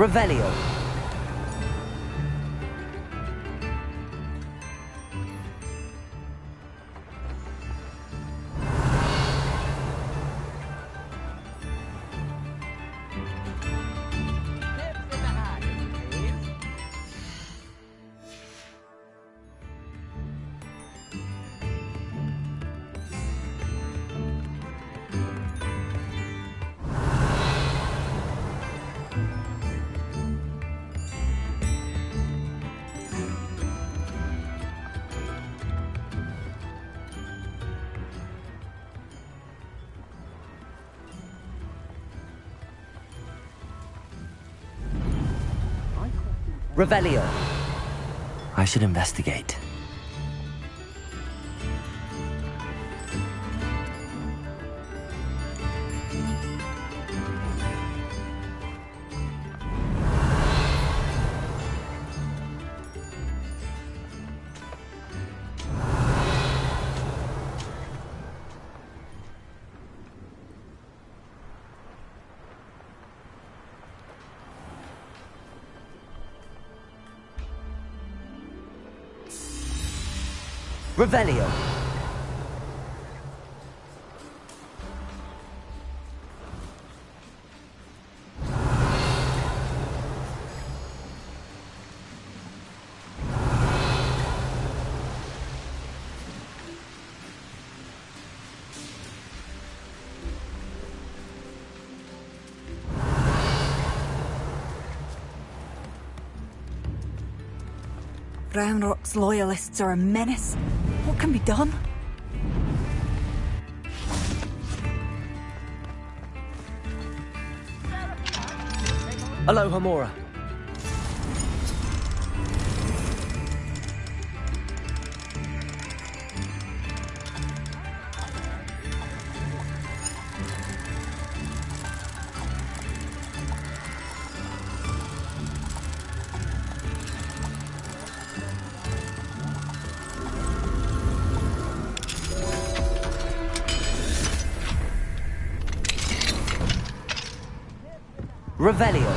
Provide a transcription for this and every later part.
Revelio. Revelio. I should investigate. Revelio. Brown Rock's loyalists are a menace. What can be done? Aloha Mora. Revelio.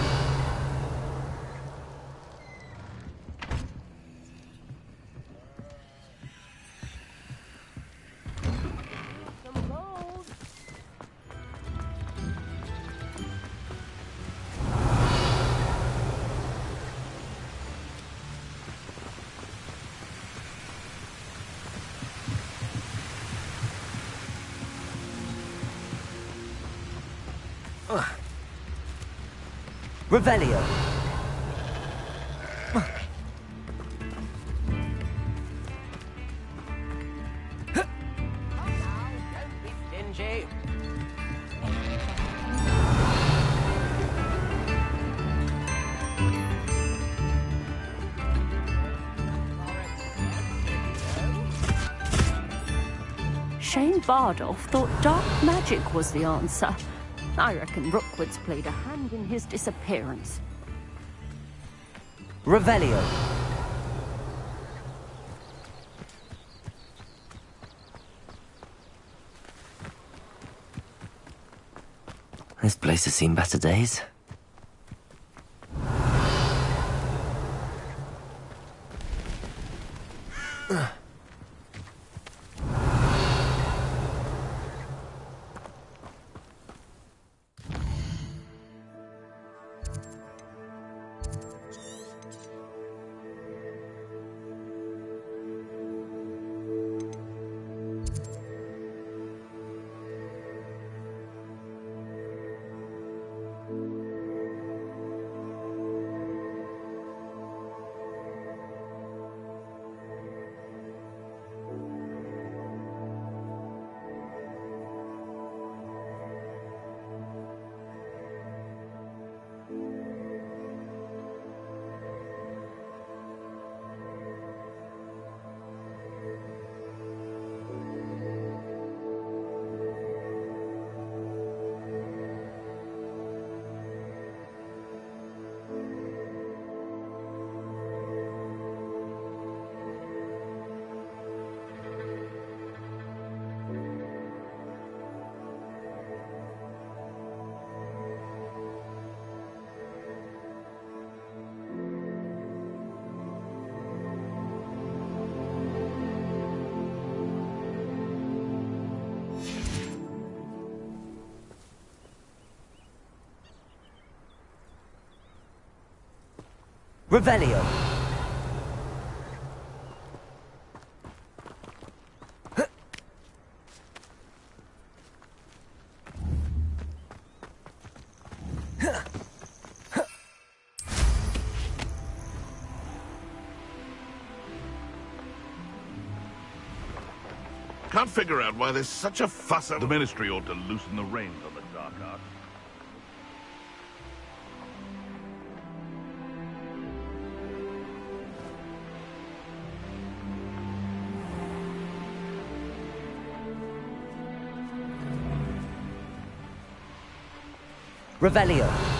Revelio. Shane Bardolph thought dark magic was the answer. I reckon Rookwood's played a hand in his disappearance. Revelio. This place has seen better days. Revelio. Can't figure out why there's such a fuss. The Ministry ought to loosen the reins on the dark arts. Revelio.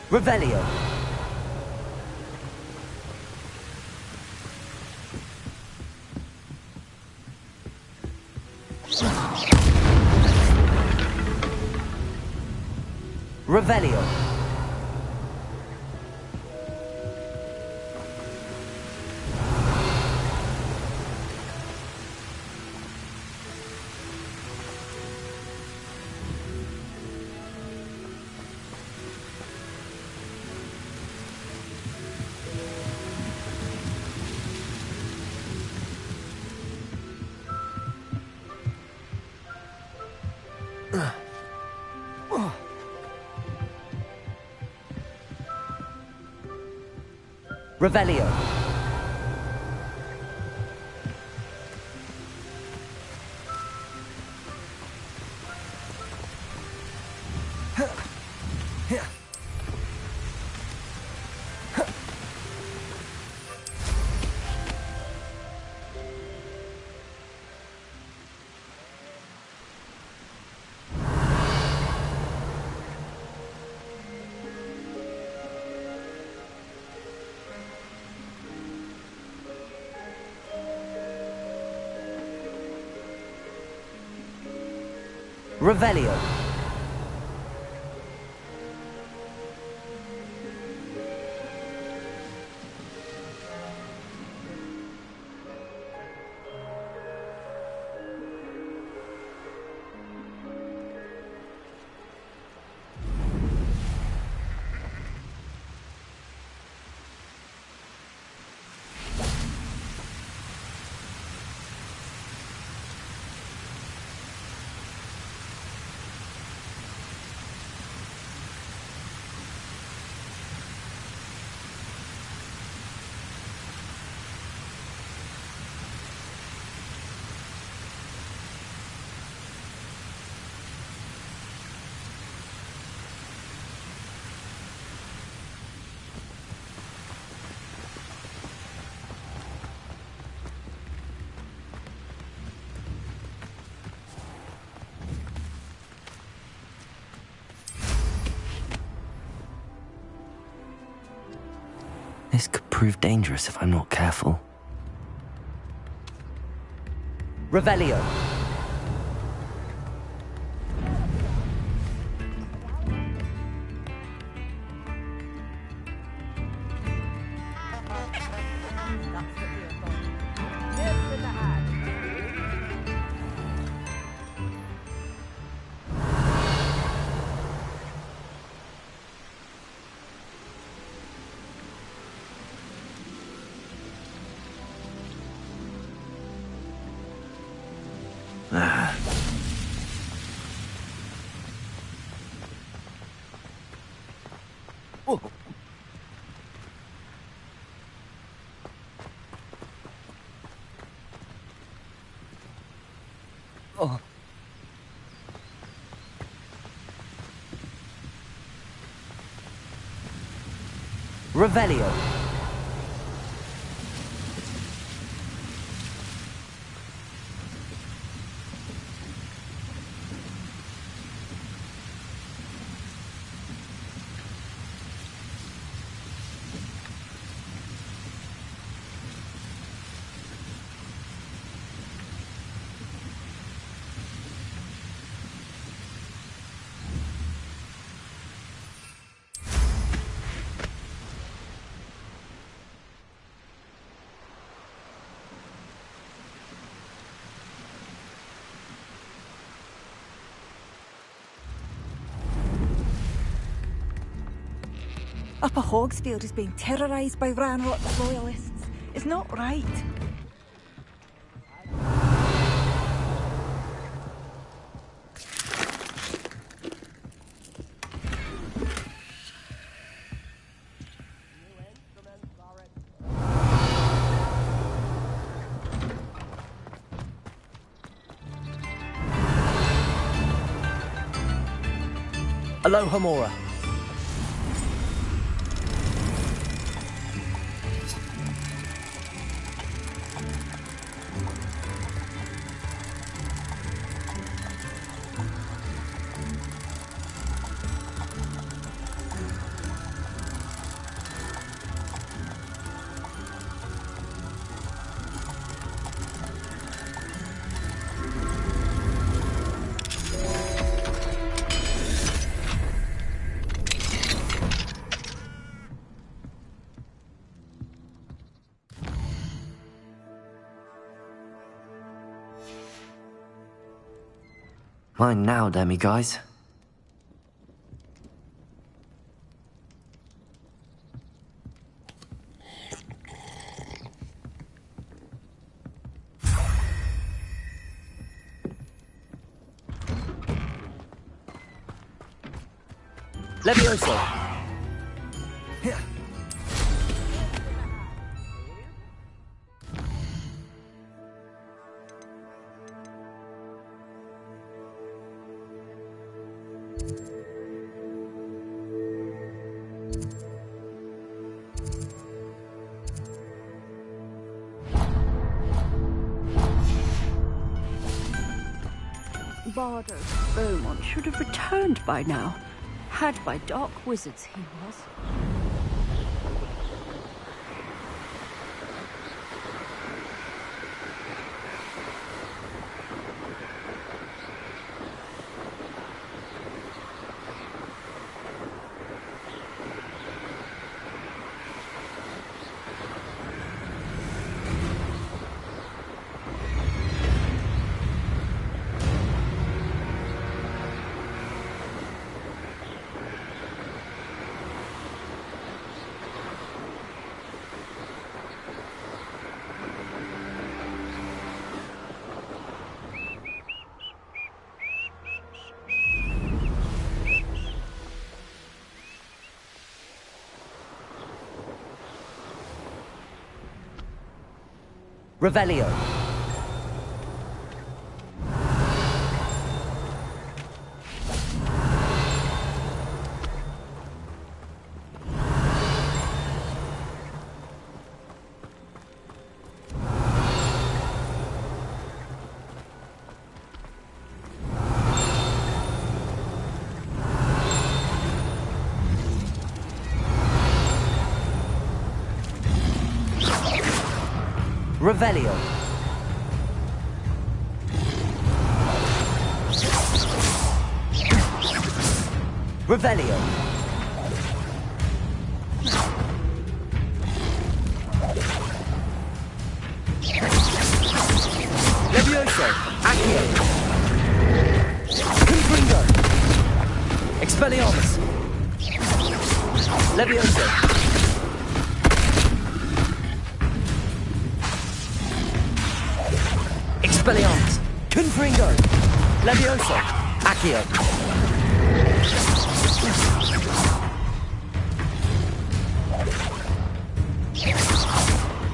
Revelio. Revelio. Revelio. Revelio. This could prove dangerous if I'm not careful. Revelio. Revelio. Upper Hogsfield is being terrorised by Ranrock's loyalists. It's not right. Aloha Mora. Mine now, demi-guys. Levioso. Here. Bardo Beaumont should have returned by now. Had by dark wizards he was. Revelio. Revelio. Revelio. Levioso. Accio. Confringo. Expelliarmus. Levioso. Expelliarmus. Confringo. Levioso. Accio.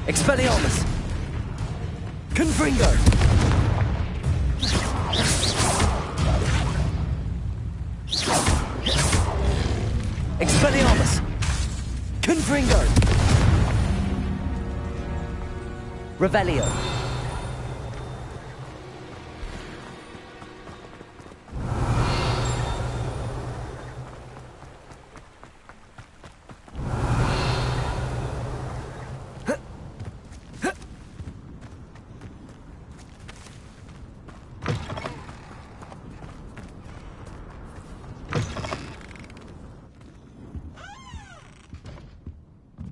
Expelliarmus. Confringo. Expelliarmus. Confringo! Revelio.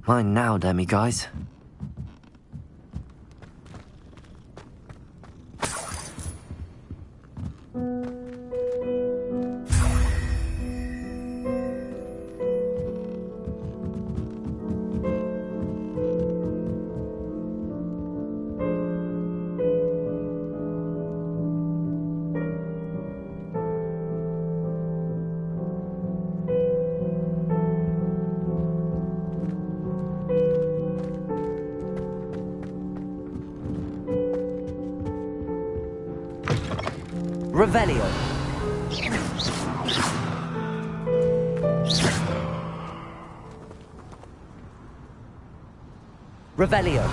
Mine now, demi guys. Revelio. Revelio.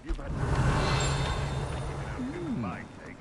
You've had my take.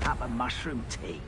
Cup of mushroom tea.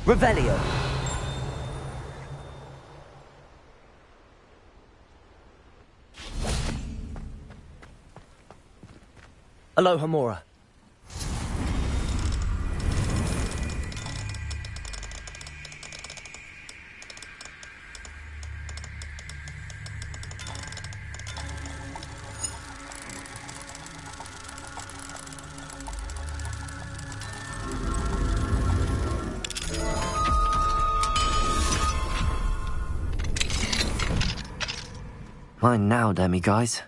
Revelio. Aloha Mora. Mine now, demi guys.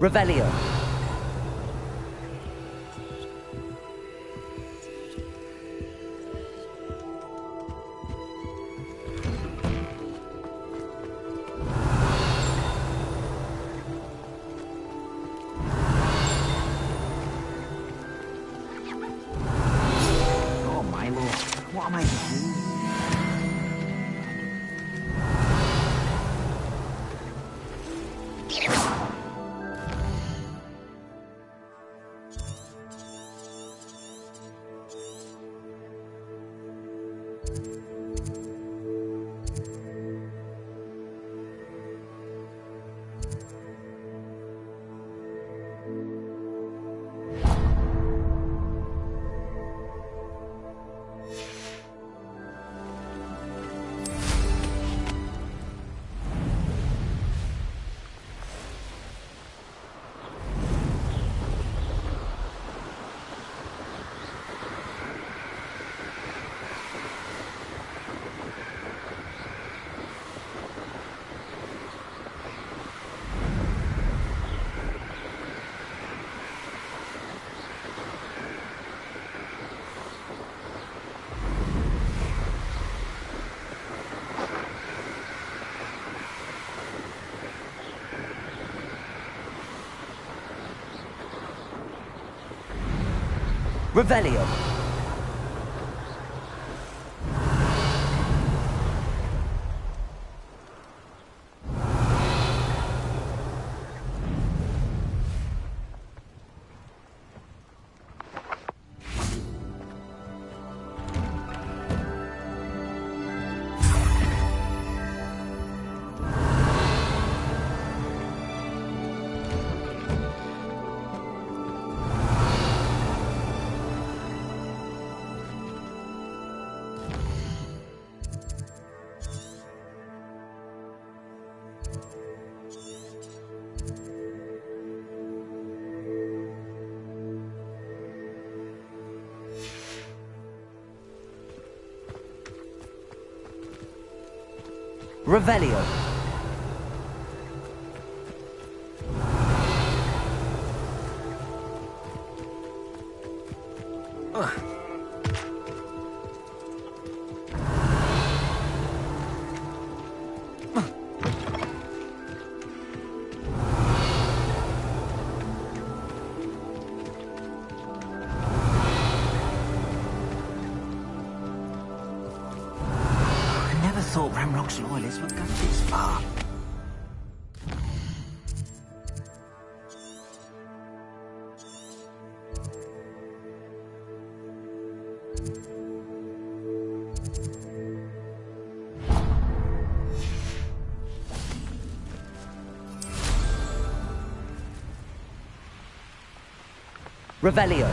Revelio. Oh, my lord. What am I to do? Revelio. Revelio. I never thought Ramrock's loyalists would go this far. Revelio.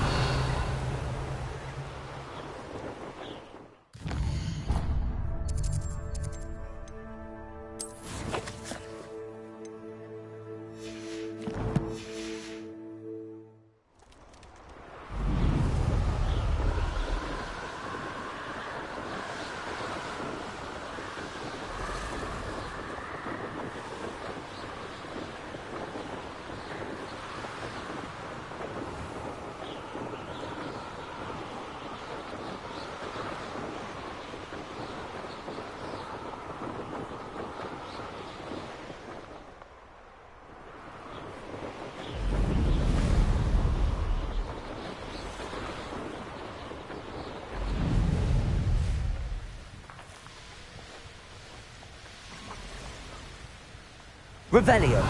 Revelio.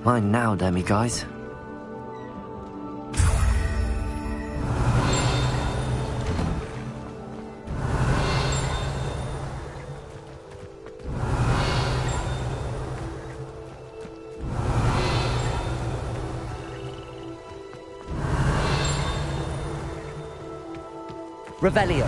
Mine now, demi guys. Revelio.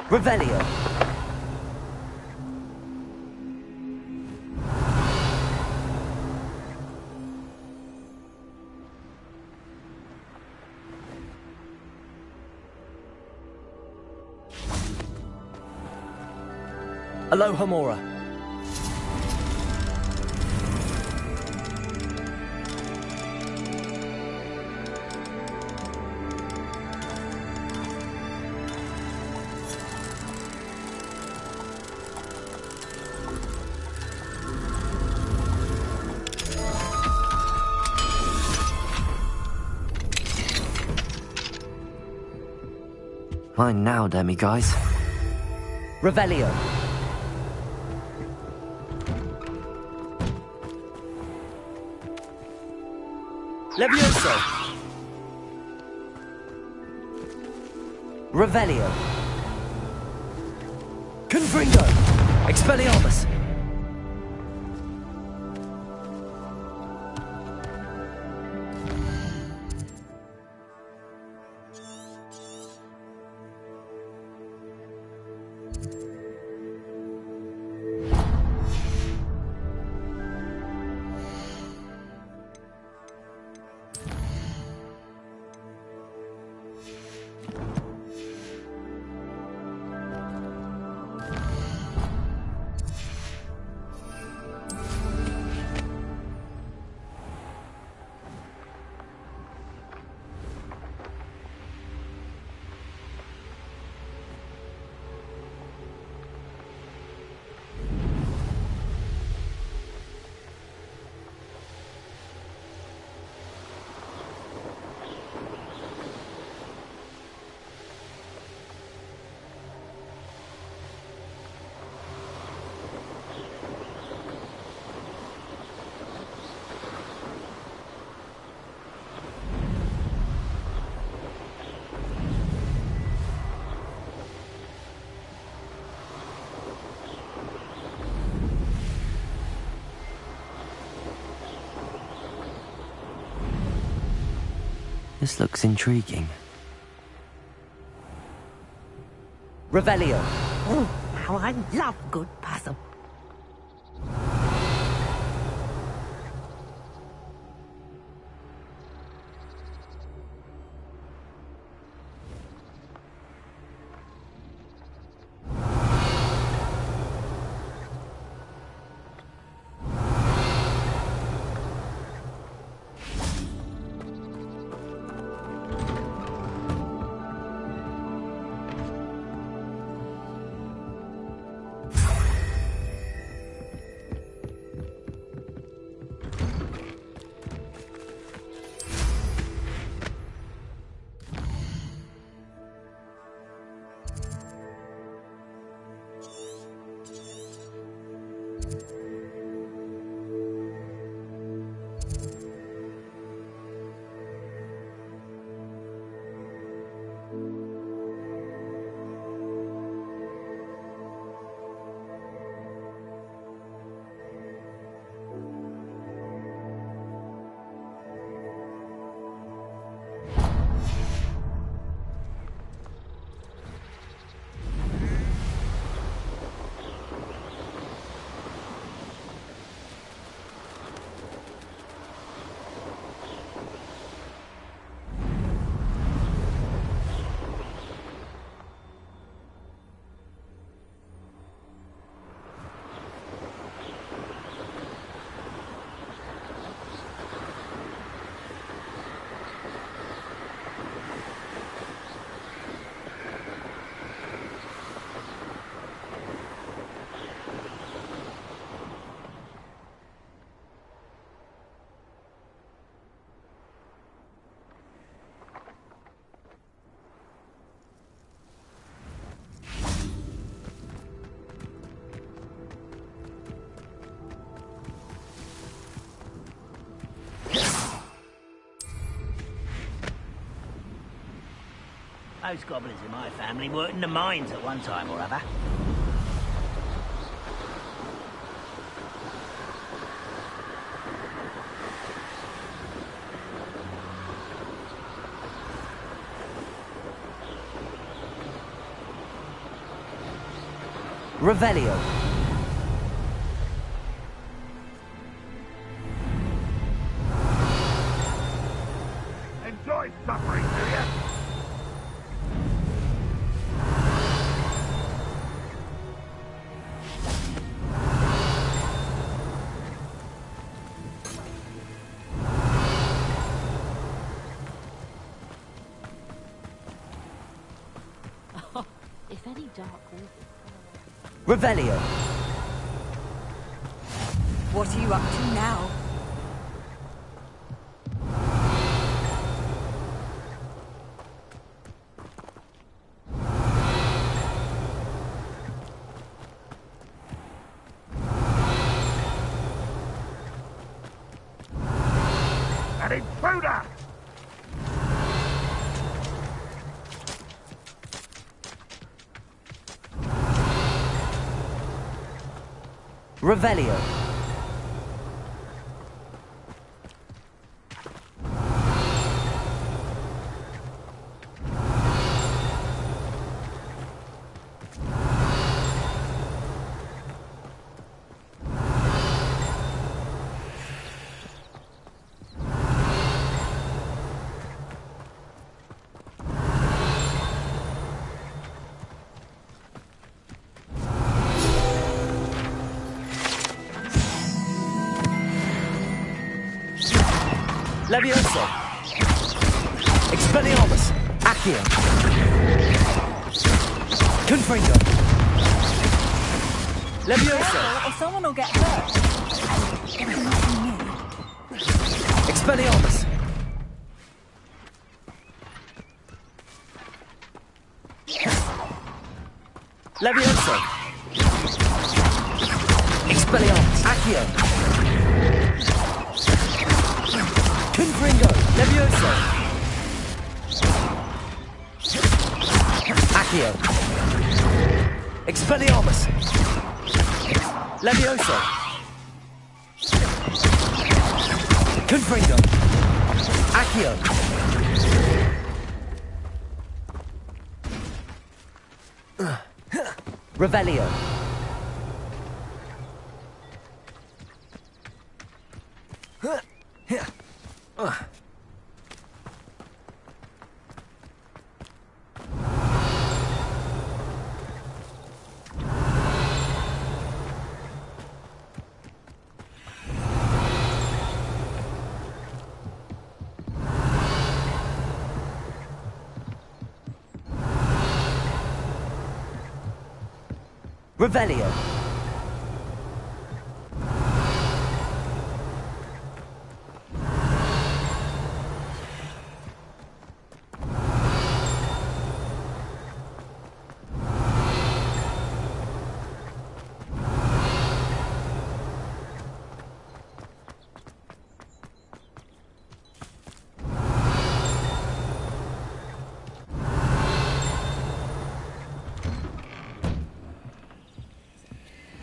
Revelio. Aloha Mora. Mine now, demi-guys. Revelio. Levioso. Revelio. Confringo. Expelliarmus. This looks intriguing. Revelio. Oh, how I love good puzzle. Most goblins in my family worked in the mines at one time or other. Revelio. Enjoy suffering, do ya? If any dark will... Revelio. What are you up to now? An intruder! Revelio. Levioso. Expelliarmus. Accio. Confringo. Levioso. Or someone will get hurt. Expelliarmus. Levioso. Expelliarmus. Accio. Confringo. Levioso. Accio. Expelliarmus. Levioso. Confringo. Accio. Revelio. Revelio.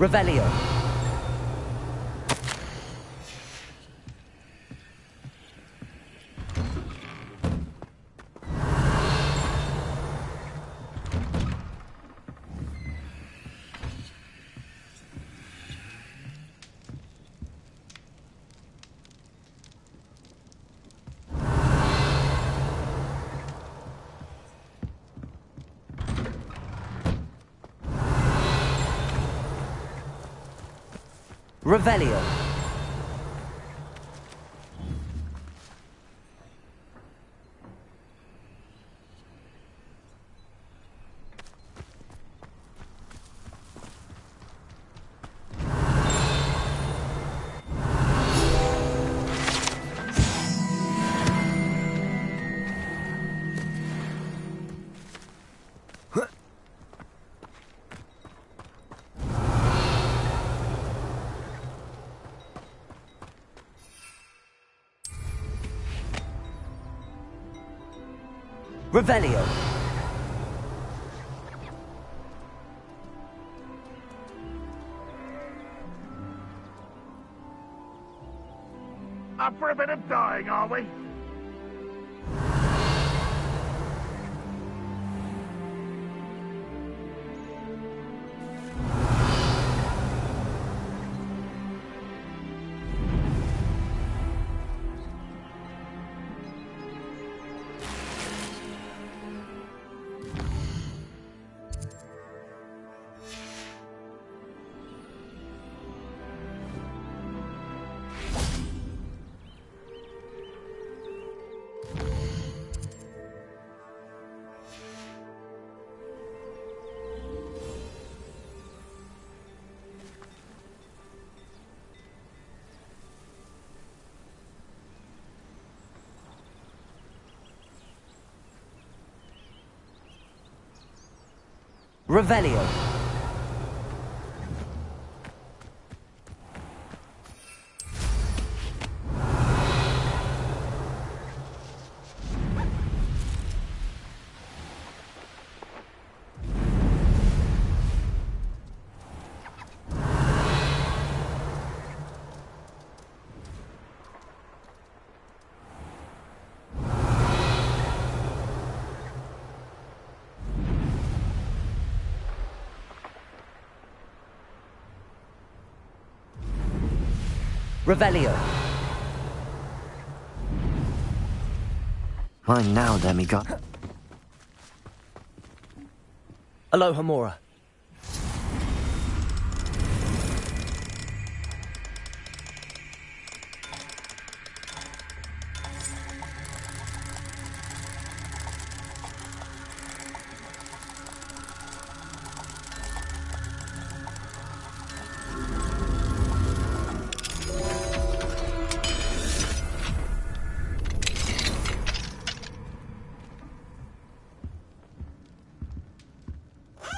Revelio. Revelio. Revelio. Up for a bit of dying, are we? Revelio. Revelio. Mine now, demigod. Aloha Mora.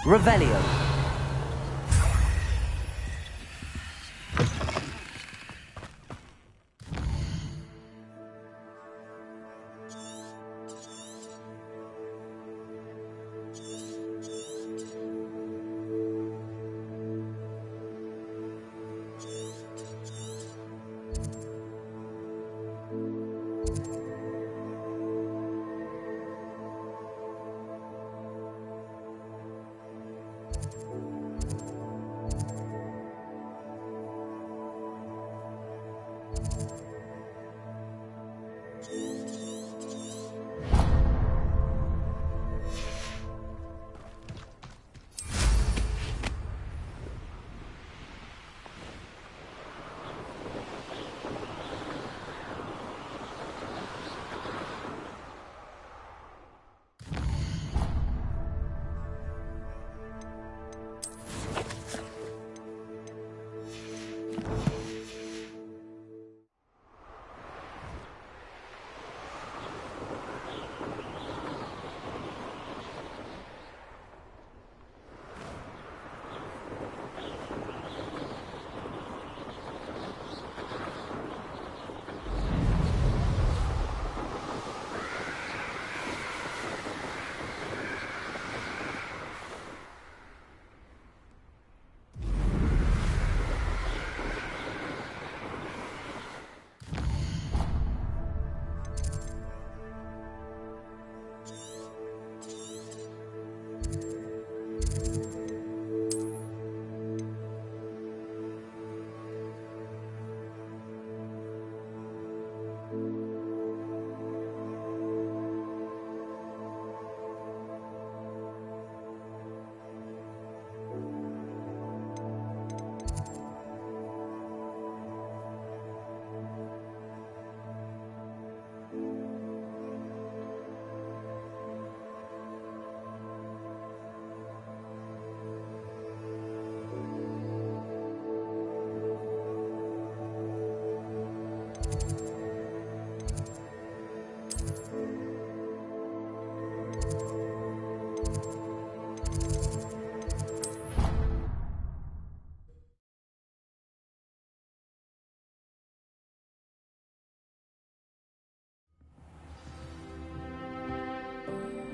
Revelio.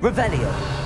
Revelio.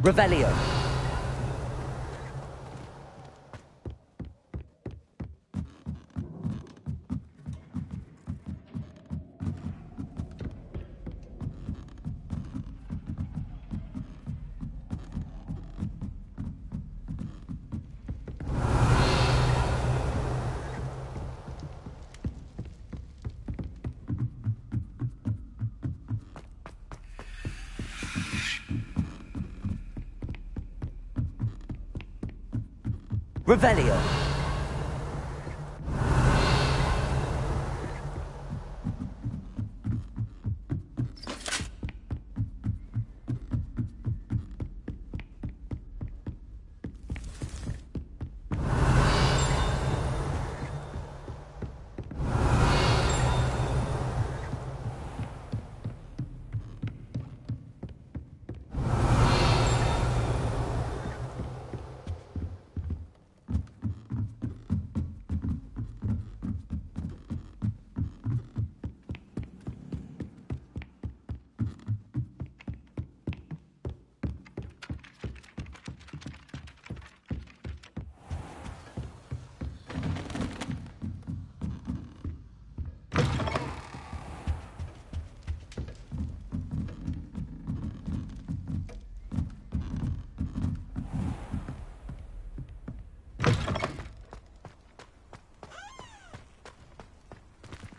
Revelio. Revelio.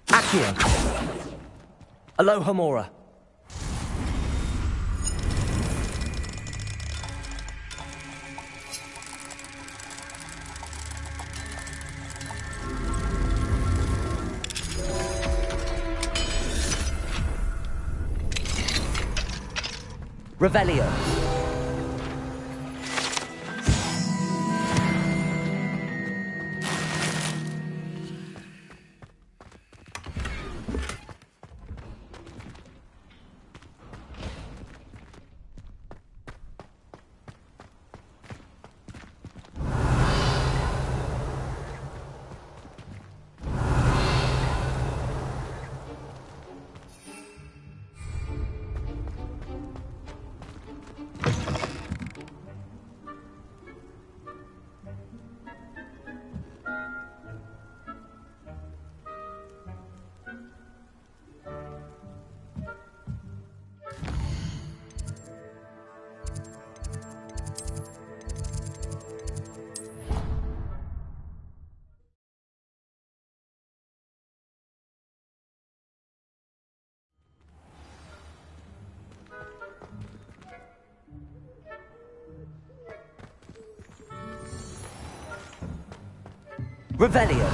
Accio. Alohomora. Revelio. Revelio.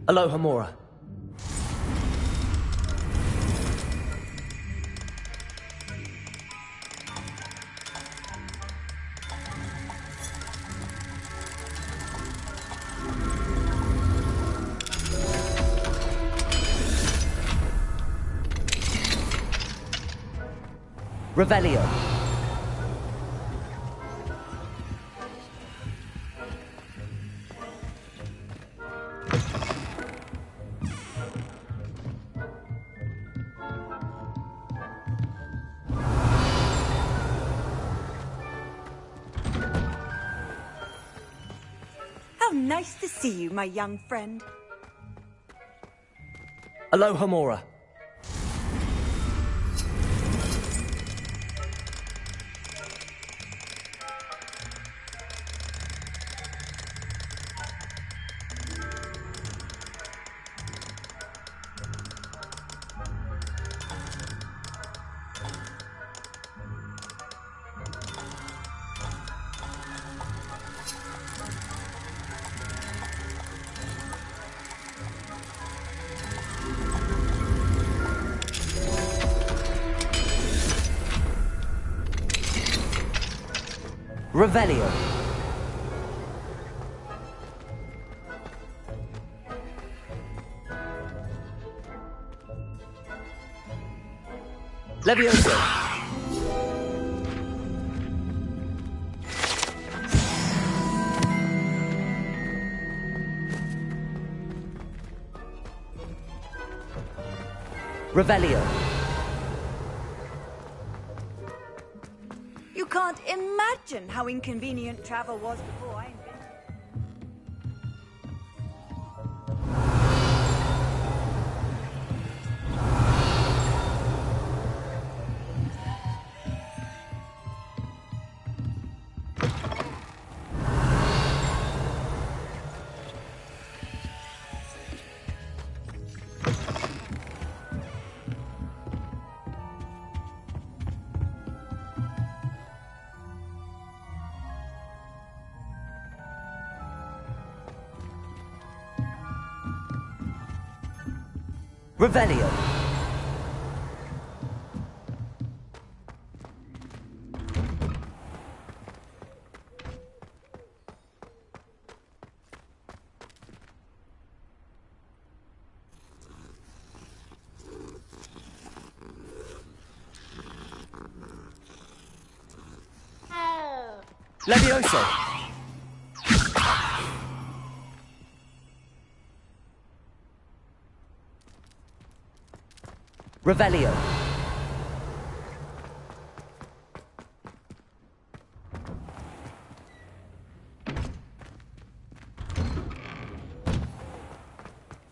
Alohomora. Revelio. How nice to see you, my young friend. Alohomora. Revelio. Levioso. Revelio. You can't imagine how inconvenient travel was before I invented it. Revelio. Levioso. Revelio.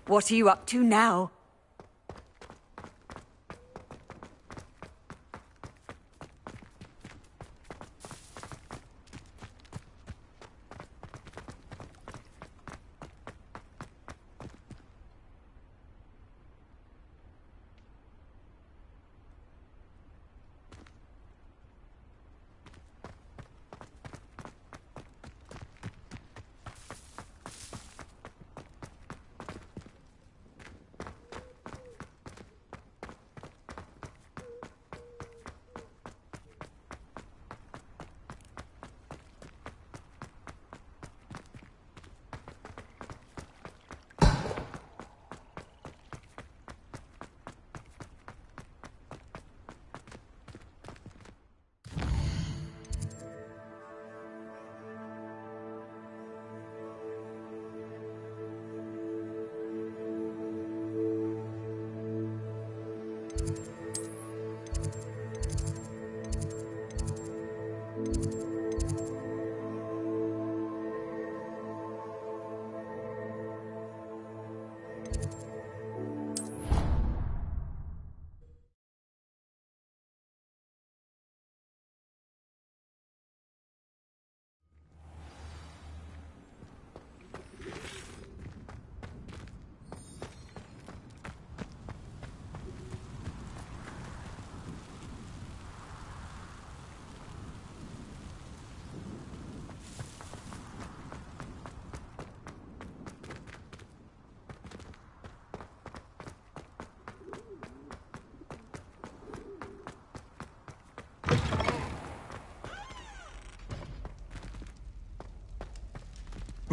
What are you up to now?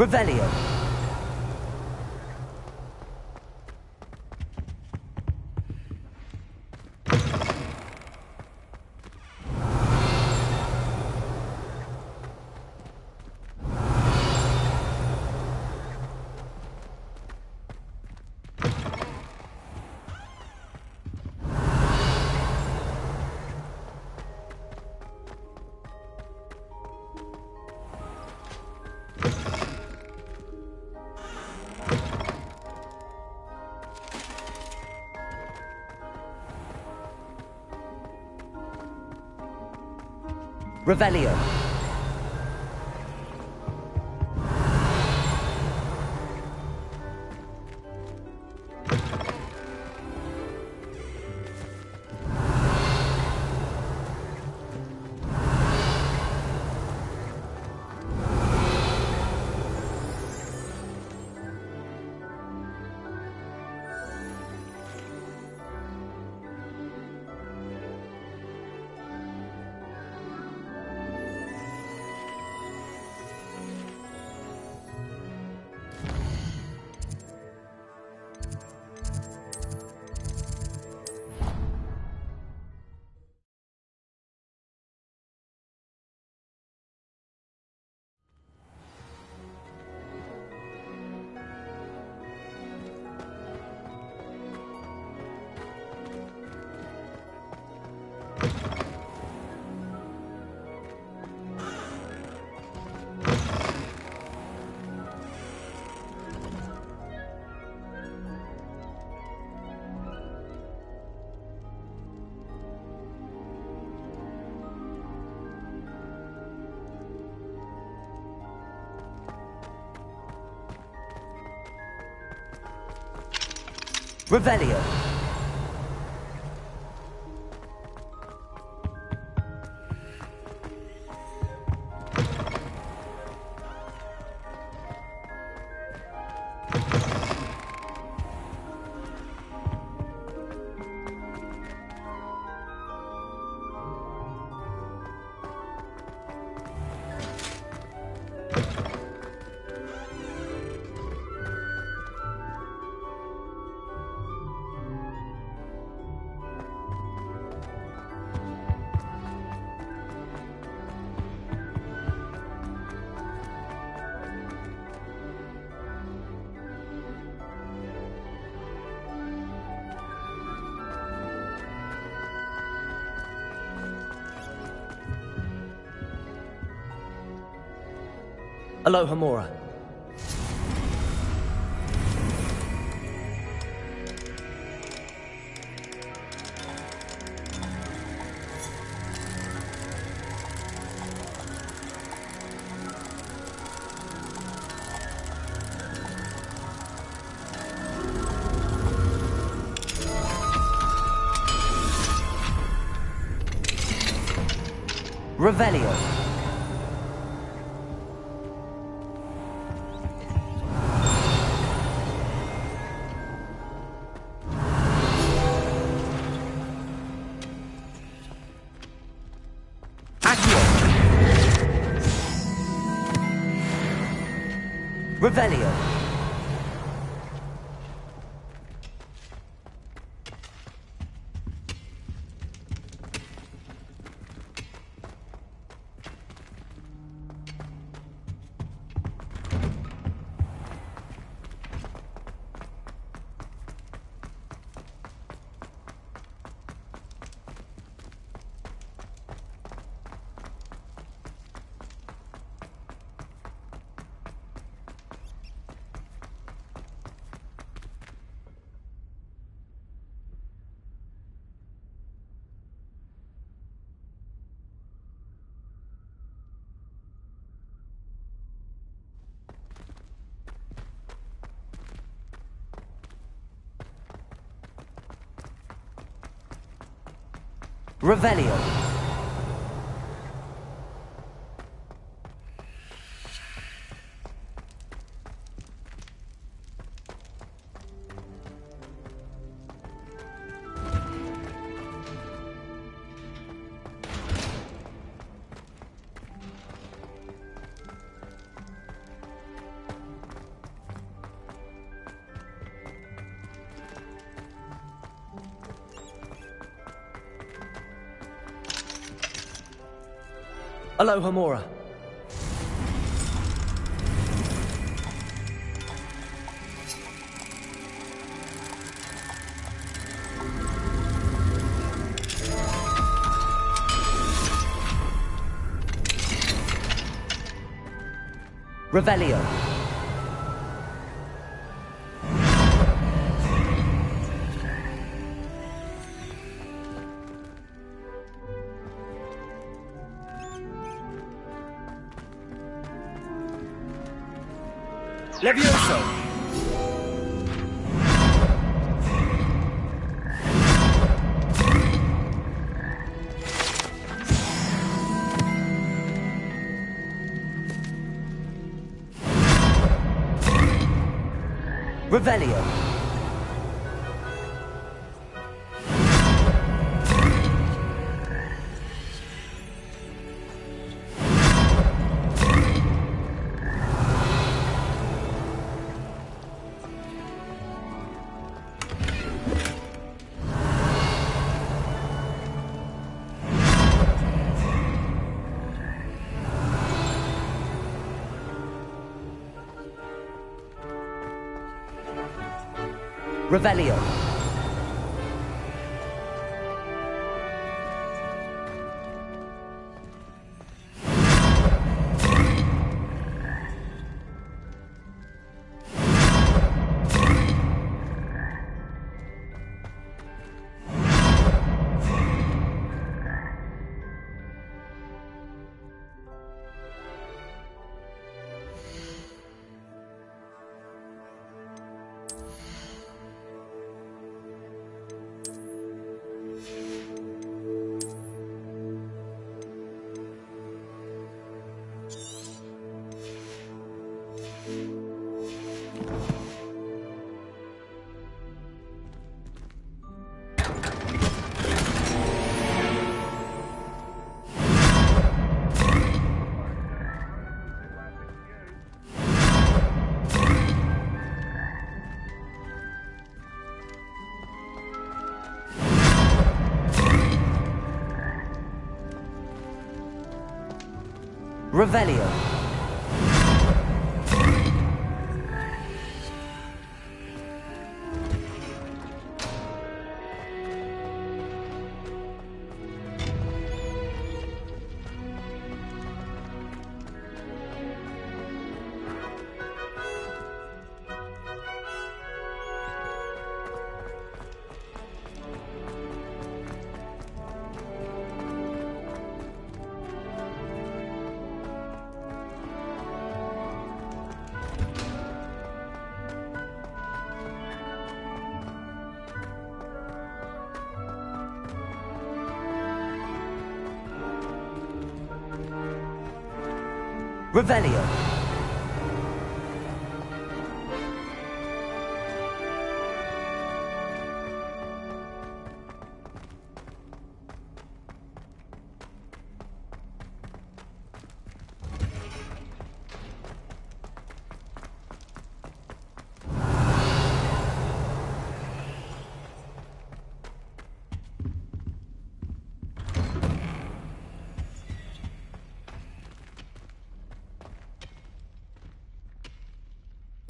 Revelio. Revelio. Revelio. Aloha Mora. Revelio. Revelio. Revelio. Aloha Mora. Revelio. Levioso! Revelio. Revelio. Revelio. Revelio.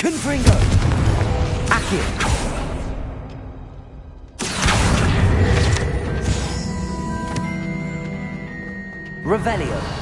Confringo. Accio. Revelio.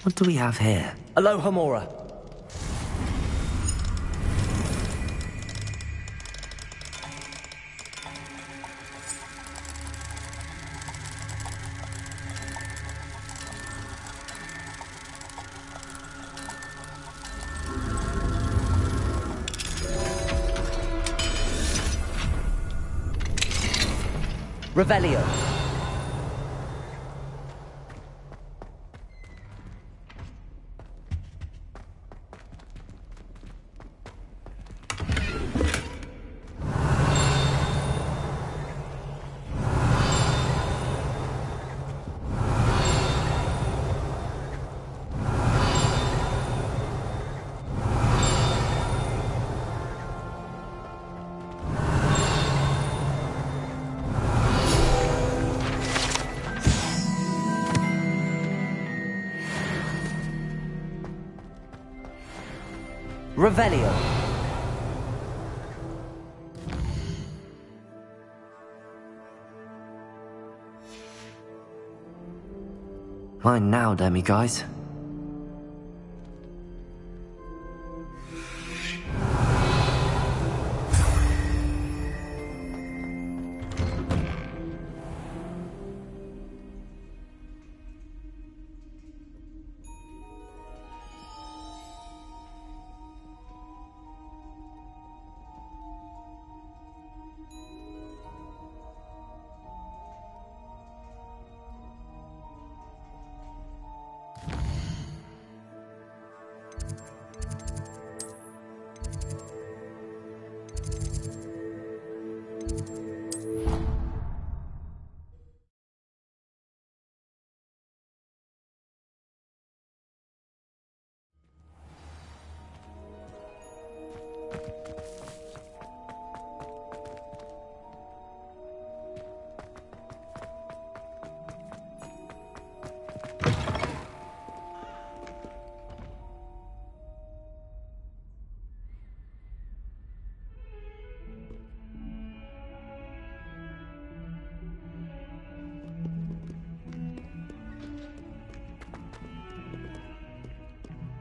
What do we have here? Alohomora. Revelio. Revelio. Mine now, demiguise.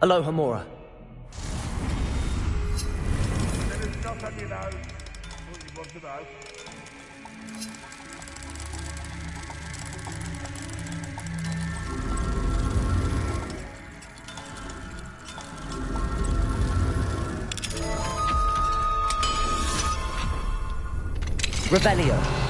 Alohomora. There is nothing, you know. Thought you wanted Revelio.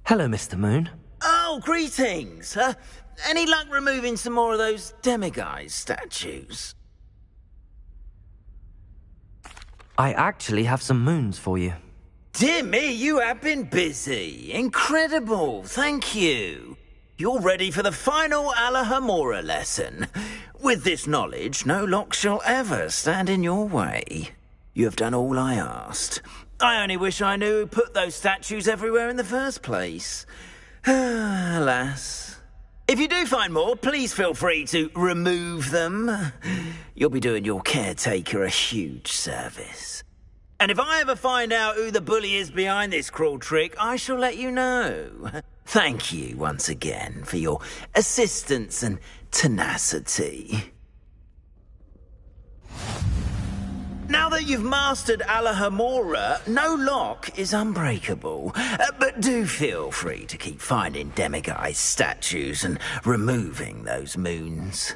Hello, Mr. Moon. Oh, greetings! Any luck removing some more of those demiguise statues? I actually have some moons for you. Dear me, you have been busy. Incredible, thank you. You're ready for the final Alahomora lesson. With this knowledge, no lock shall ever stand in your way. You have done all I asked. I only wish I knew who put those statues everywhere in the first place. Alas. If you do find more, please feel free to remove them. You'll be doing your caretaker a huge service. And if I ever find out who the bully is behind this cruel trick, I shall let you know. Thank you once again for your assistance and tenacity. Now that you've mastered Alahomora, no lock is unbreakable. But do feel free to keep finding demiguise statues and removing those moons.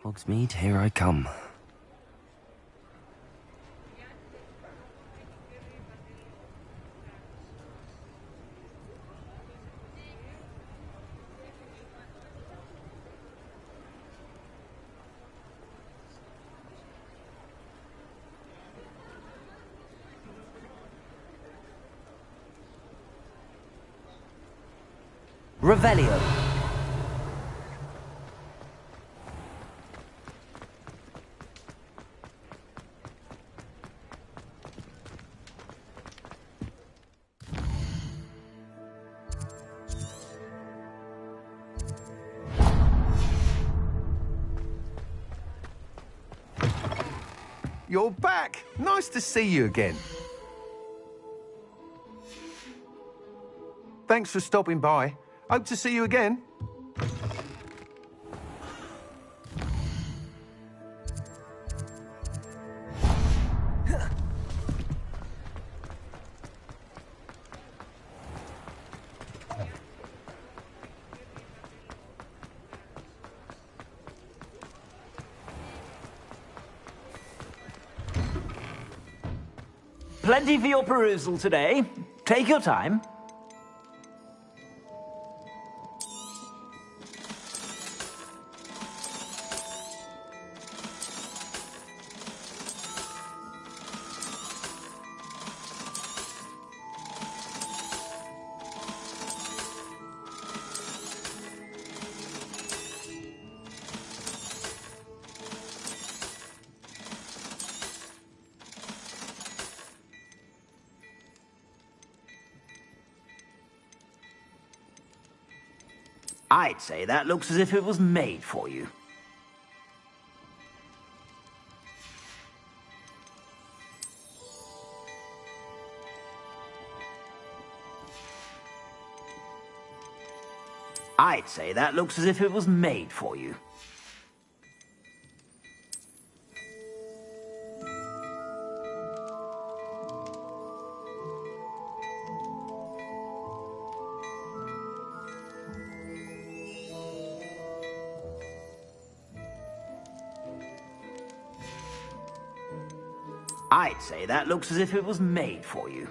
Hogsmeade, here I come. Revelio. You're back. Nice to see you again. Thanks for stopping by. Hope to see you again. Plenty for your perusal today. Take your time. I'd say that looks as if it was made for you. I'd say that looks as if it was made for you. I'd say that looks as if it was made for you.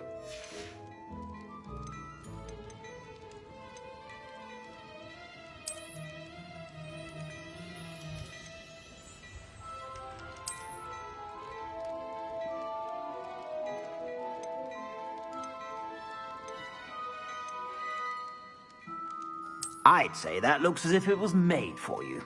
I'd say that looks as if it was made for you.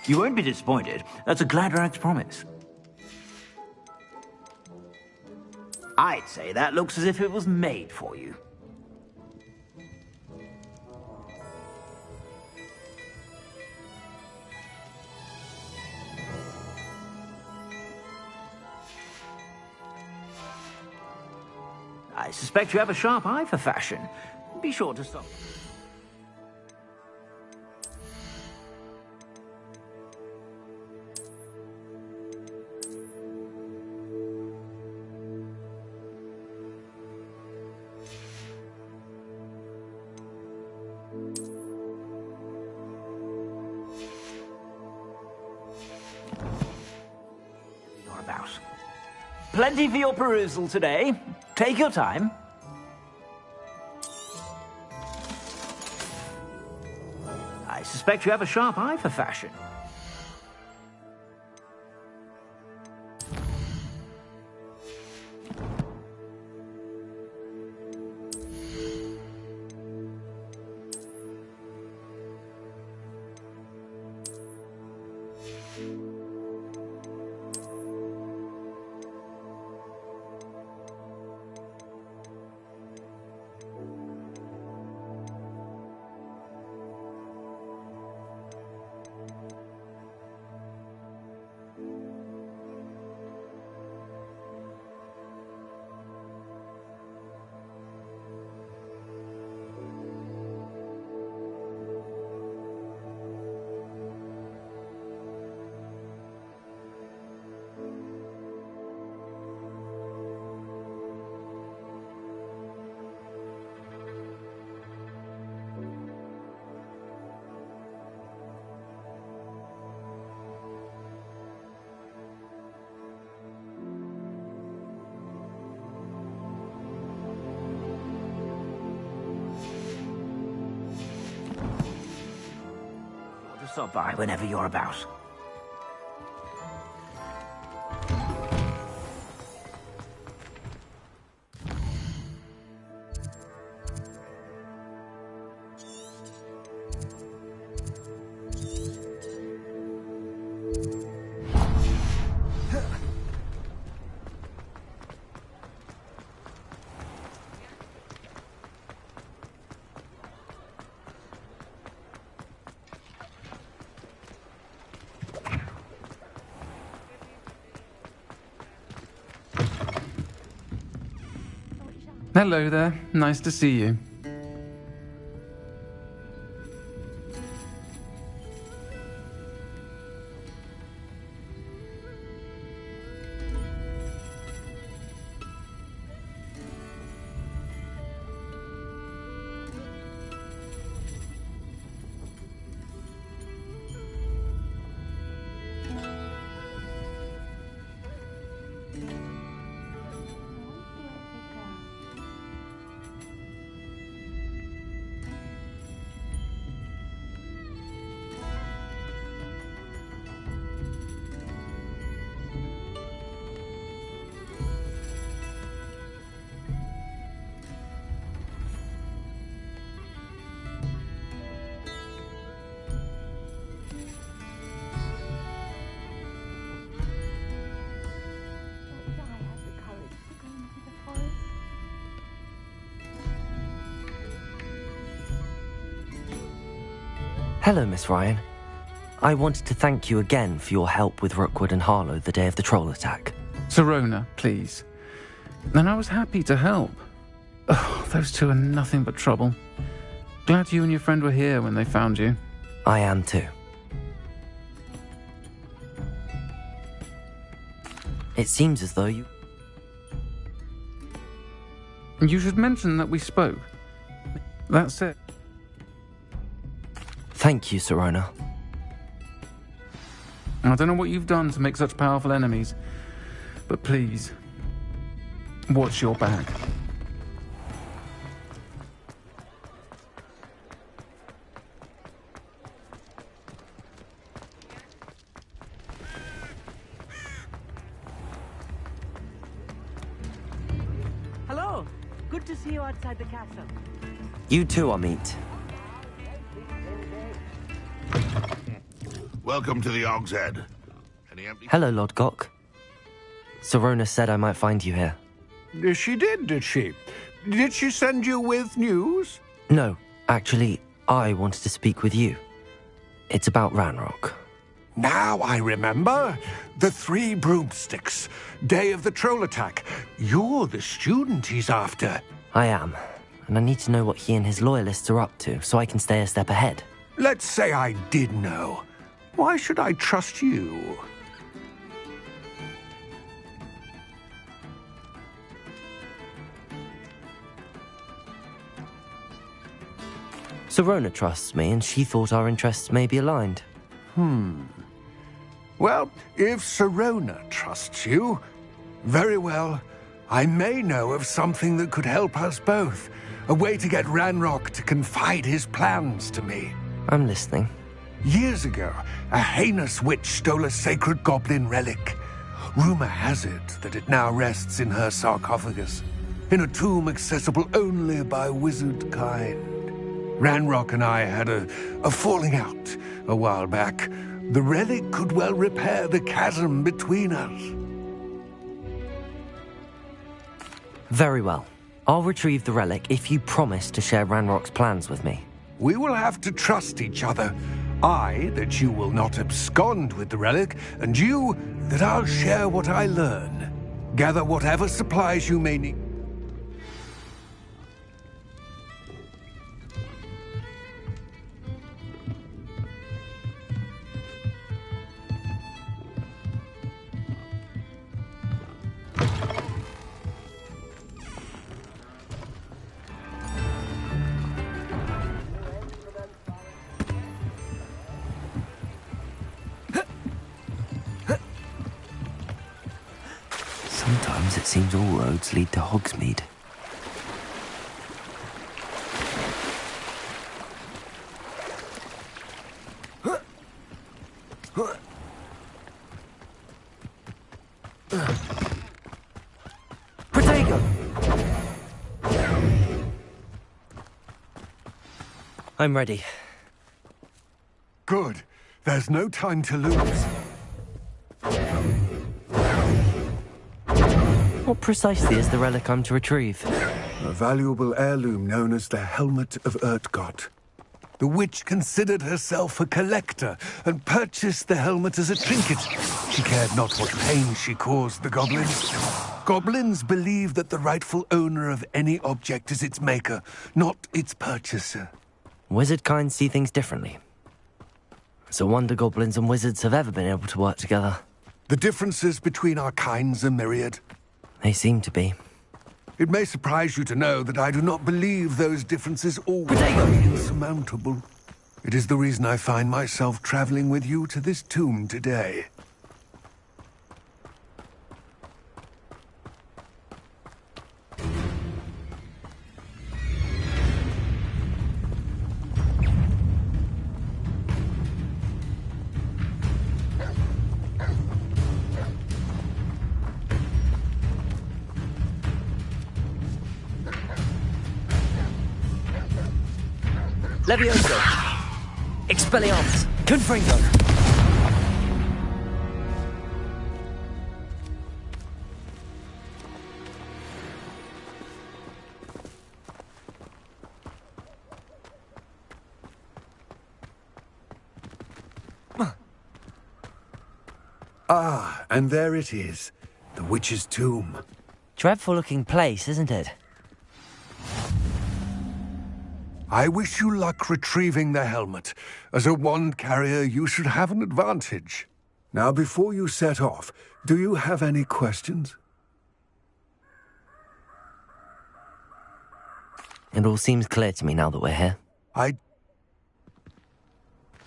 You won't be disappointed. That's a Gladrag's promise. I'd say that looks as if it was made for you. I suspect you have a sharp eye for fashion. Be sure to stop. You're about. Plenty for your perusal today. Take your time. I suspect you have a sharp eye for fashion. stop by whenever you're about. Hello there. Nice to see you. Hello, Miss Ryan. I wanted to thank you again for your help with Rookwood and Harlow the day of the troll attack. Sirona, please. And I was happy to help. Oh, those two are nothing but trouble. Glad you and your friend were here when they found you. I am too. It seems as though you... You should mention that we spoke. That's it. Thank you, Sirona. I don't know what you've done to make such powerful enemies, but please, watch your back. Hello. Good to see you outside the castle. You too, Amit. Welcome to the Og's Head. Any empty... Hello, Lodgok. Sirona said I might find you here. She did she? Did she send you with news? No, actually, I wanted to speak with you. It's about Ranrock. Now I remember. The 3 broomsticks. Day of the troll attack. You're the student he's after. I am, and I need to know what he and his loyalists are up to so I can stay a step ahead. Let's say I did know. Why should I trust you? Sirona trusts me, and she thought our interests may be aligned. Well, if Sirona trusts you, very well. I may know of something that could help us both. A way to get Ranrock to confide his plans to me. I'm listening. Years ago, a heinous witch stole a sacred goblin relic. Rumor has it that it now rests in her sarcophagus, in a tomb accessible only by wizard kind. Ranrock and I had a falling out a while back. The relic could well repair the chasm between us. Very well. I'll retrieve the relic if you promise to share Ranrock's plans with me. We will have to trust each other. I, that you will not abscond with the relic, and you, that I'll share what I learn. Gather whatever supplies you may need. Sometimes it seems all roads lead to Hogsmeade. I'm ready. Good. There's no time to lose. What precisely is the relic I'm to retrieve? A valuable heirloom known as the Helmet of Urtgott. The witch considered herself a collector and purchased the helmet as a trinket. She cared not what pain she caused the goblins. Goblins believe that the rightful owner of any object is its maker, not its purchaser. Wizard kind see things differently. It's a wonder goblins and wizards have ever been able to work together. The differences between our kinds are myriad. They seem to be. It may surprise you to know that I do not believe those differences always be insurmountable. It is the reason I find myself traveling with you to this tomb today. Levioso. Expelliarmus. Confringo. Ah, and there it is. The witch's tomb. Dreadful looking place, isn't it? I wish you luck retrieving the helmet. As a wand carrier, you should have an advantage. Now, before you set off, do you have any questions? It all seems clear to me now that we're here. I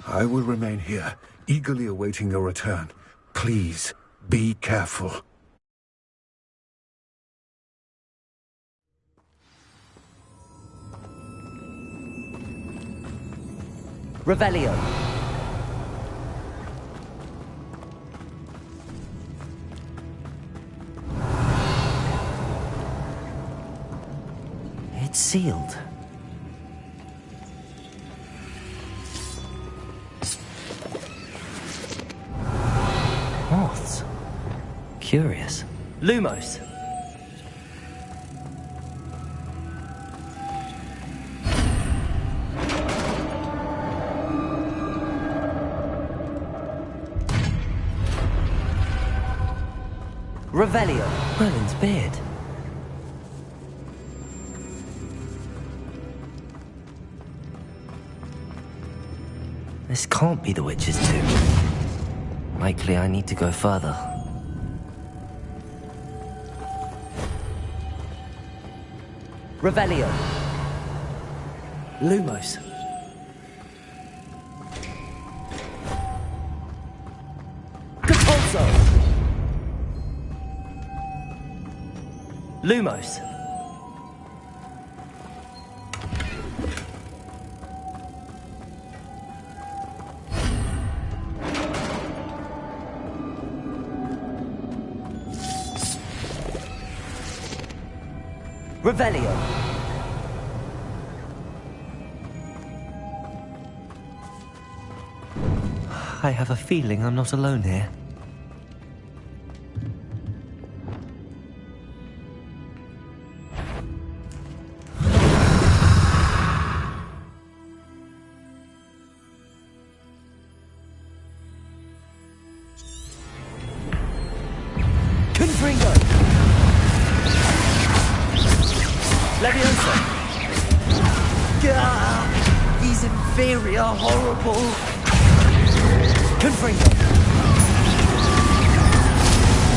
will remain here, eagerly awaiting your return. Please, be careful. Revelio. It's sealed. Moths. Curious. Lumos. Revelio. Merlin's beard. This can't be the witch's tomb. Likely I need to go further. Revelio. Lumos. Capulso. Lumos. Revelio. I have a feeling I'm not alone here. Confringo. Levioso. Gah! He's inferior, horrible. Confringo.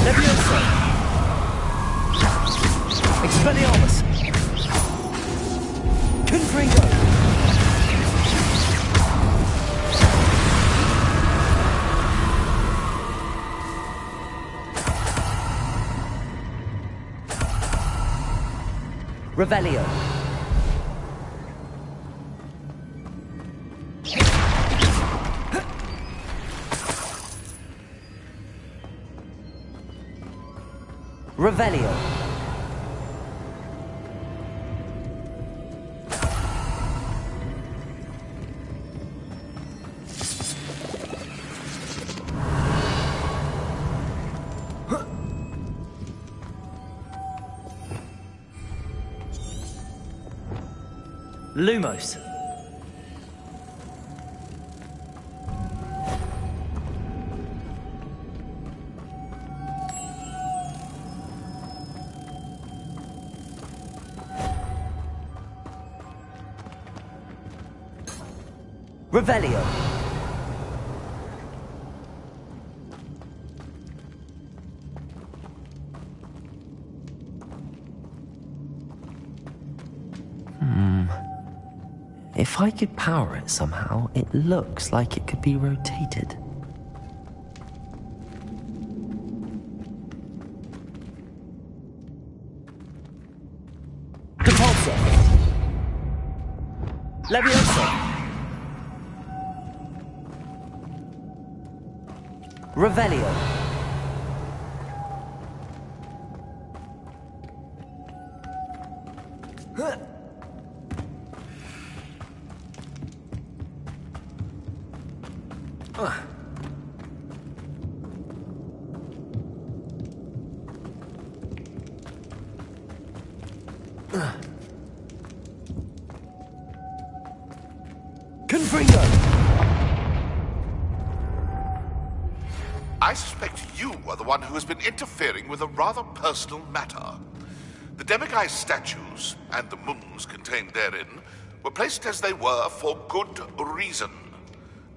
Levioso. Expelliarmus. Confringo. Revelio. Revelio. Lumos. Revelio. If I could power it somehow, it looks like it could be rotated. Depulso. Levioso. Revelio. Confringo. I suspect you are the one who has been interfering with a rather personal matter. The Demiguise statues and the moons contained therein were placed as they were for good reason.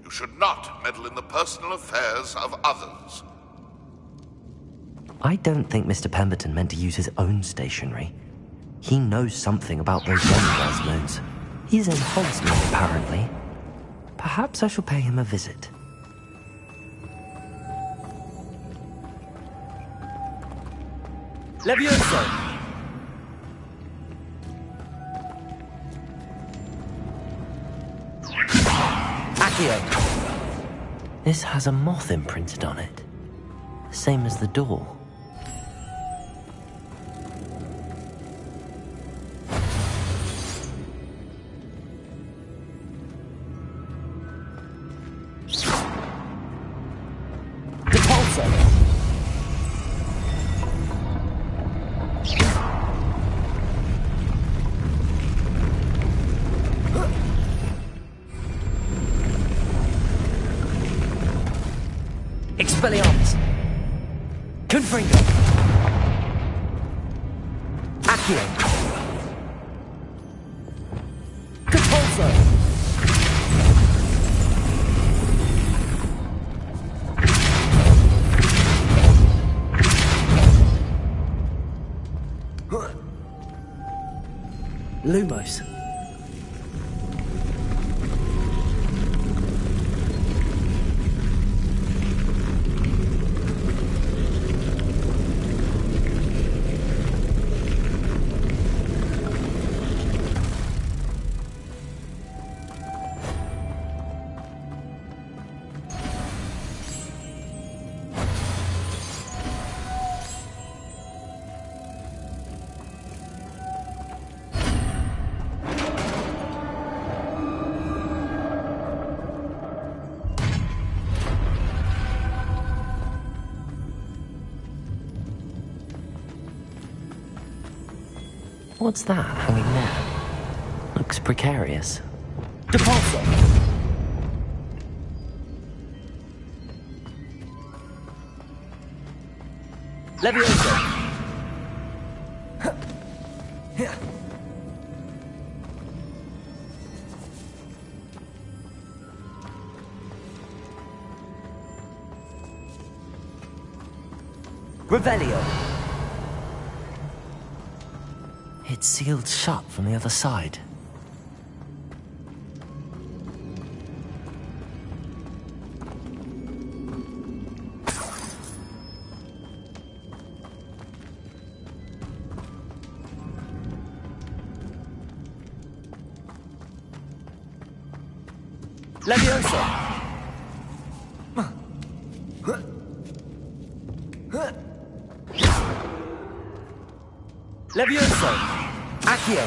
You should not meddle in the personal affairs of others. I don't think Mr. Pemberton meant to use his own stationery. He knows something about those Demiguise moons. He's in Hogsmeade, apparently. Perhaps I shall pay him a visit. Levioso. Accio. This has a moth imprinted on it. Same as the door. Depulso. Expelliarmus. Confringo. Accio. Depulso. Lumos. What's that hanging there? Looks precarious. Depulso. Levioso. Revelio. It's sealed shut from the other side. Levioso. Levioso. Accio.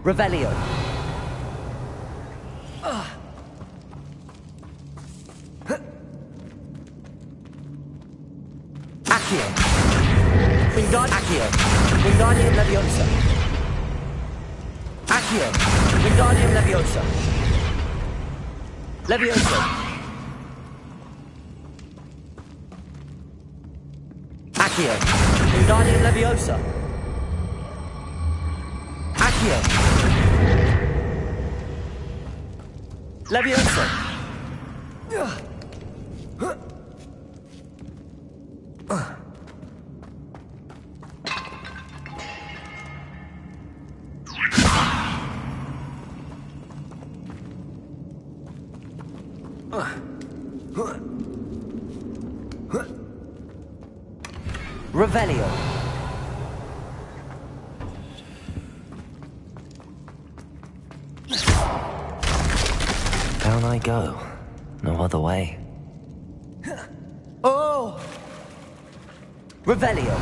Revelio. Accio. Wingardium Accio. Wingardium Leviosa. Accio. Wingardium Leviosa. Leviosa. Accio. Wingardium Leviosa. Accio. Leviosa. Revelio. Down I go. No other way. Oh! Revelio.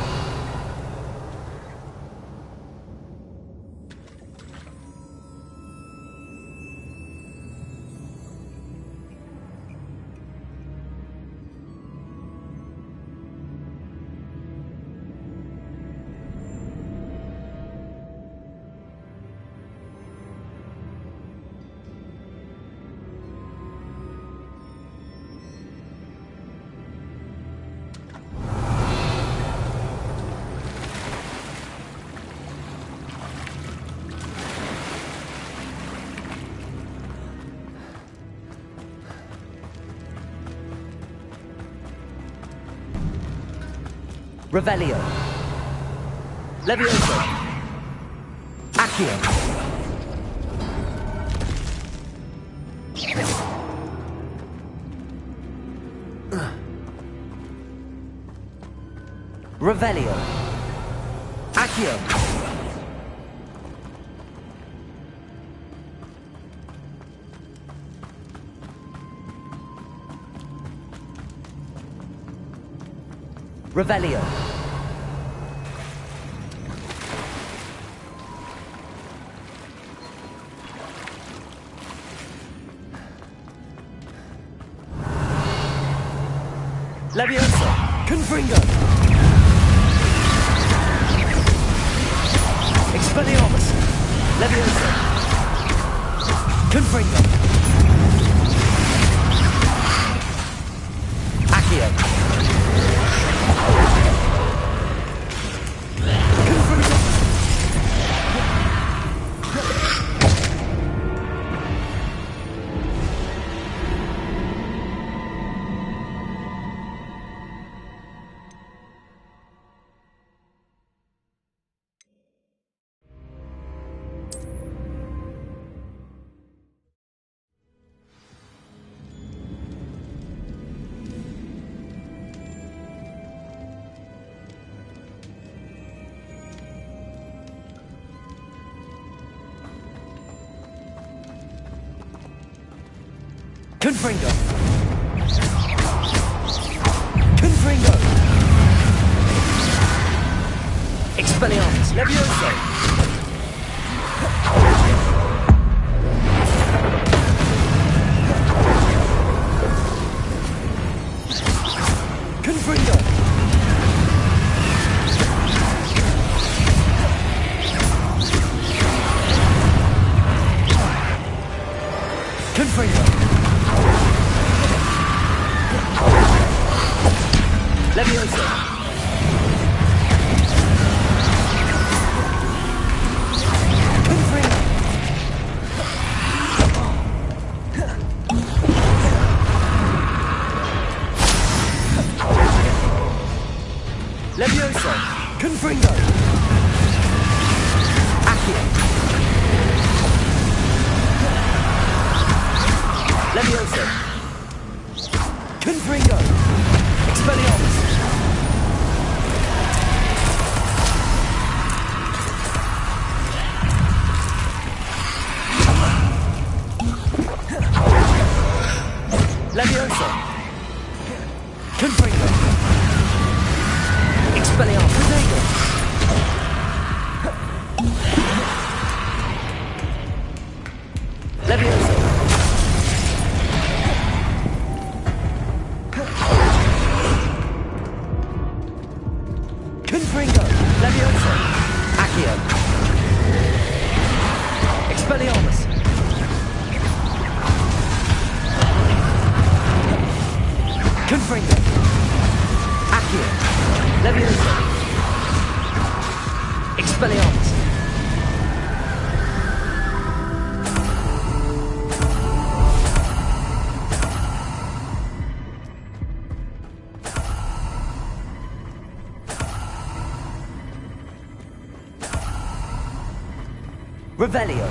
Revelio. Levioso. Accio. Revelio. Accio. Revelio. Leviosa. Confringo. Expelliarmus. Leviosa. Confringo. Accio. Confringo. Confringo. Confringo. Expelliarmus. Levioso. Confringo. Confringo. Levioso. Confringo. Levioso. Confringo. Accio. Levioso. Confringo. Expelliarmus. Levioso. Confringo. Expelliarmus. Levioso. Confringo. Levioso. Accio. Expelliarmus! Confringo! Accio! Leviosa! Expelliarmus! Revelio!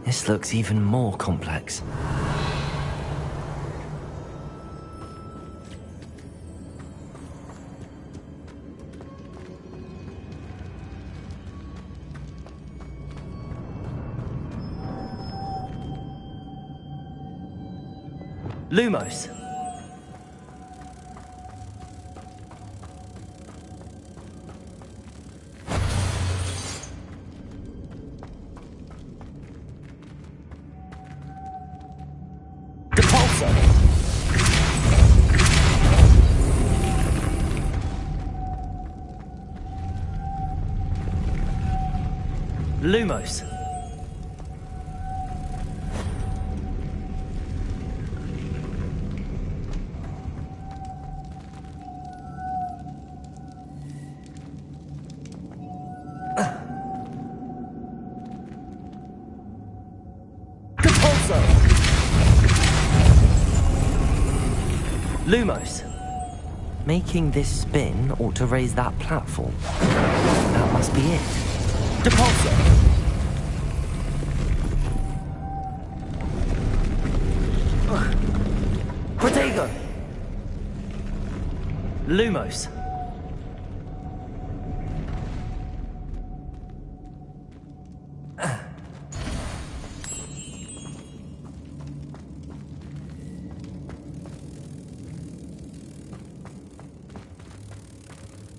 This looks even more complex. Lumos! Depulso! Lumos! Lumos! Making this spin ought to raise that platform. That must be it. Depulso! Protego! Lumos!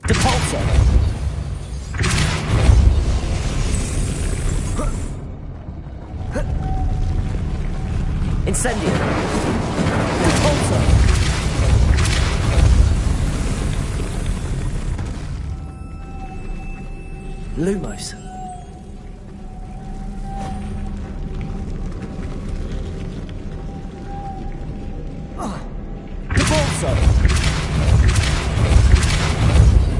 Depulso! Incendio! Depulso! Lumos! Depulso!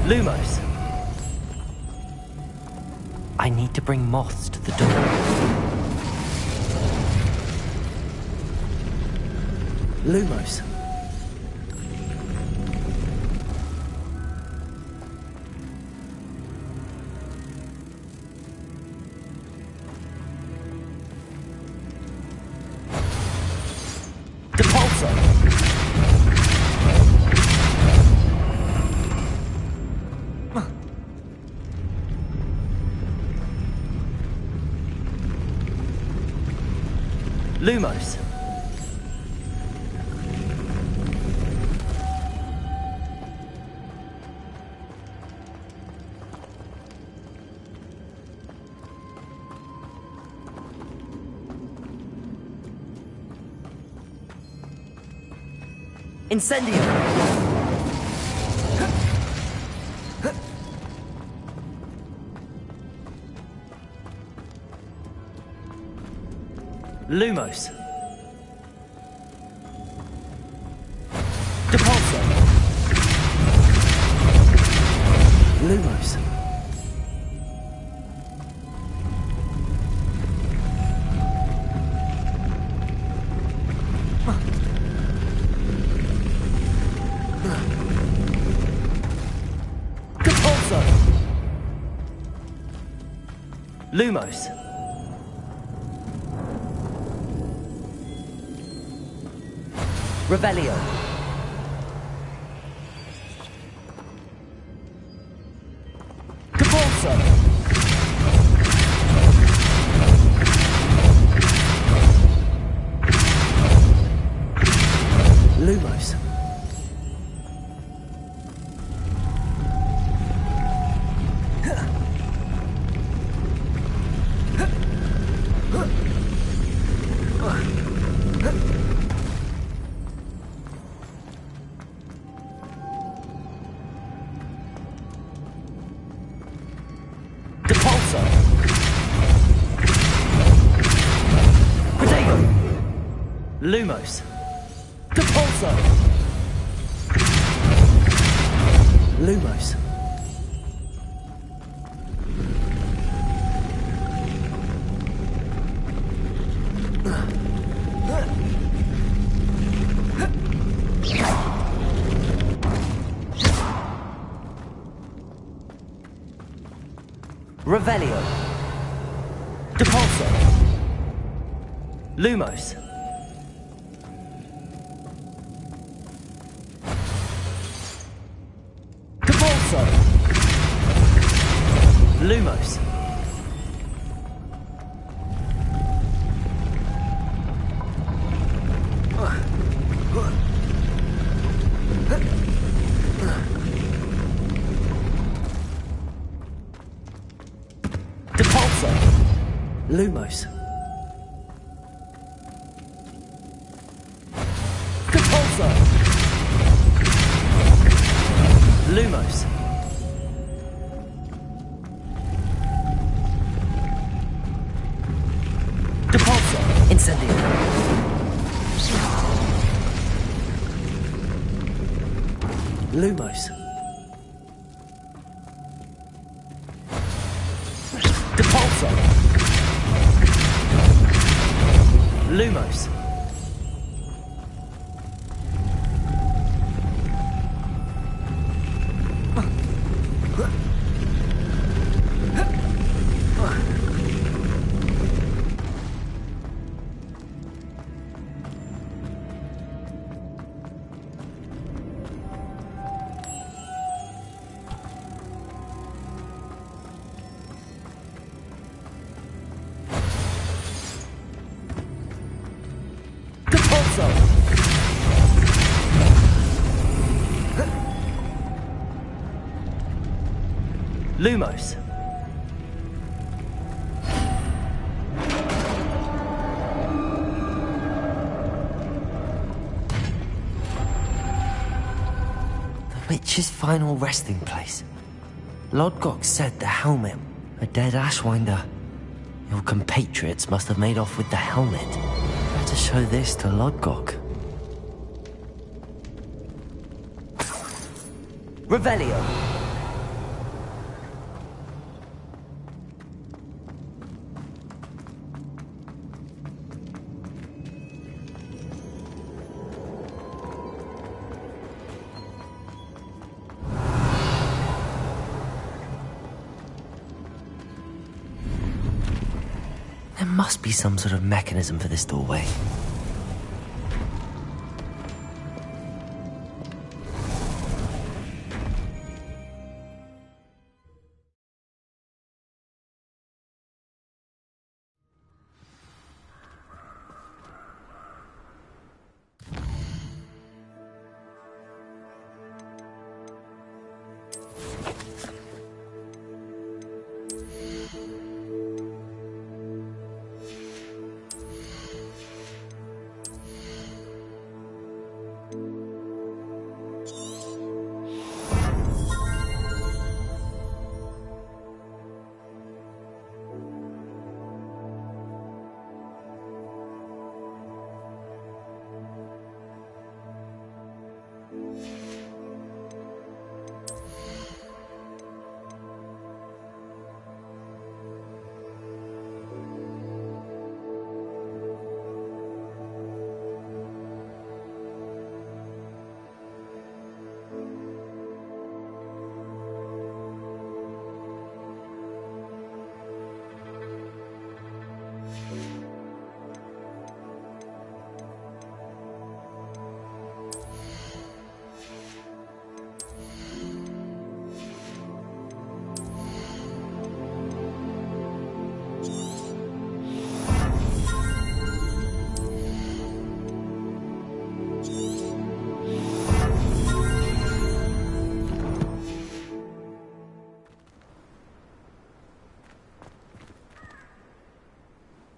Lumos! I need to bring moths to the door. Lumos! Depulso! Lumos! Incendio! Lumos! Depulso! Lumos! Depulso! Lumos! Revelio! Depulso! Lumos. Depulso. Protego. Lumos. Depulso. Lumos. Revelio. Depulso. Lumos. Depulso. Lumos. Depulso. Lumos. Depulso. Lumos. Depulso. Incendio. Lumos. Depulso. Lumos. Depulso. Lumos. The witch's final resting place. Lodgok said the helmet, a dead Ashwinder. Your compatriots must have made off with the helmet. Better show this to Lodgok. Revelio. There must be some sort of mechanism for this doorway.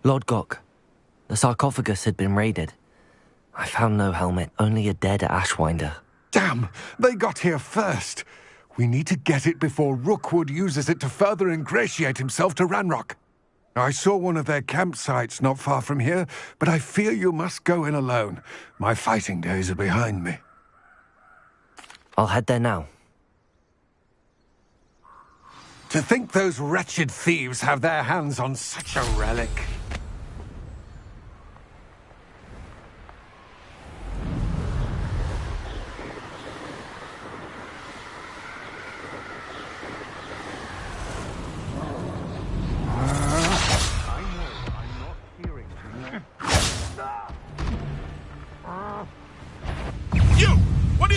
Lord Gok, the sarcophagus had been raided. I found no helmet, only a dead Ashwinder. Damn! They got here first! We need to get it before Rookwood uses it to further ingratiate himself to Ranrock. I saw one of their campsites not far from here, but I fear you must go in alone. My fighting days are behind me. I'll head there now. To think those wretched thieves have their hands on such a relic.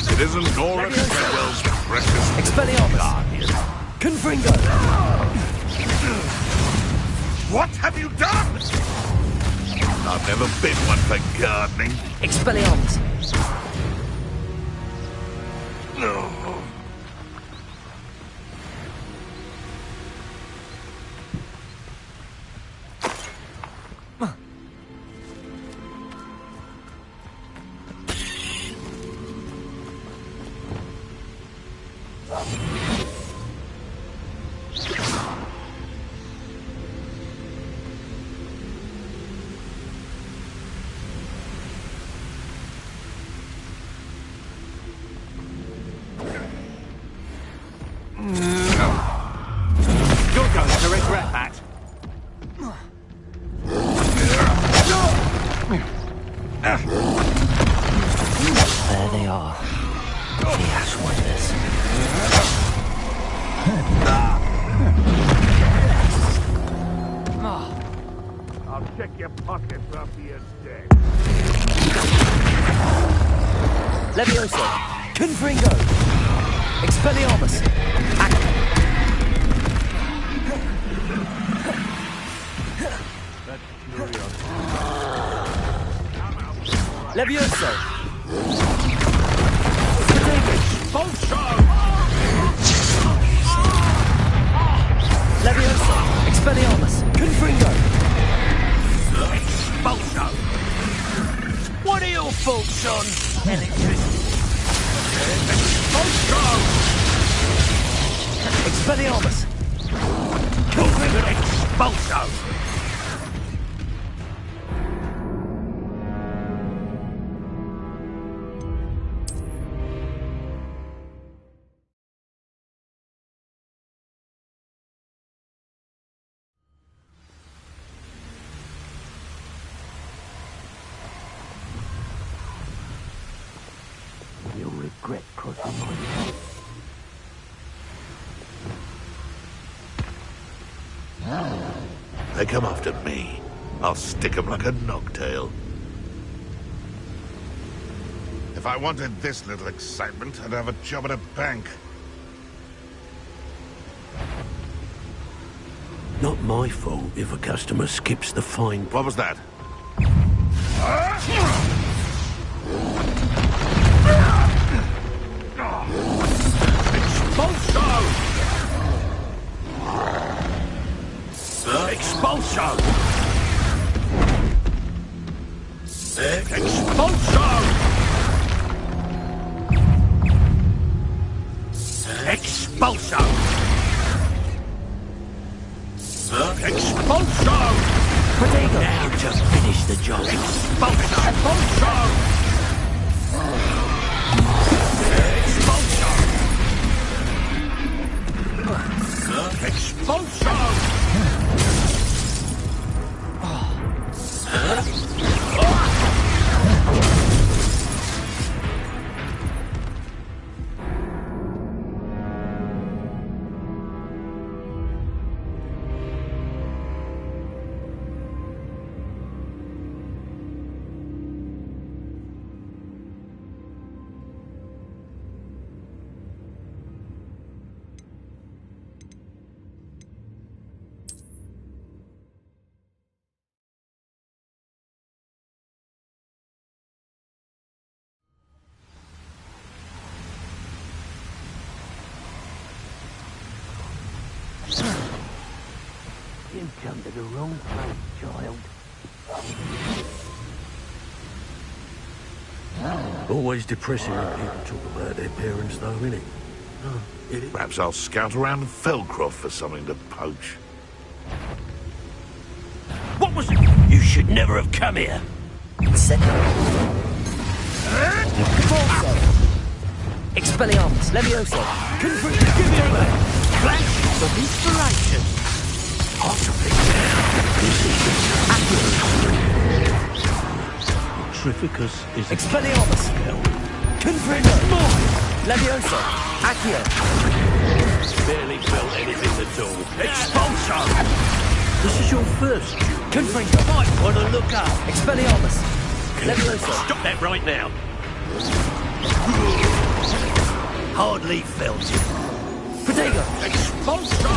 It isn't Nora Treadwell's precious Expelliarmus! Confringo! What have you done? I've never been one for gardening. Expelliarmus! No. You're going to regret that. There they are. The Ashwinders. I'll check your pockets after you're dead. Levioso! Confringo! Expelliarmus! Levioso! Levioso! Expelliarmus! Confringo! Expulso! What are your thoughts on electricity? Expelliarmus! Expulso! You'll regret crossing my path. They come after me. I'll stick 'em like a knocktail. If I wanted this little excitement, I'd have a job at a bank. Not my fault if a customer skips the fine. What was that? Expulso! Expulso! Expulso! Expulso! Protego! Now just finish the job. Expulso! Expulso! Expulso! You've come to the wrong place, child. Always depressing when people talk about their parents, though, innit? Oh, it is. Perhaps I'll scout around Feldcroft for something to poach. What was it? You should never have come here. Falso. Expelliarmus. Levioso. Confringo. Give me a way. Flash of inspiration. Possibly. Trificus is Expelliarmus. Confringo. Levioso. Accio. barely felt anything at all. Expulso! This is your first duel. Confringo. Might want to look up. Expelliarmus. Levioso. Stop that right now. Hardly felt it. Protego. Expulso!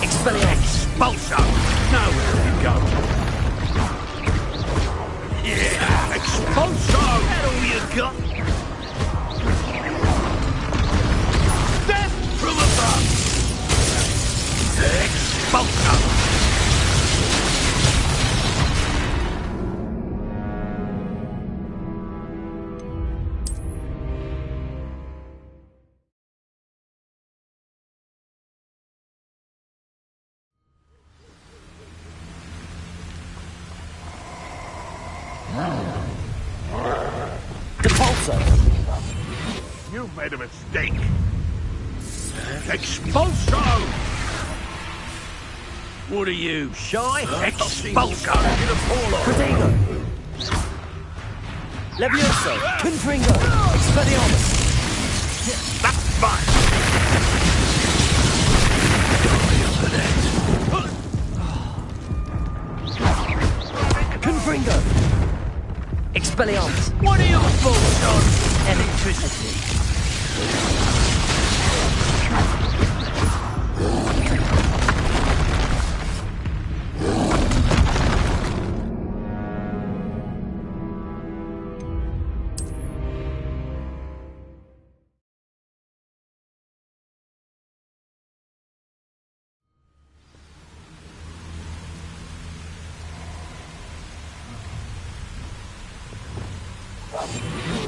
Expelliarmus. Expulso! Nowhere to go. Yeah! Expulso! That all you got? Death from above! Expulso! You've made a mistake. Expulso! What are you, shy? Expulso! Get a ball off! Protego. Levioso. Confringo. Expelliarmus. That's fine! Confringo. Expelliarmus. What are your thoughts on electricity?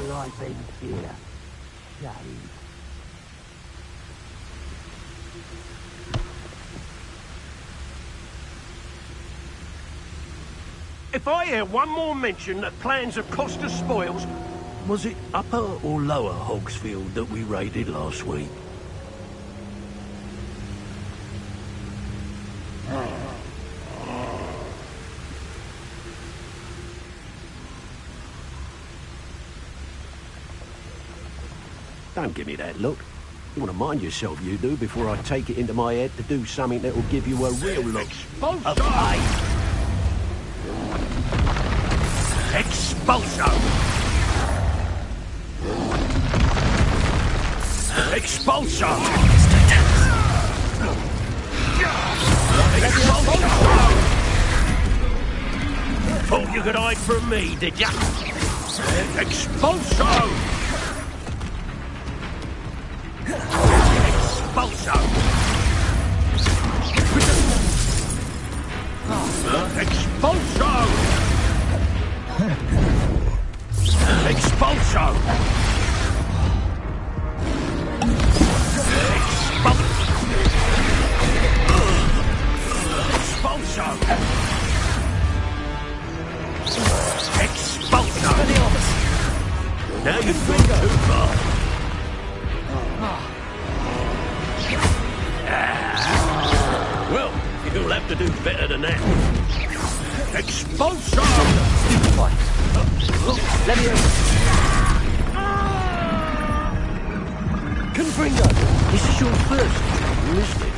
Life ends here. Shame. If I hear one more mention that plans have cost us spoils... Was it Upper or Lower Hogsfield that we raided last week? Don't give me that look. You want to mind yourself, you do, before I take it into my head to do something that will give you a real look. Expulso! Expulso! Expulso! Expulso! Thought you could hide from me, did ya? Expulso! Expulso! Expulso! Expulso! Expulso! Expulso! Now you've gone too far. Well, you'll have to do better than that. Expulso! Stupefy. Levioso. Confringo. This is your first duel, isn't it?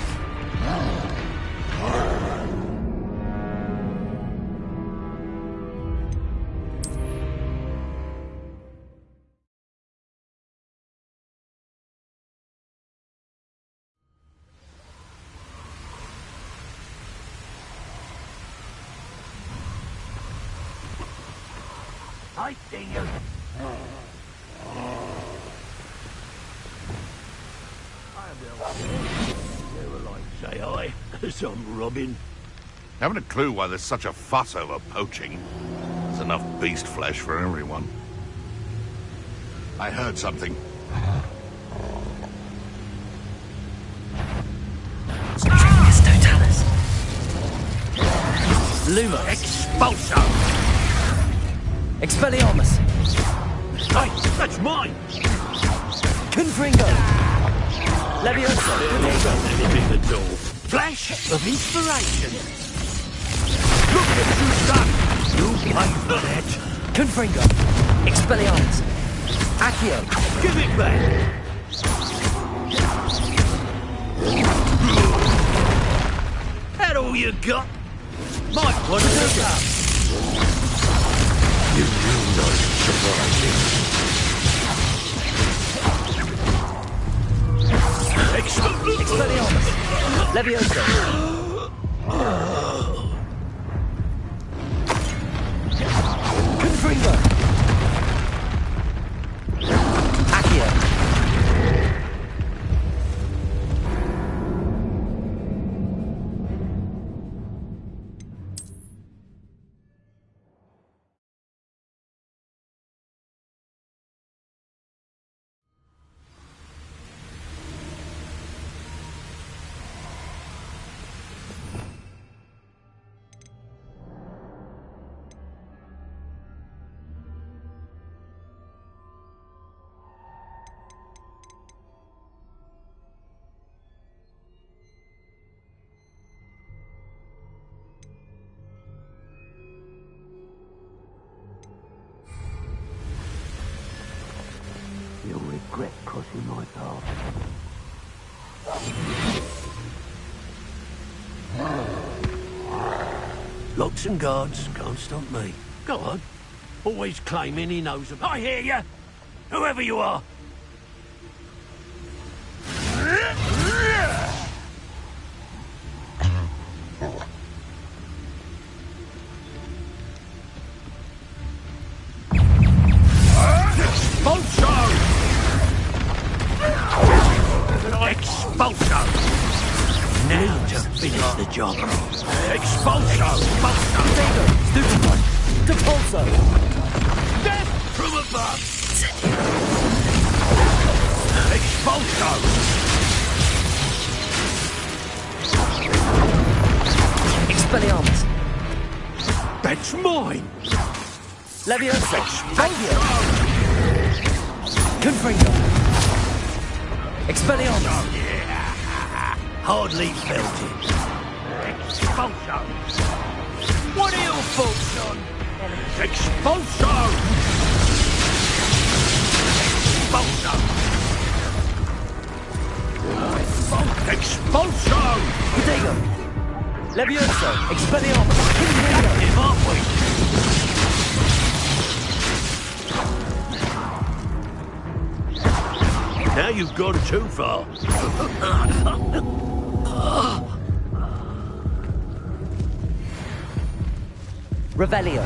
I see you. I will. Never like say I, as I'm robbing. Haven't a clue why there's such a fuss over poaching. There's enough beast flesh for everyone. I heard something. Trivius Totalis. Luma. Expulso! Expelliarmus. Hey, that's mine! Confringo. Levioso. Potato. Anything at all. Flash of inspiration! Look what you've done! You'll pay for that! Confringo. Expelliarmus. Accio. Give it back! That all you got? Might want to do that. You will not surprise me. Expelliarmus. Levioso. Confringo. Accio. You'll regret crossing my path. Locks and guards can't stop me. Go on. Always claiming he knows them. I hear you! Whoever you are! Expulso! Now to finish the job. Expulso! Potato. Stupefy. Depulso. Death from above! Expulso! Expelliarmus. That's mine! Levioso. Accio. Confringo. Expelliarmus. Oh, yeah. Hardly felt it. Expulso! What are your thoughts on? Expulso! Expulso! Expulso! Potato. Levioso. Expelliarmus. Confringo. Him, aren't we? Now you've gone too far. Revelio.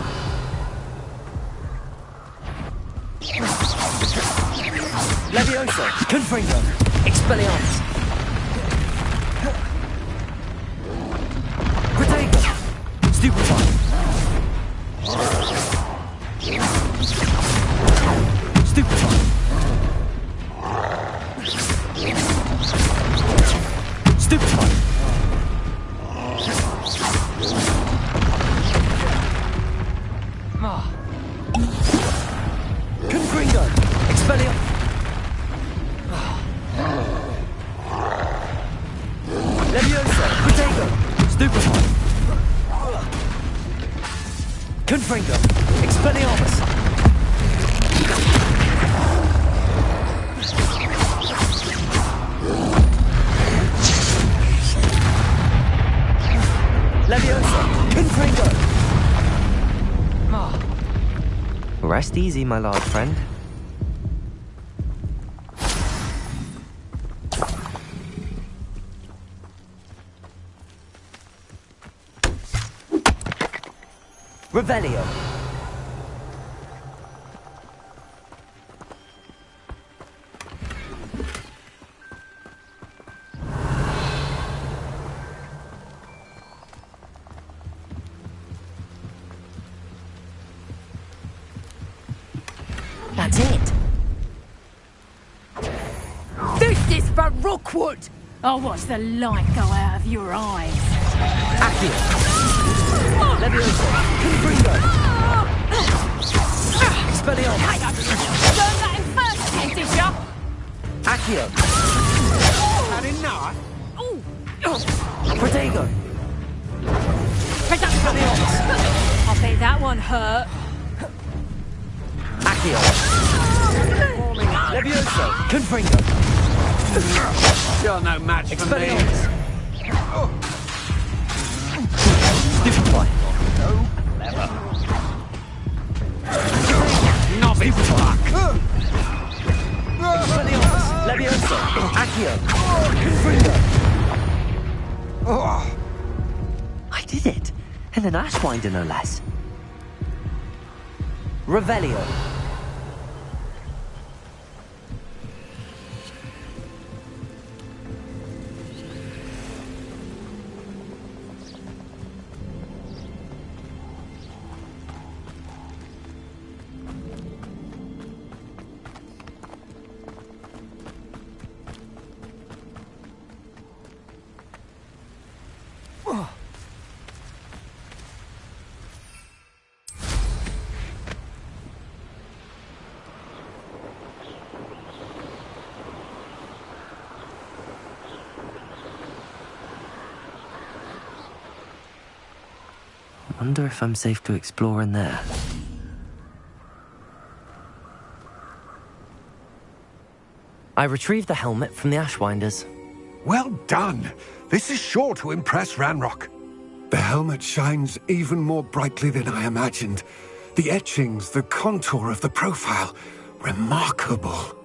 Levioso. Confringo. Expelliarmus. Protego. Stupefy. Stupefy. Stupefy. Confringo. Expelliarmus. Levioso. Protego. Stupefy. Confringo. Expelliarmus. Levioso. Confringo. Rest easy, my large friend. Revelio. That's it. This is for Rookwood! I'll watch the light go out of your eyes. Accio. Levioso. Confringo. Expelliarmus. Learn that in first aid, did ya? Accio. Had enough? Protego. Expelliarmus. I'll bet that one hurt. Accio. Levioso. Confringo. You're no match for me. Expelliarmus. Stupefy. Nobby fuck. Expelliarmus. Levioso. Accio. Confringo. I did it. And an Ashwinder, no less. Revelio. Wonder if I'm safe to explore in there. I retrieved the helmet from the Ashwinders. Well done. This is sure to impress Ranrock. The helmet shines even more brightly than I imagined. The etchings, the contour of the profile. Remarkable.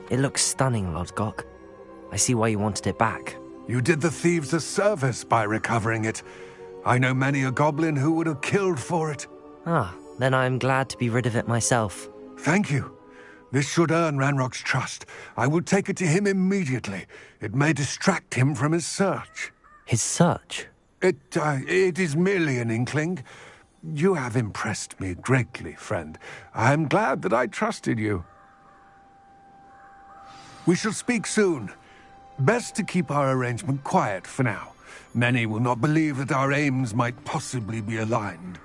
It looks stunning, Lodgok. I see why you wanted it back. You did the thieves a service by recovering it. I know many a goblin who would have killed for it. Ah, then I'm glad to be rid of it myself. Thank you. This should earn Ranrock's trust. I will take it to him immediately. It may distract him from his search. His search? It is merely an inkling. You have impressed me greatly, friend. I am glad that I trusted you. We shall speak soon. Best to keep our arrangement quiet for now. Many will not believe that our aims might possibly be aligned.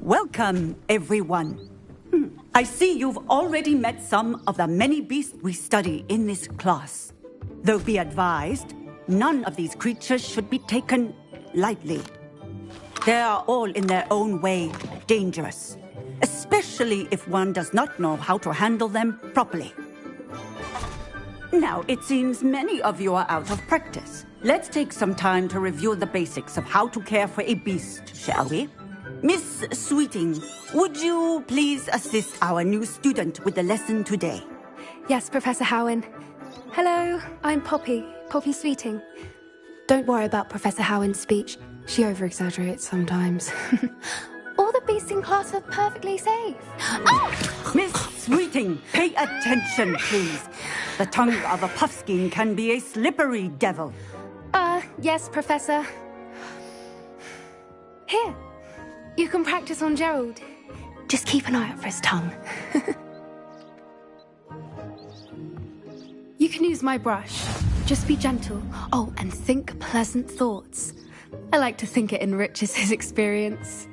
Welcome, everyone. I see you've already met some of the many beasts we study in this class. Though be advised, none of these creatures should be taken lightly. They are all in their own way dangerous, especially if one does not know how to handle them properly. Now, it seems many of you are out of practice. Let's take some time to review the basics of how to care for a beast, shall we? Miss Sweeting, would you please assist our new student with the lesson today? Yes, Professor Howen. Hello, I'm Poppy Sweeting. Don't worry about Professor Howen's speech. She over-exaggerates sometimes. All the beasts in class are perfectly safe. Miss Sweeting, pay attention, please. The tongue of a puffskein can be a slippery devil. Yes, Professor. Here, you can practice on Gerald. Just keep an eye out for his tongue. You can use my brush. Just be gentle. Oh, and think pleasant thoughts. I like to think it enriches his experience.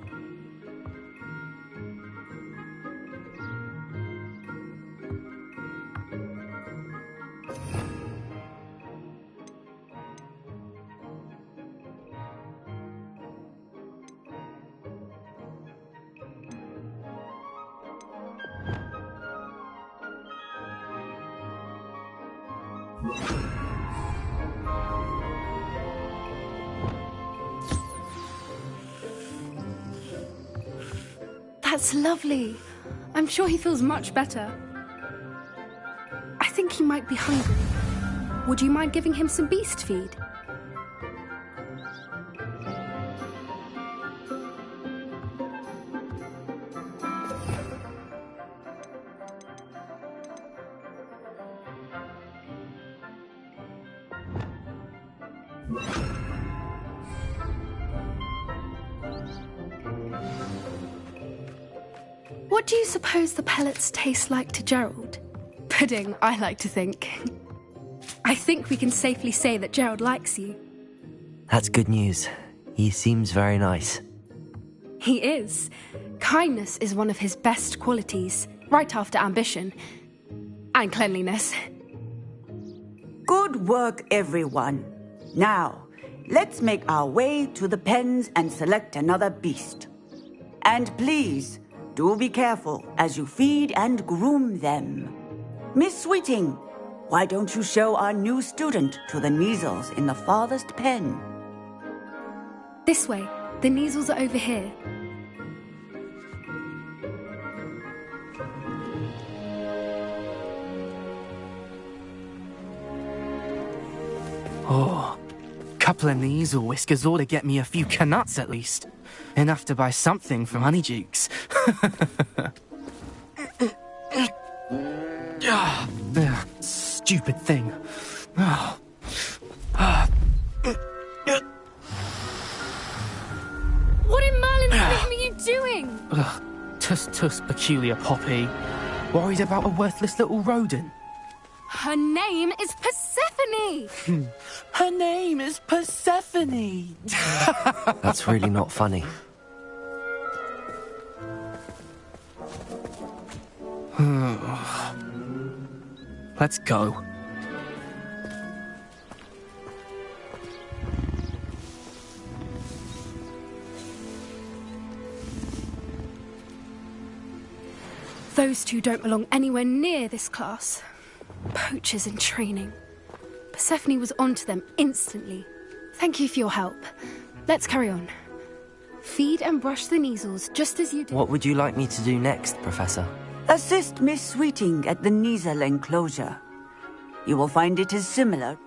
That's lovely. I'm sure he feels much better. I think he might be hungry. Would you mind giving him some beast feed? What do you suppose the pellets taste like to Gerald? Pudding, I like to think. I think we can safely say that Gerald likes you. That's good news. He seems very nice. He is. Kindness is one of his best qualities, right after ambition. And cleanliness. Good work, everyone. Now, let's make our way to the pens and select another beast. And please, do be careful as you feed and groom them. Miss Sweeting, why don't you show our new student to the Kneazles in the farthest pen? This way. The Kneazles are over here. Oh, couple of Kneazle whiskers ought to get me a few canuts at least. Enough to buy something from Honeydukes. Stupid thing. What in Merlin's name are you doing? Tuss, peculiar Poppy. Worried about a worthless little rodent? Her name is Persephone! Her name is Persephone! That's really not funny. Let's go. Those two don't belong anywhere near this class. Poachers in training. Persephone was onto them instantly. Thank you for your help. Let's carry on. Feed and brush the Kneazles just as you did. What would you like me to do next, Professor? Assist Miss Sweeting at the Kneazle enclosure. You will find it is similar.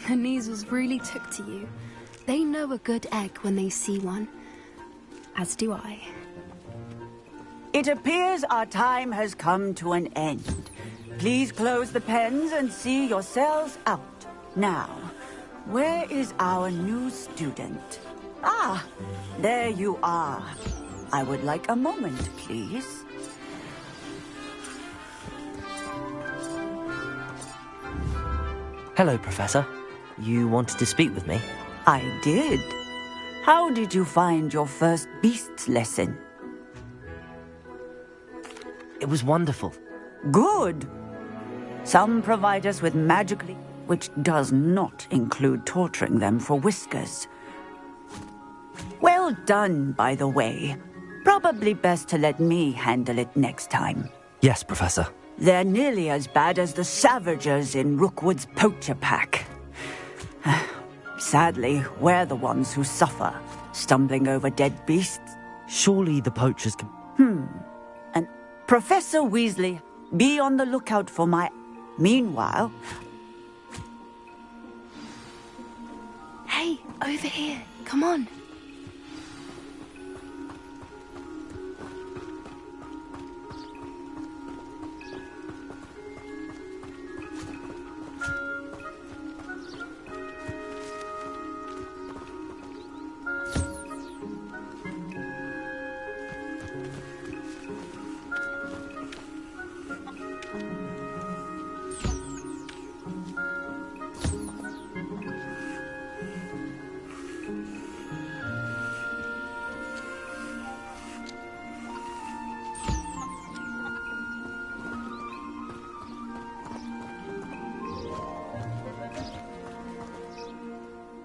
The Kneazles really took to you. They know a good egg when they see one. As do I. It appears our time has come to an end. Please close the pens and see yourselves out. Now, where is our new student? Ah, there you are. I would like a moment, please. Hello, Professor. You wanted to speak with me? I did. How did you find your first beasts lesson? It was wonderful. Good. Some provide us with magically, which does not include torturing them for whiskers. Well done, by the way. Probably best to let me handle it next time. Yes, Professor. They're nearly as bad as the Savagers in Rookwood's poacher pack. Sadly, we're the ones who suffer, stumbling over dead beasts. Surely the poachers can... And Professor Weasley, be on the lookout for my... Meanwhile... Hey, over here. Come on.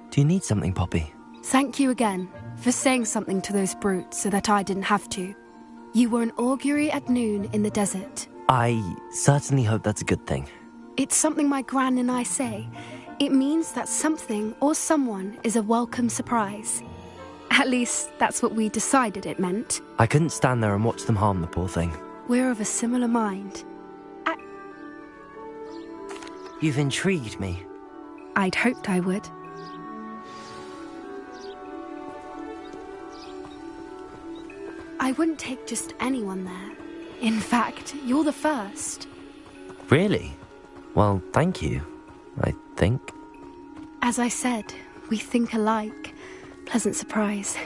Do you need something, Poppy? Thank you again for saying something to those brutes so that I didn't have to. You were an augury at noon in the desert. I certainly hope that's a good thing. It's something my gran and I say. It means that something or someone is a welcome surprise. At least, that's what we decided it meant. I couldn't stand there and watch them harm the poor thing. We're of a similar mind. You've intrigued me. I'd hoped I would. I wouldn't take just anyone there. In fact, you're the first. Really? Well, thank you, I think. As I said, we think alike. Pleasant surprise.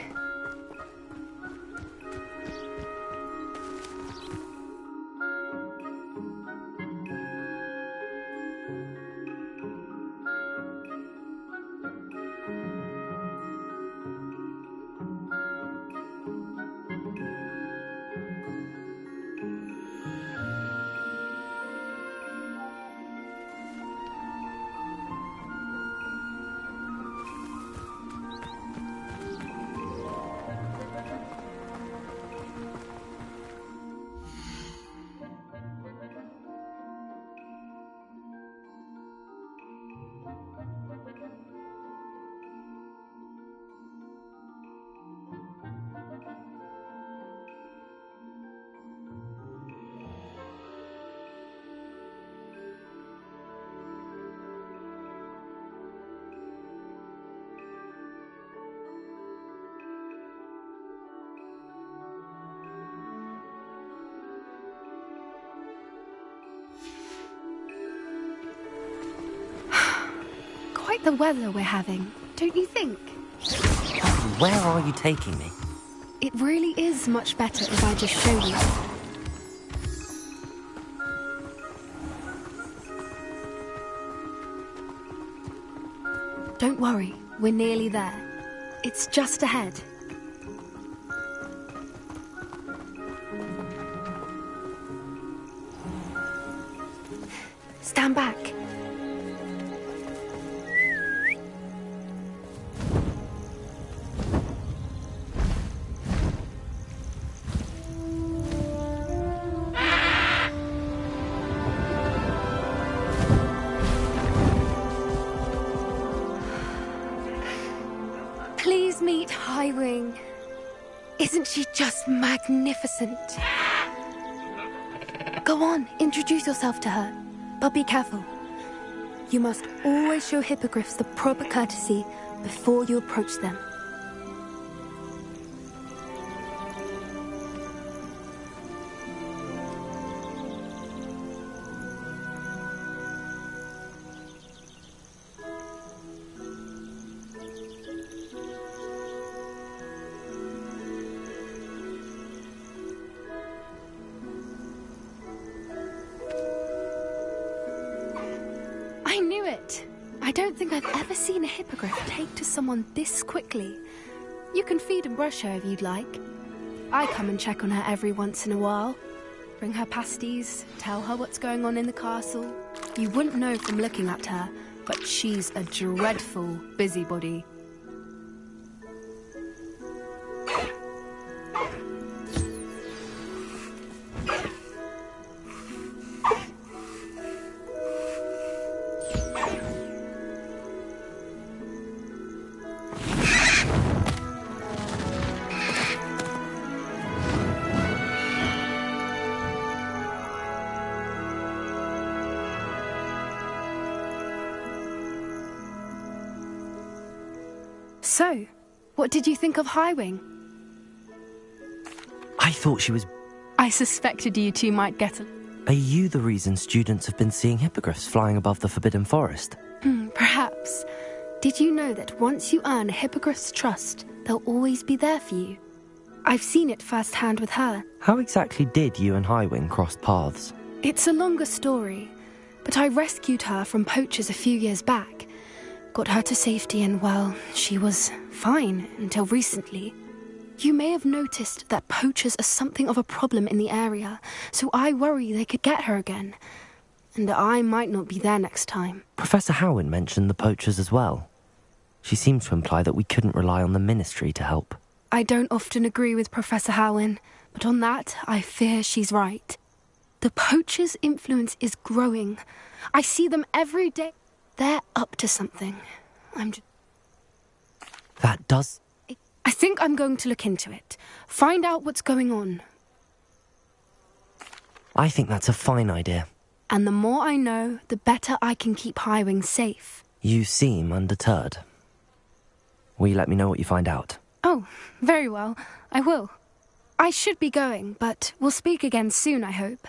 Quite the weather we're having, don't you think? Where are you taking me? It really is much better if I just show you. Don't worry, we're nearly there. It's just ahead. Stand back. Please meet Highwing. Isn't she just magnificent? Go on, introduce yourself to her. But be careful. You must always show hippogriffs the proper courtesy before you approach them. I knew it! I don't think I've ever seen a hippogriff take to someone this quickly. You can feed and brush her if you'd like. I come and check on her every once in a while. Bring her pasties, tell her what's going on in the castle. You wouldn't know from looking at her, but she's a dreadful busybody. So, what did you think of Highwing? I thought she was... I suspected you two might get a... Are you the reason students have been seeing hippogriffs flying above the Forbidden Forest? Perhaps. Did you know that once you earn a hippogriff's trust, they'll always be there for you? I've seen it firsthand with her. How exactly did you and Highwing cross paths? It's a longer story, but I rescued her from poachers a few years back. Got her to safety and, well, she was fine until recently. You may have noticed that poachers are something of a problem in the area, so I worry they could get her again. And I might not be there next time. Professor Howin mentioned the poachers as well. She seemed to imply that we couldn't rely on the Ministry to help. I don't often agree with Professor Howin, but on that, I fear she's right. The poachers' influence is growing. I see them every day. They're up to something. That does... I think I'm going to look into it. Find out what's going on. I think that's a fine idea. And the more I know, the better I can keep Highwing safe. You seem undeterred. Will you let me know what you find out? Oh, very well. I will. I should be going, but we'll speak again soon, I hope.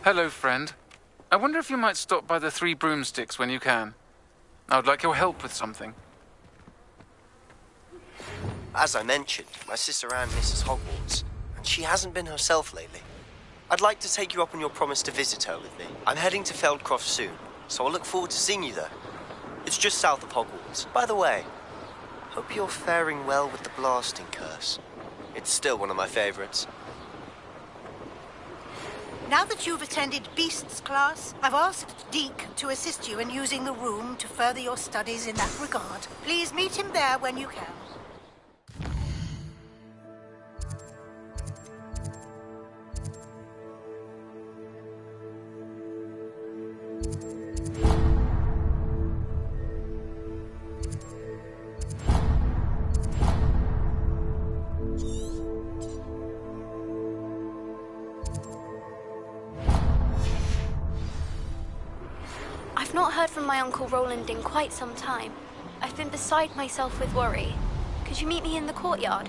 Hello, friend. I wonder if you might stop by the Three Broomsticks when you can. I would like your help with something. As I mentioned, my sister Anne misses Hogwarts, and she hasn't been herself lately. I'd like to take you up on your promise to visit her with me. I'm heading to Feldcroft soon, so I look forward to seeing you there. It's just south of Hogwarts. By the way, hope you're faring well with the blasting curse. It's still one of my favorites. Now that you've attended Beasts class, I've asked Deke to assist you in using the room to further your studies in that regard. Please meet him there when you can. I've not heard from my Uncle Roland in quite some time. I've been beside myself with worry. Could you meet me in the courtyard?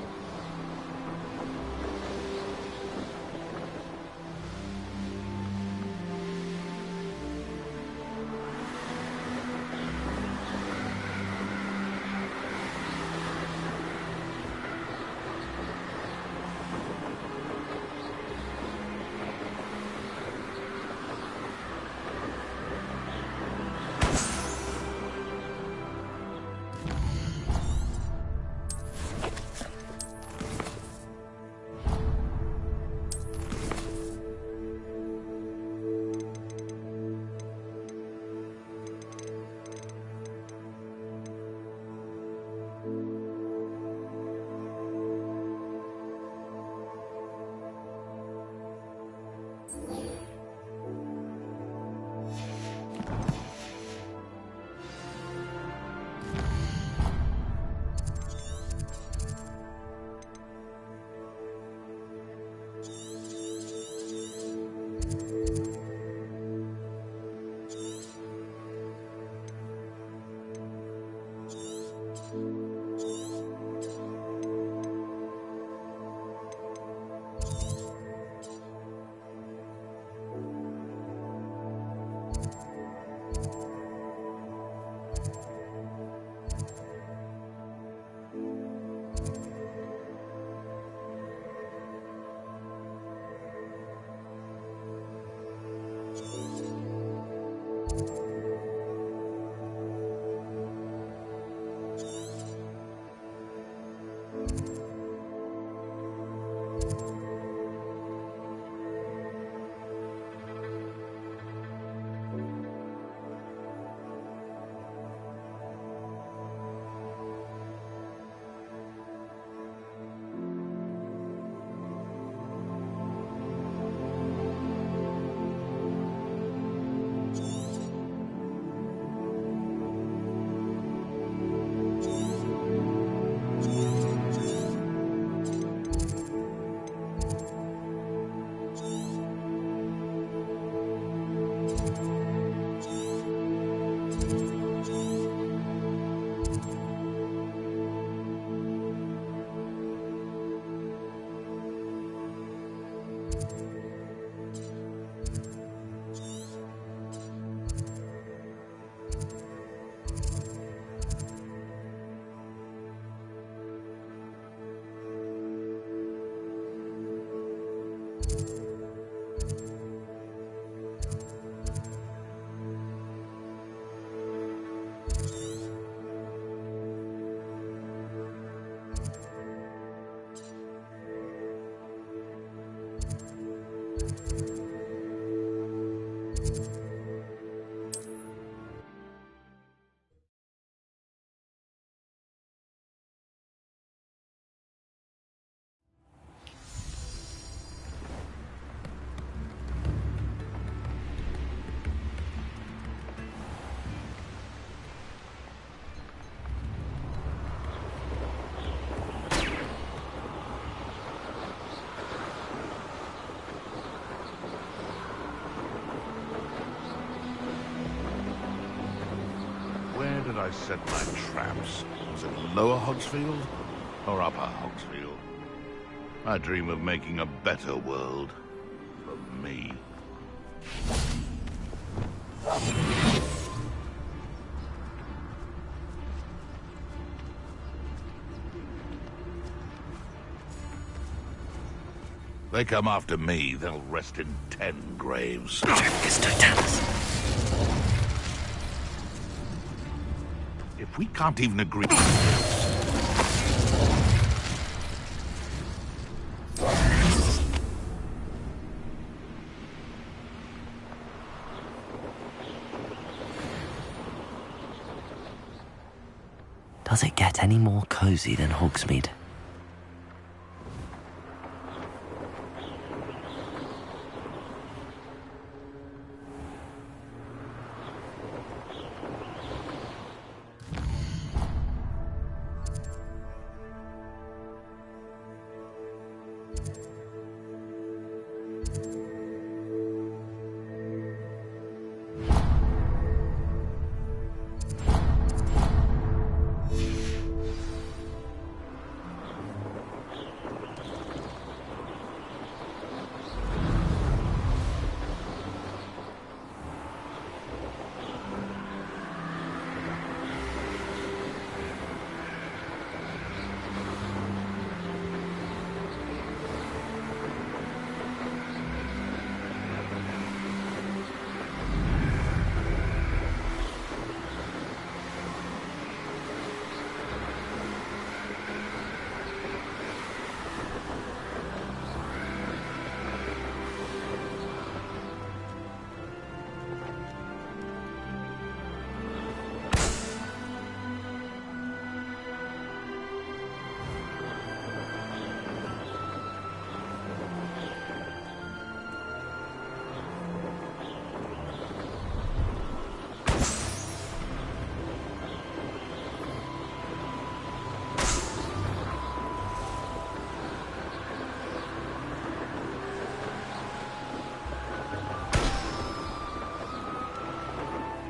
Where did I set my traps? Was it Lower Hogsfield or Upper Hogsfield? I dream of making a better world for me. They come after me, they'll rest in 10 graves. If we can't even agree... Does it get any more cozy than Hogsmeade?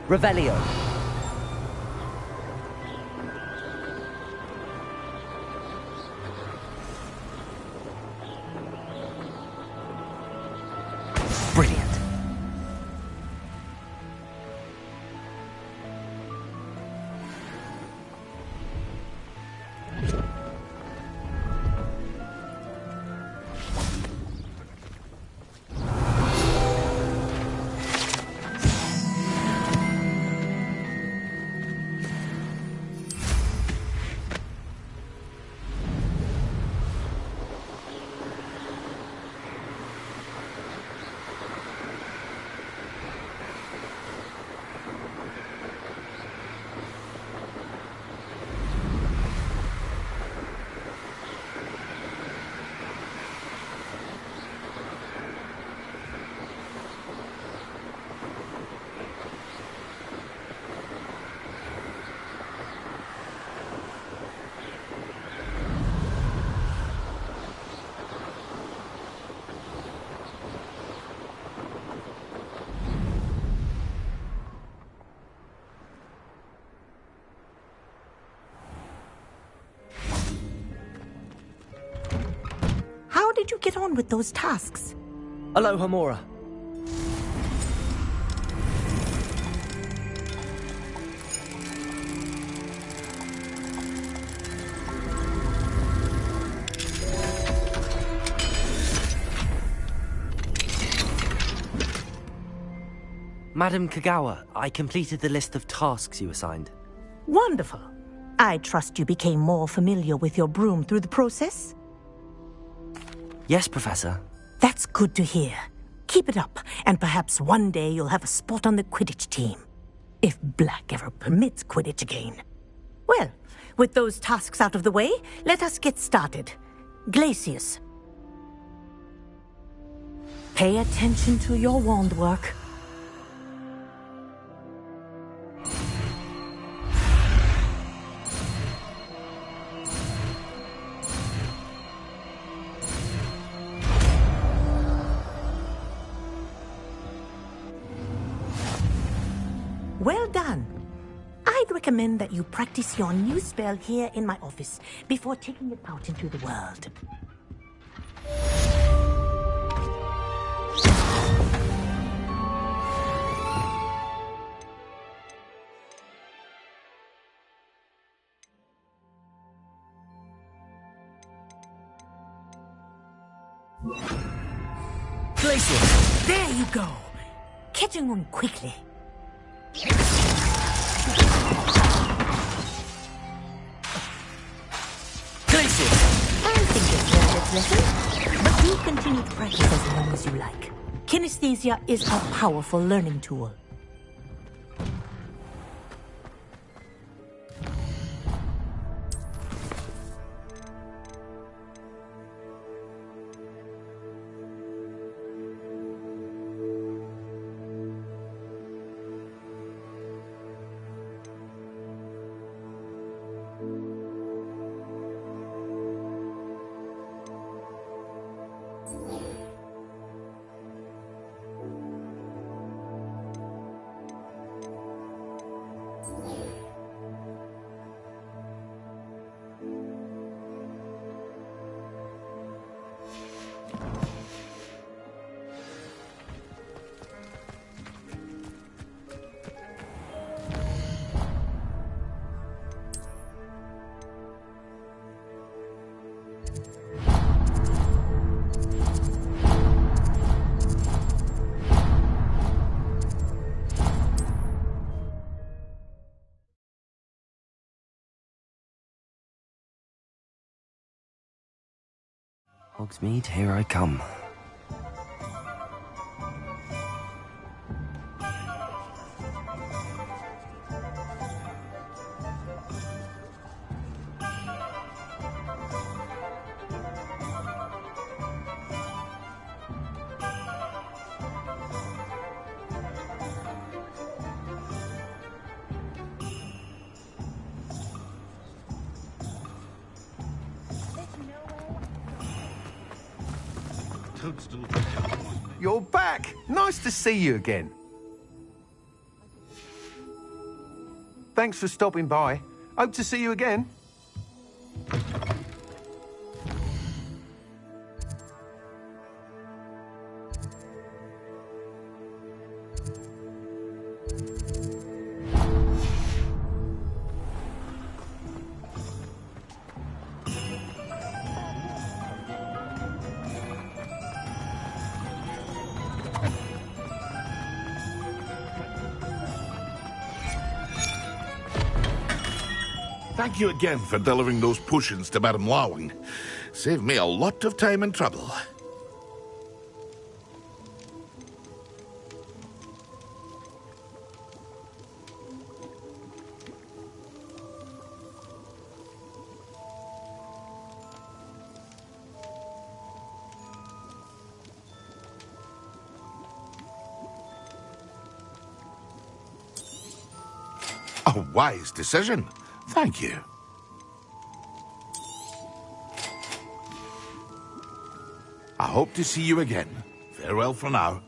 Revelio. Brilliant. How did you get on with those tasks? Aloha Mora. Madam Kagawa, I completed the list of tasks you assigned. Wonderful. I trust you became more familiar with your broom through the process? Yes, Professor. That's good to hear. Keep it up, and perhaps one day you'll have a spot on the Quidditch team. If Black ever permits Quidditch again. Well, with those tasks out of the way, let us get started. Glacius. Pay attention to your wand work. Well done. I'd recommend that you practice your new spell here in my office before taking it out into the world. Glacius! There you go. Catching on quickly. I think you've learned its lesson, but do continue to practice as long as you like. Kinesthesia is a powerful learning tool. Hogsmeade, here I come. You're back! Nice to see you again. Thanks for stopping by. Hope to see you again. Thank you again for delivering those potions to Madame Lawing. Saved me a lot of time and trouble. A wise decision. Thank you. I hope to see you again. Farewell for now.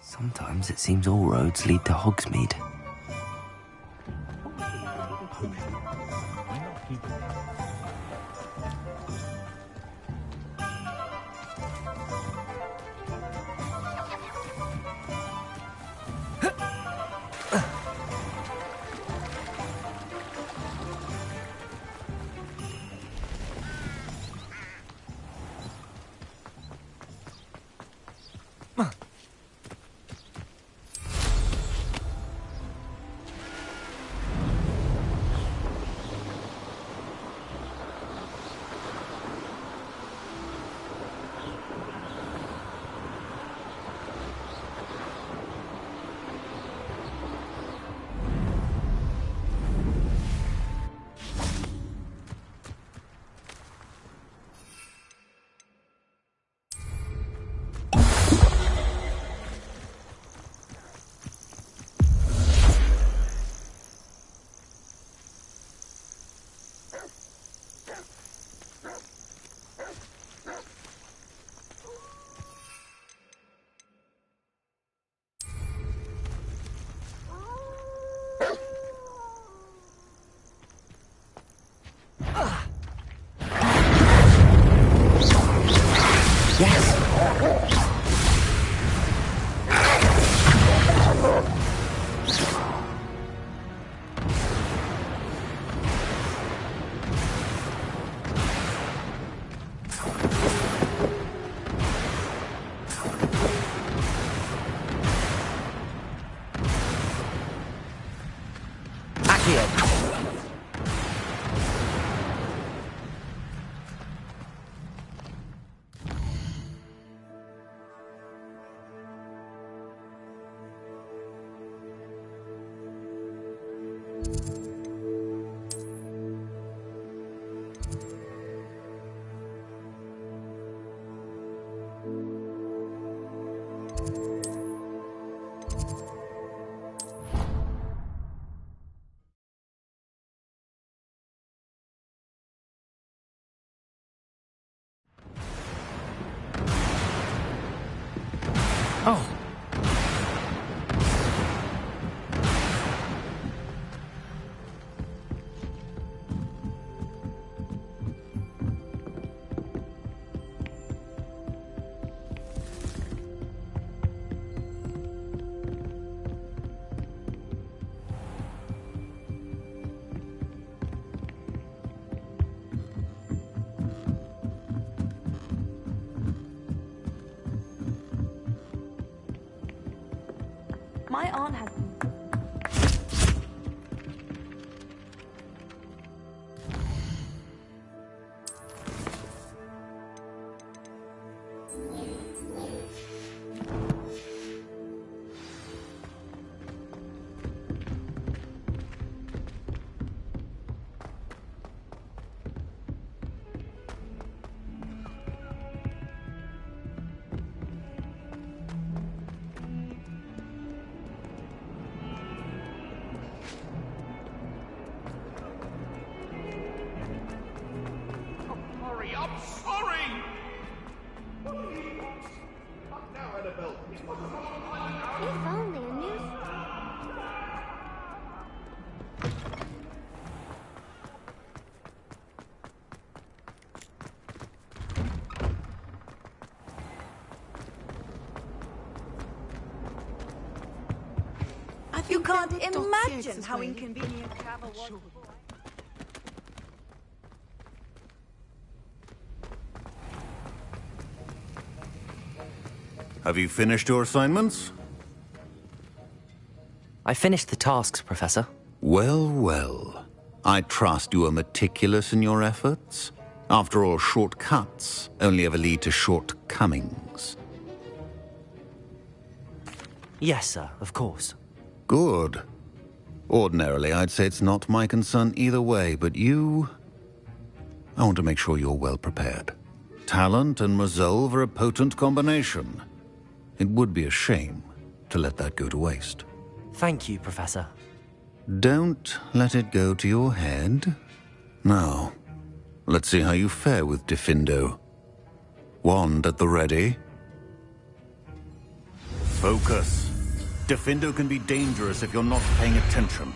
Sometimes it seems all roads lead to Hogsmeade. Oh. My aunt has... I'm sorry! Now, Annabelle. If only a news... You can't imagine how inconvenient travel was. Have you finished your assignments? I finished the tasks, Professor. Well, well. I trust you are meticulous in your efforts. After all, shortcuts only ever lead to shortcomings. Yes, sir, of course. Good. Ordinarily, I'd say it's not my concern either way, but you... I want to make sure you're well prepared. Talent and resolve are a potent combination. It would be a shame to let that go to waste. Thank you, Professor. Don't let it go to your head. Now, let's see how you fare with Diffindo. Wand at the ready. Focus. Diffindo can be dangerous if you're not paying attention.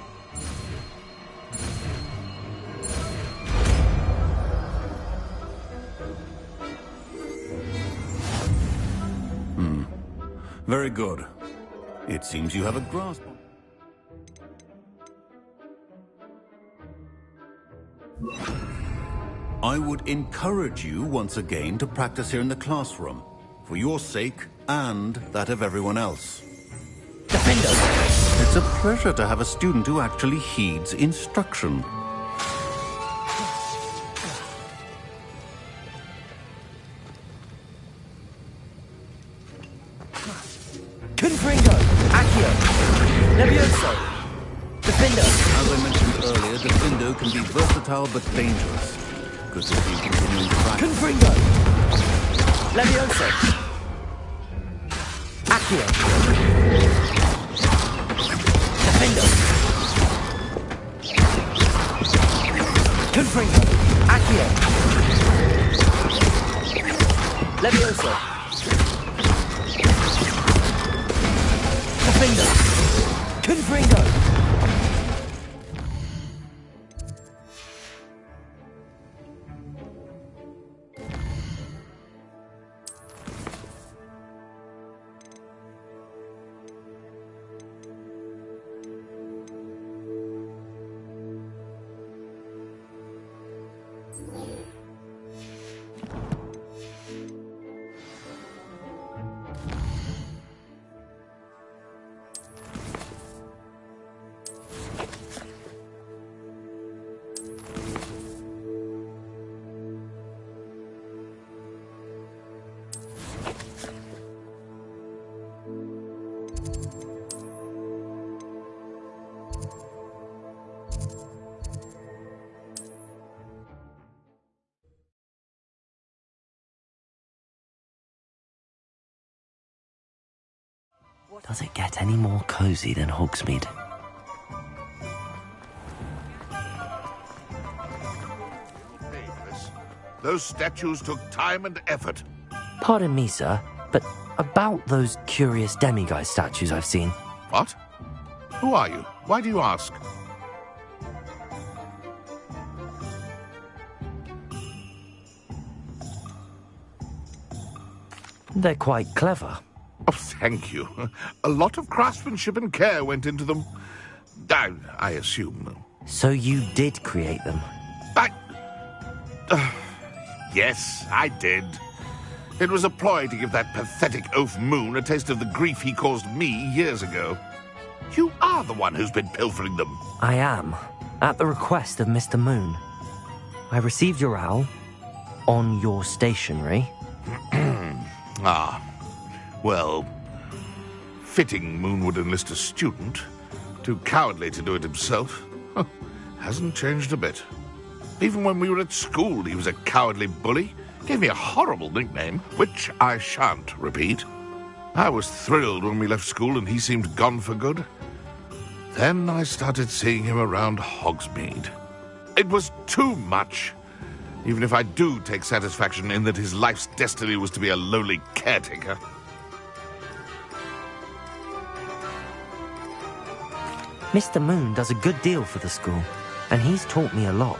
Very good. It seems you have a grasp on... I would encourage you once again to practice here in the classroom, for your sake and that of everyone else. Diffindo! It's a pleasure to have a student who actually heeds instruction. Confringo! Accio! Levioso! Diffindo! As I mentioned earlier, Diffindo can be versatile but dangerous. Good to see you continuing to practice. Confringo! Levioso! Accio! Diffindo! Confringo! Accio! Levioso! Confringo! Confringo! Does it get any more cozy than Hogsmeade? Those statues took time and effort. Pardon me, sir, but about those curious demiguise statues I've seen. What? Who are you? Why do you ask? They're quite clever. Oh, thank you. A lot of craftsmanship and care went into them. I assume. So you did create them? Yes, I did. It was a ploy to give that pathetic oaf Moon a taste of the grief he caused me years ago. You are the one who's been pilfering them. I am, at the request of Mr. Moon. I received your owl on your stationery. Ah, well, fitting Moon would enlist a student. Too cowardly to do it himself. Hasn't changed a bit. Even when we were at school, he was a cowardly bully. Gave me a horrible nickname, which I shan't repeat. I was thrilled when we left school and he seemed gone for good. Then I started seeing him around Hogsmeade. It was too much. Even if I do take satisfaction in that his life's destiny was to be a lowly caretaker. Mr. Moon does a good deal for the school, and he's taught me a lot.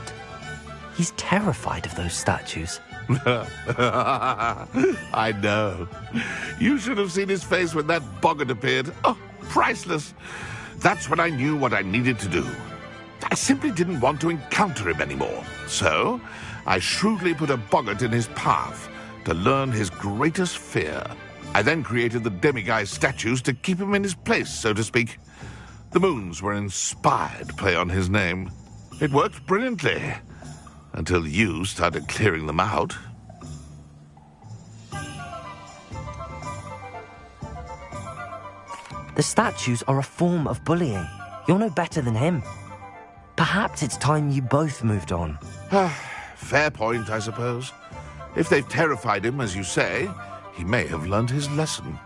He's terrified of those statues. I know. You should have seen his face when that boggart appeared. Oh, priceless. That's when I knew what I needed to do. I simply didn't want to encounter him anymore. So, I shrewdly put a boggart in his path to learn his greatest fear. I then created the demiguise statues to keep him in his place, so to speak. The moons were inspired play on his name. It worked brilliantly. Until you started clearing them out. The statues are a form of bullying. You're no better than him. Perhaps it's time you both moved on. Fair point, I suppose. If they've terrified him, as you say, he may have learned his lesson.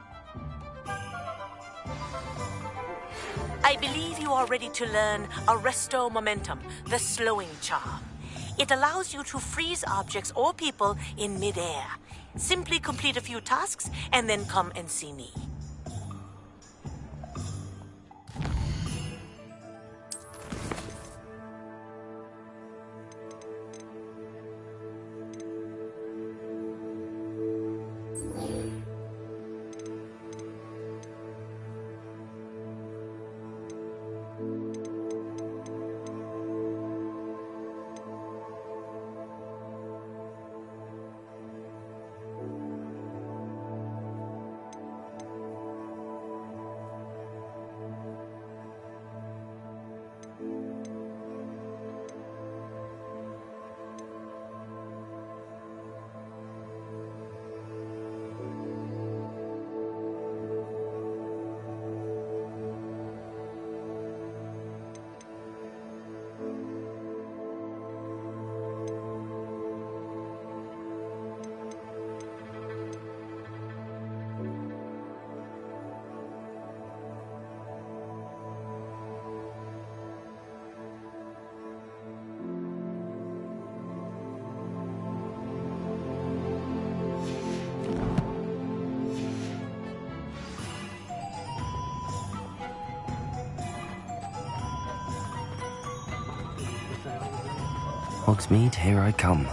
I believe you are ready to learn Arresto Momentum, the slowing charm. It allows you to freeze objects or people in midair. Simply complete a few tasks and then come and see me. Hogsmeade, here I come.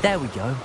There we go.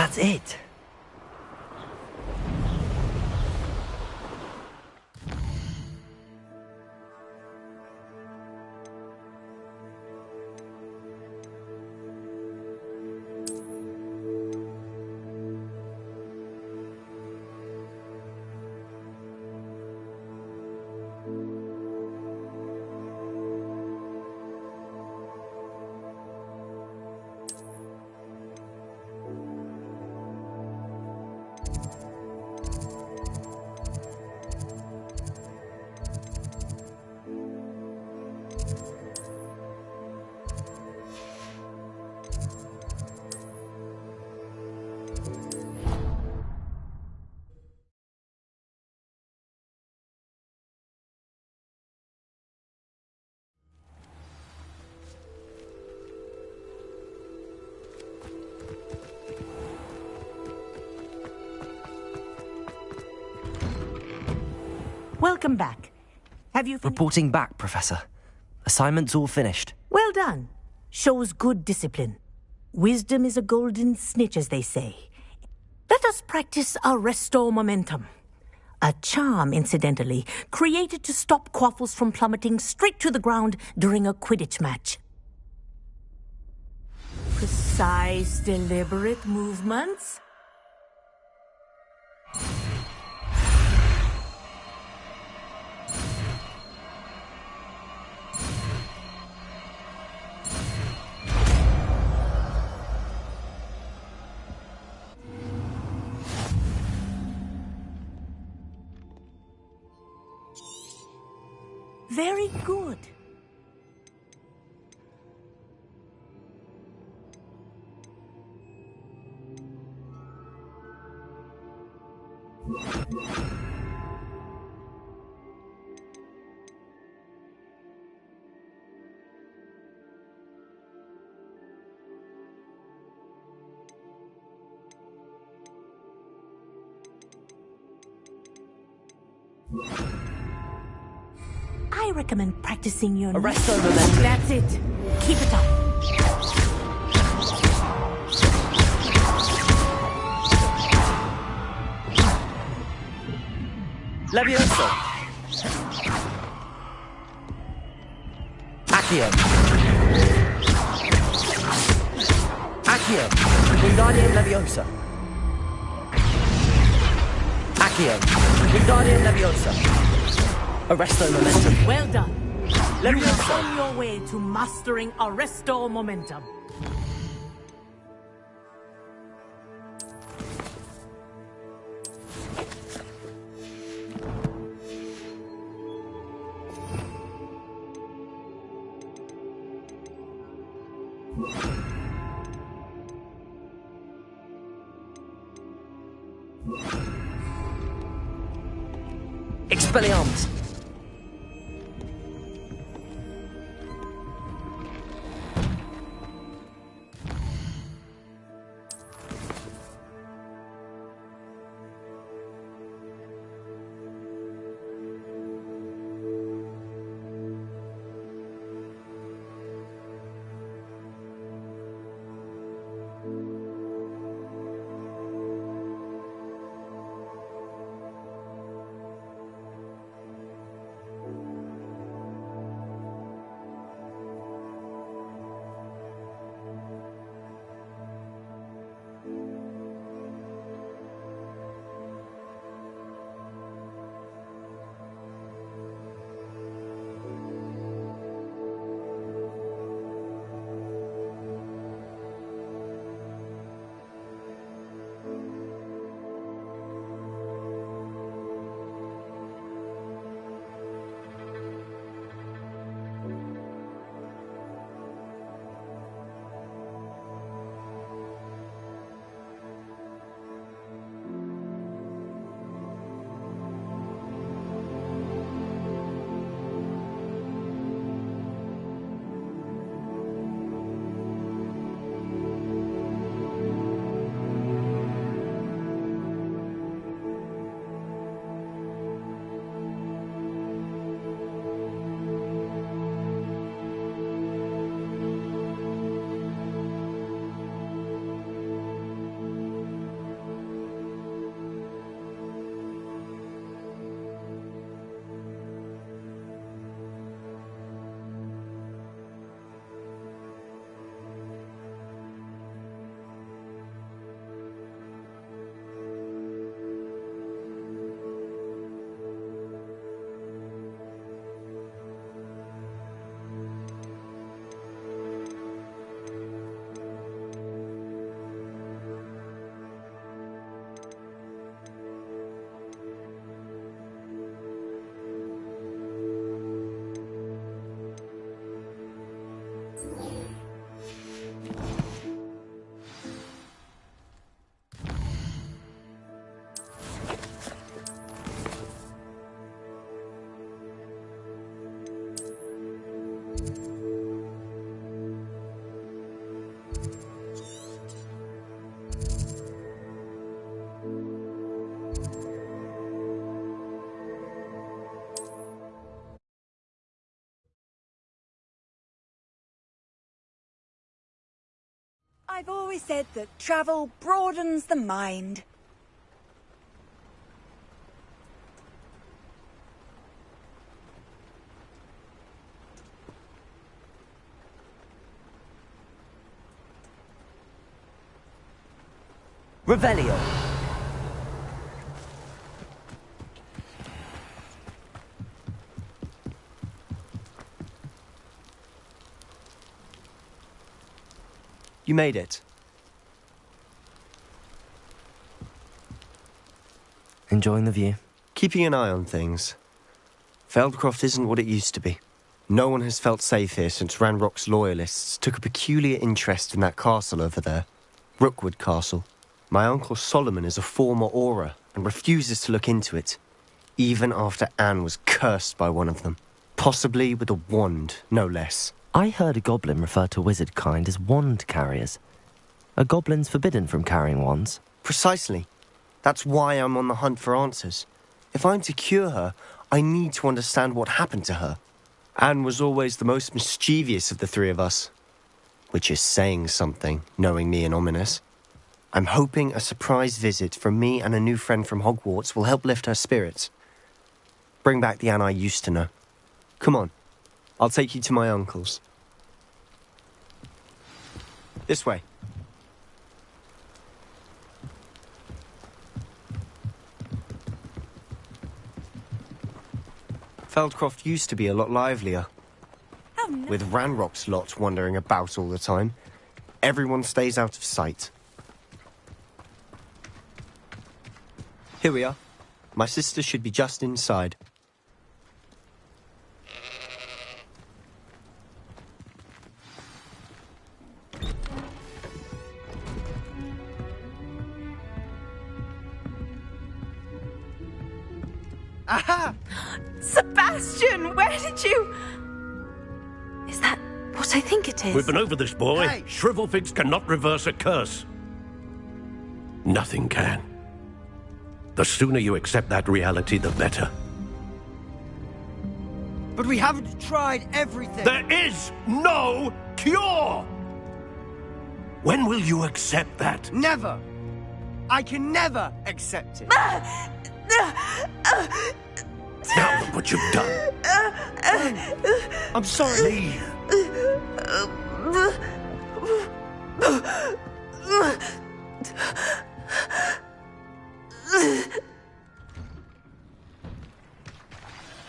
That's it. Welcome back. Have you finished? Reporting back, Professor. Assignment's all finished. Well done. Shows good discipline. Wisdom is a golden snitch, as they say. Let us practice our restore momentum. A charm, incidentally, created to stop quaffles from plummeting straight to the ground during a Quidditch match. Precise, deliberate movements. Very good. I recommend practicing your Arresto momentum. That's it. Keep it up. Levioso. Accio. Accio. Wingardium Leviosa. Accio. Wingardium Leviosa. Arresto momentum. Well done. You Leviosa. are on your way to mastering Arresto momentum. Expelliarmus. I've always said that travel broadens the mind. Revelio. You made it. Enjoying the view? Keeping an eye on things. Feldcroft isn't what it used to be. No one has felt safe here since Ranrock's loyalists took a peculiar interest in that castle over there. Rookwood Castle. My Uncle Solomon is a former Auror and refuses to look into it, even after Anne was cursed by one of them. Possibly with a wand, no less. I heard a goblin refer to wizard kind as wand carriers. Are goblins forbidden from carrying wands? Precisely. That's why I'm on the hunt for answers. If I'm to cure her, I need to understand what happened to her. Anne was always the most mischievous of the three of us. Which is saying something, knowing me and Ominous. I'm hoping a surprise visit from me and a new friend from Hogwarts will help lift her spirits. Bring back the Anne I used to know. Come on. I'll take you to my uncle's. This way. Feldcroft used to be a lot livelier. Oh, no. With Ranrock's lot wandering about all the time. Everyone stays out of sight. Here we are. My sister should be just inside. Aha! Sebastian, where did you... Is that what I think it is? We've been over this, boy. Hey. Shrivelfigs cannot reverse a curse. Nothing can. The sooner you accept that reality, the better. But we haven't tried everything. There is no cure! When will you accept that? Never. I can never accept it. Now look what you've done. I'm sorry. Leave.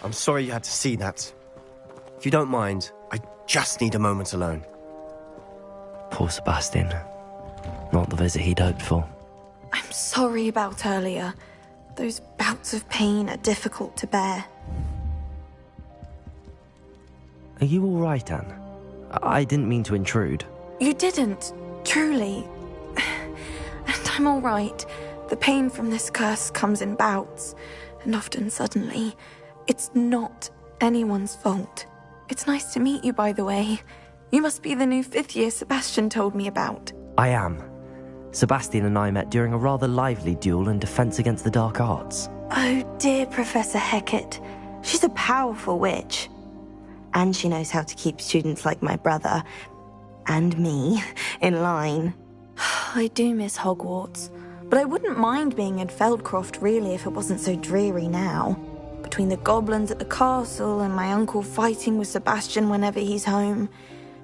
I'm sorry you had to see that. If you don't mind, I just need a moment alone. Poor Sebastian. Not the visit he'd hoped for. I'm sorry about earlier. Those bouts of pain are difficult to bear. Are you all right, Anne? I didn't mean to intrude. You didn't, truly. And I'm all right. The pain from this curse comes in bouts, and often suddenly. It's not anyone's fault. It's nice to meet you, by the way. You must be the new 5th year Sebastian told me about. I am. Sebastian and I met during a rather lively duel in Defense Against the Dark Arts. Oh, dear Professor Hecat. She's a powerful witch. And she knows how to keep students like my brother, and me, in line. I do miss Hogwarts, but I wouldn't mind being in Feldcroft, really, if it wasn't so dreary now. Between the goblins at the castle and my uncle fighting with Sebastian whenever he's home,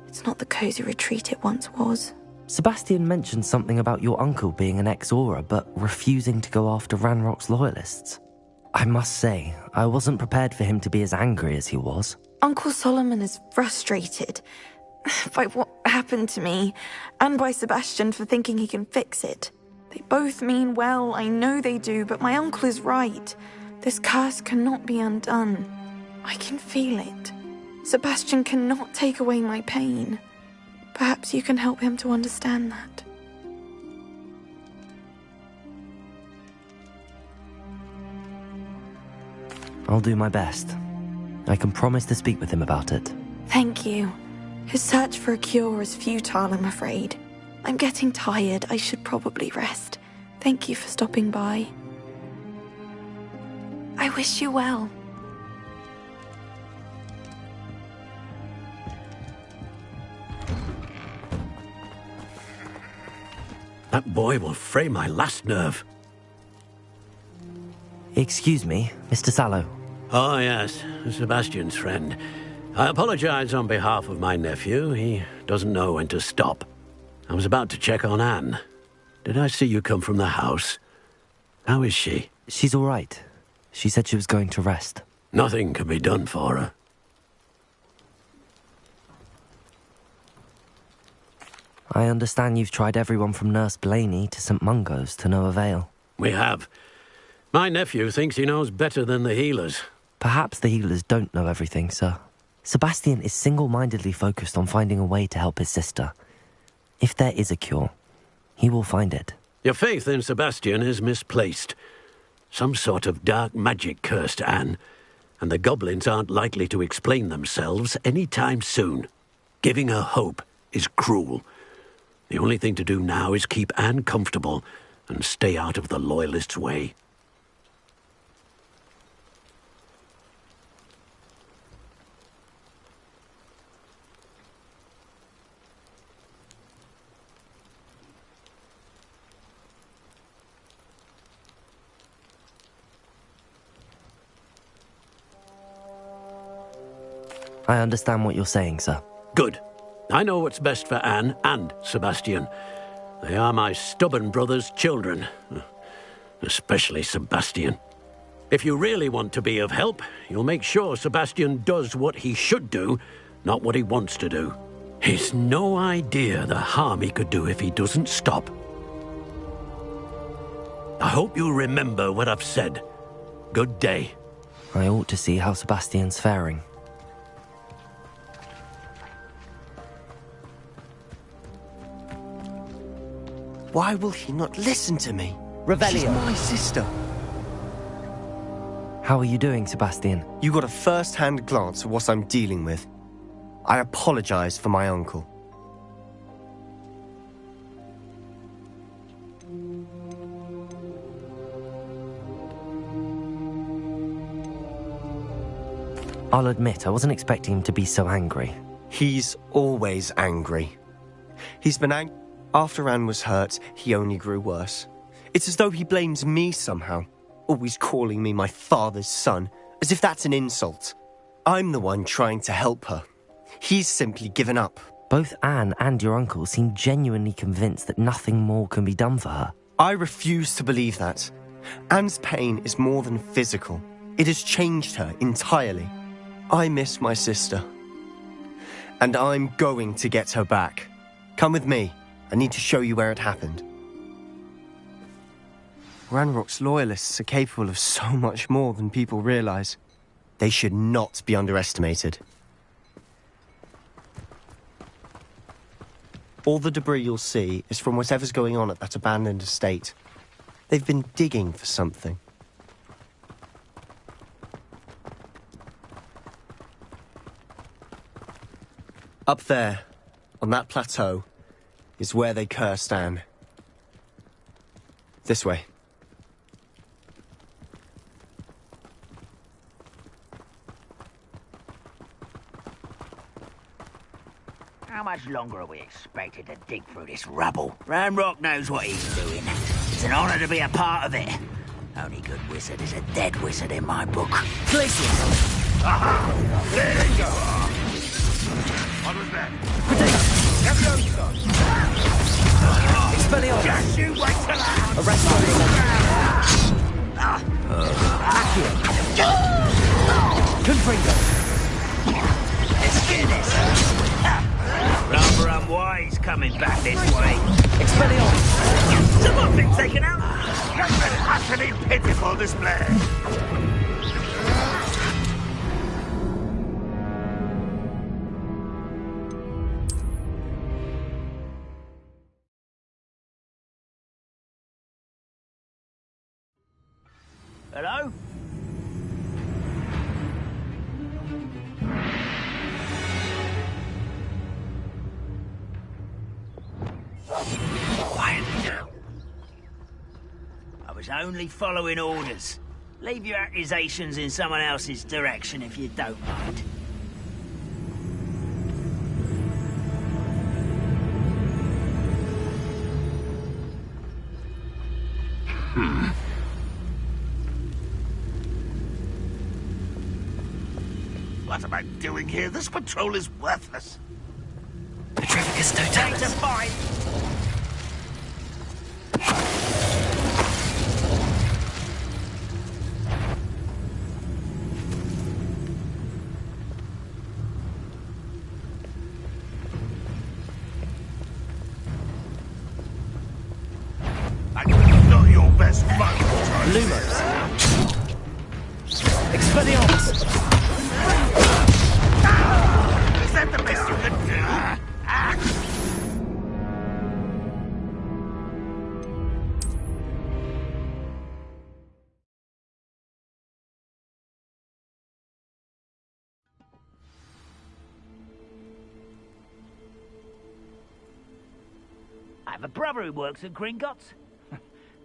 it's not the cozy retreat it once was. Sebastian mentioned something about your uncle being an ex-Auror, but refusing to go after Ranrock's loyalists. I must say, I wasn't prepared for him to be as angry as he was. Uncle Solomon is frustrated by what happened to me, and by Sebastian for thinking he can fix it. They both mean well, I know they do, but my uncle is right. This curse cannot be undone. I can feel it. Sebastian cannot take away my pain. Perhaps you can help him to understand that. I'll do my best. I can promise to speak with him about it. Thank you. His search for a cure is futile, I'm afraid. I'm getting tired. I should probably rest. Thank you for stopping by. I wish you well. That boy will fray my last nerve. Excuse me, Mr. Sallow. Oh, yes, Sebastian's friend. I apologize on behalf of my nephew. He doesn't know when to stop. I was about to check on Anne. Did I see you come from the house? How is she? She's all right. She said she was going to rest. Nothing can be done for her. I understand you've tried everyone from Nurse Blaney to St. Mungo's to no avail. We have. My nephew thinks he knows better than the healers. Perhaps the healers don't know everything, sir. Sebastian is single-mindedly focused on finding a way to help his sister. If there is a cure, he will find it. Your faith in Sebastian is misplaced. Some sort of dark magic cursed Anne, and the goblins aren't likely to explain themselves any time soon. Giving her hope is cruel. The only thing to do now is keep Anne comfortable and stay out of the Loyalists' way. I understand what you're saying, sir. Good. I know what's best for Anne and Sebastian. They are my stubborn brother's children. Especially Sebastian. If you really want to be of help, you'll make sure Sebastian does what he should do, not what he wants to do. He's no idea the harm he could do if he doesn't stop. I hope you'll remember what I've said. Good day. I ought to see how Sebastian's faring. Why will he not listen to me? Revelio. She's my sister. How are you doing, Sebastian? You got a first-hand glance at what I'm dealing with. I apologize for my uncle. I'll admit, I wasn't expecting him to be so angry. He's always angry. He's been angry. After Anne was hurt, he only grew worse. It's as though he blames me somehow, always calling me my father's son, as if that's an insult. I'm the one trying to help her. He's simply given up. Both Anne and your uncle seem genuinely convinced that nothing more can be done for her. I refuse to believe that. Anne's pain is more than physical. It has changed her entirely. I miss my sister. And I'm going to get her back. Come with me. I need to show you where it happened. Ranrock's Loyalists are capable of so much more than people realize. They should not be underestimated. All the debris you'll see is from whatever's going on at that abandoned estate. They've been digging for something. Up there, on that plateau, is where they cursed Anne. This way. How much longer are we expected to dig through this rubble? Ranrock knows what he's doing. It's an honor to be a part of it. Only good wizard is a dead wizard in my book. Glacius! Aha! There you go! What was that? Expelliarmus! Just you wait till I... Arrest Accio! Confringo! Let's get this! Rather unwise coming back this way. Expelliarmus! Someone been taken out! That's an utterly pitiful display! Hello? Quiet now. I was only following orders. Leave your accusations in someone else's direction if you don't mind. What am I doing here? This patrol is worthless. Petrificus totalis. To fight. I'm not your best man. Lumos. Expelliarmus. Is that the best you can do? I have a brother who works at Gringotts.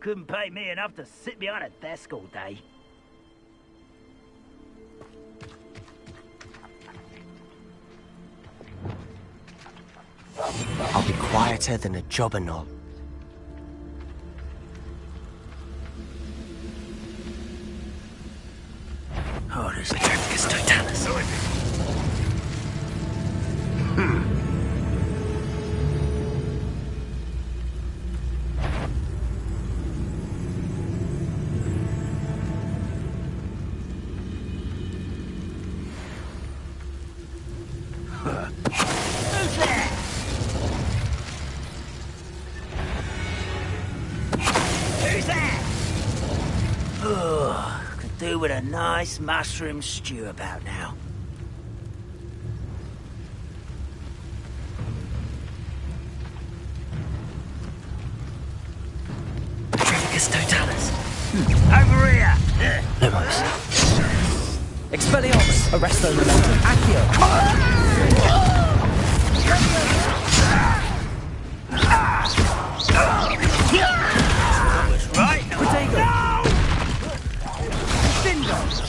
Couldn't pay me enough to sit behind a desk all day. I'll be quieter than a jobberknoll. Oh, this Petrificus totalis. Who's there? Who's there? Oh, could do with a nice mushroom stew about now. Petrificus totalis. Over here! Lumos. Expelliarmus. Arresto momentum. Accio. Was right. Protego.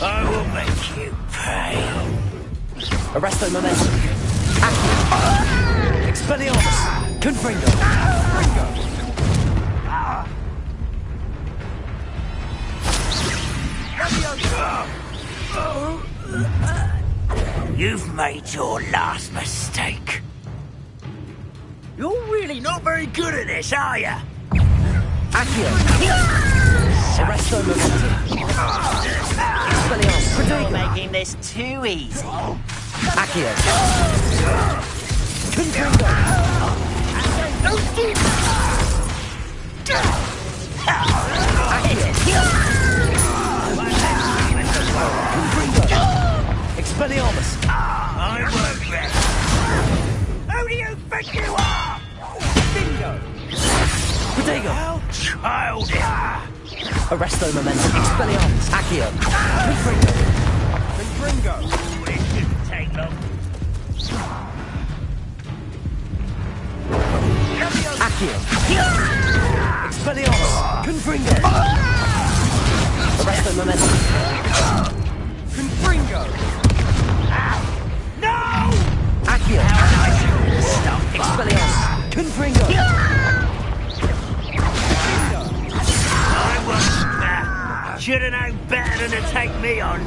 I will make you pay. Arresto momentum. Accio. Expelliarmus. Confringo. You've made your last mistake. You're really not very good at this, are you? Accio. Arresto momentum. Expelliarmus. You're Protego. making this too easy. Accio. Confringo. Expelliarmus. I won't rest. Who do you think you are? Bingo. Protego. How childish. Arresto momentum. Expelliarmus. Accio. Confringo. Confringo. Ooh, this shouldn't take long. Accio. Expelliarmus. Confringo. Arresto momentum. Confringo. No! Accio. Stop. Expelliarmus. Confringo. I wasn't that. Should have known better than to take me on.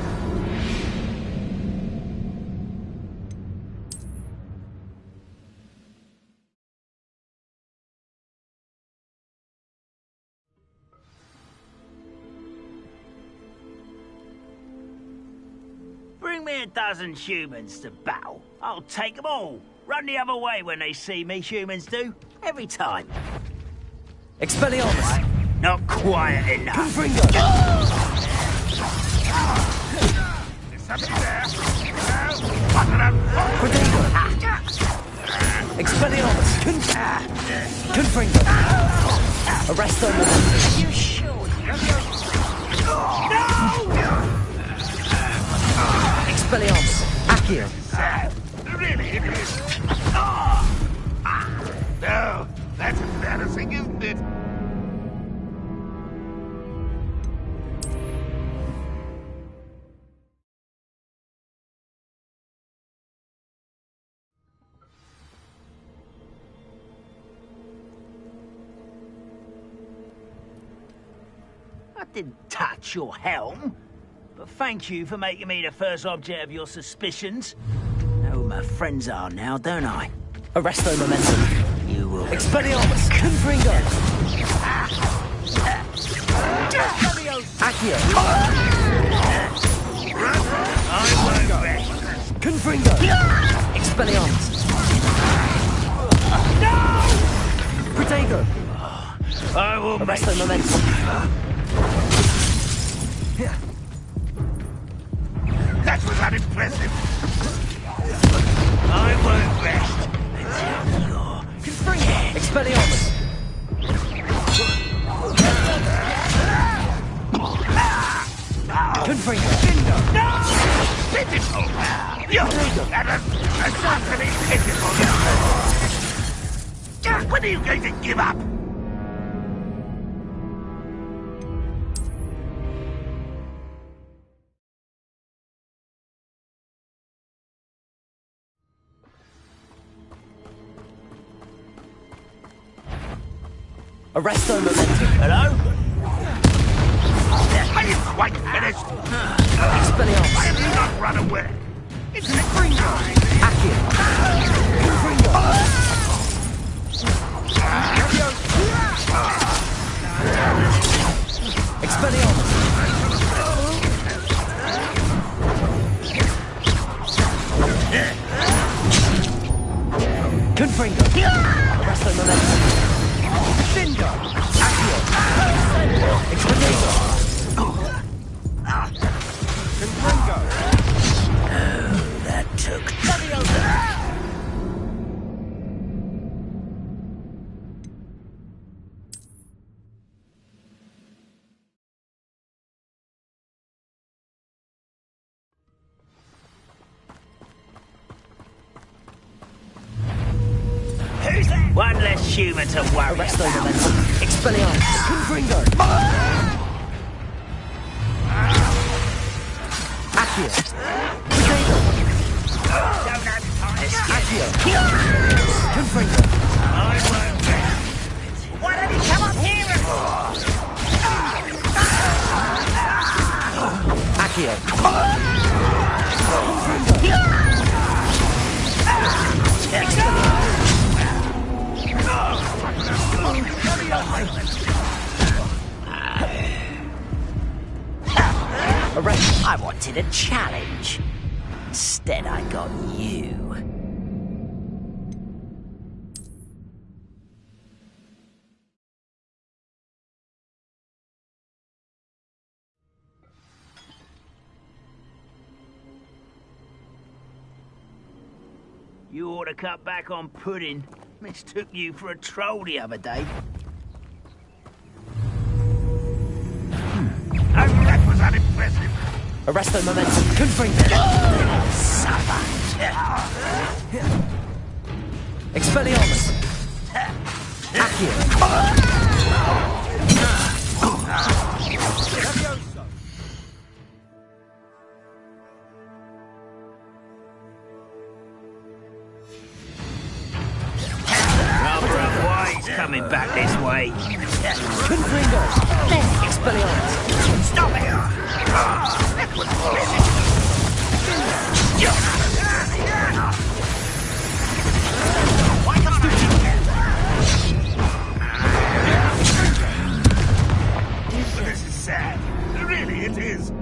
Bring me a dozen humans to battle. I'll take them all. Run the other way when they see me, humans do. Every time. Expelliarmus. Not quiet enough. Confringo. Is somebody there? No? Protego. Expelliarmus. Confringo. Arresto momentum. You sure? No! Expelliarmus. Accio. Really, it is. No, that's embarrassing, isn't it? didn't touch your helm. But thank you for making me the first object of your suspicions. I know who my friends are now, don't I? Arresto momentum. You will... Expelliarmus! Confringo! Accio! I won't rest. Confringo! Expelliarmus! No! Protego! I will Arresto momentum. That was unimpressive. I won't rest until you're dead. Expelliarmus! Confringo! No! Pitiful! You're utterly pitiful! When are you going to give up? Arresto momentum. Hello? Are you quite finished? Expelliarmus! Why have you not run away? It's Confringo! Accio! Confringo! Expelliarmus! Confringo! Arresto momentum. Bingo! Accio! Expelliarmus! Confringo! Oh, that took... Who's that? One less human to worry Arresto about. momentum. Expelliarmus! Confringo! Accio! Protego! Accio! Confringo! I won't rest. Why don't you come up here and... Accio! Arrest. I wanted a challenge. Instead, I got you. You ought to cut back on pudding. Mistook you for a troll the other day. That was unimpressive. Arresto momentum. Confringo! Suffer. Expelliarmus! Accio! Rather unwise coming back this way. Confringo! Expelliarmus! Stop it! That was brilliant. Why can't I do that? This is sad. Really, it is.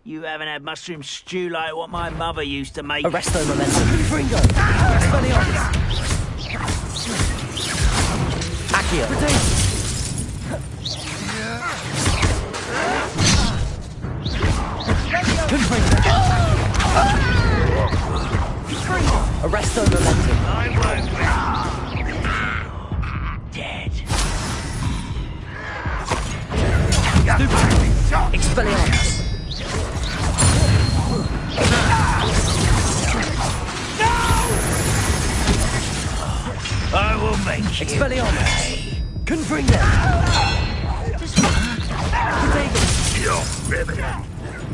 You haven't had mushroom stew like what my mother used to make. Arresto momentum. Confringo! Expelliarmus! Accio! Confringo! Arresto momentum. I won't win. Dead. Expelliarmus! Expelliarmus! Confringo! You're fibbing.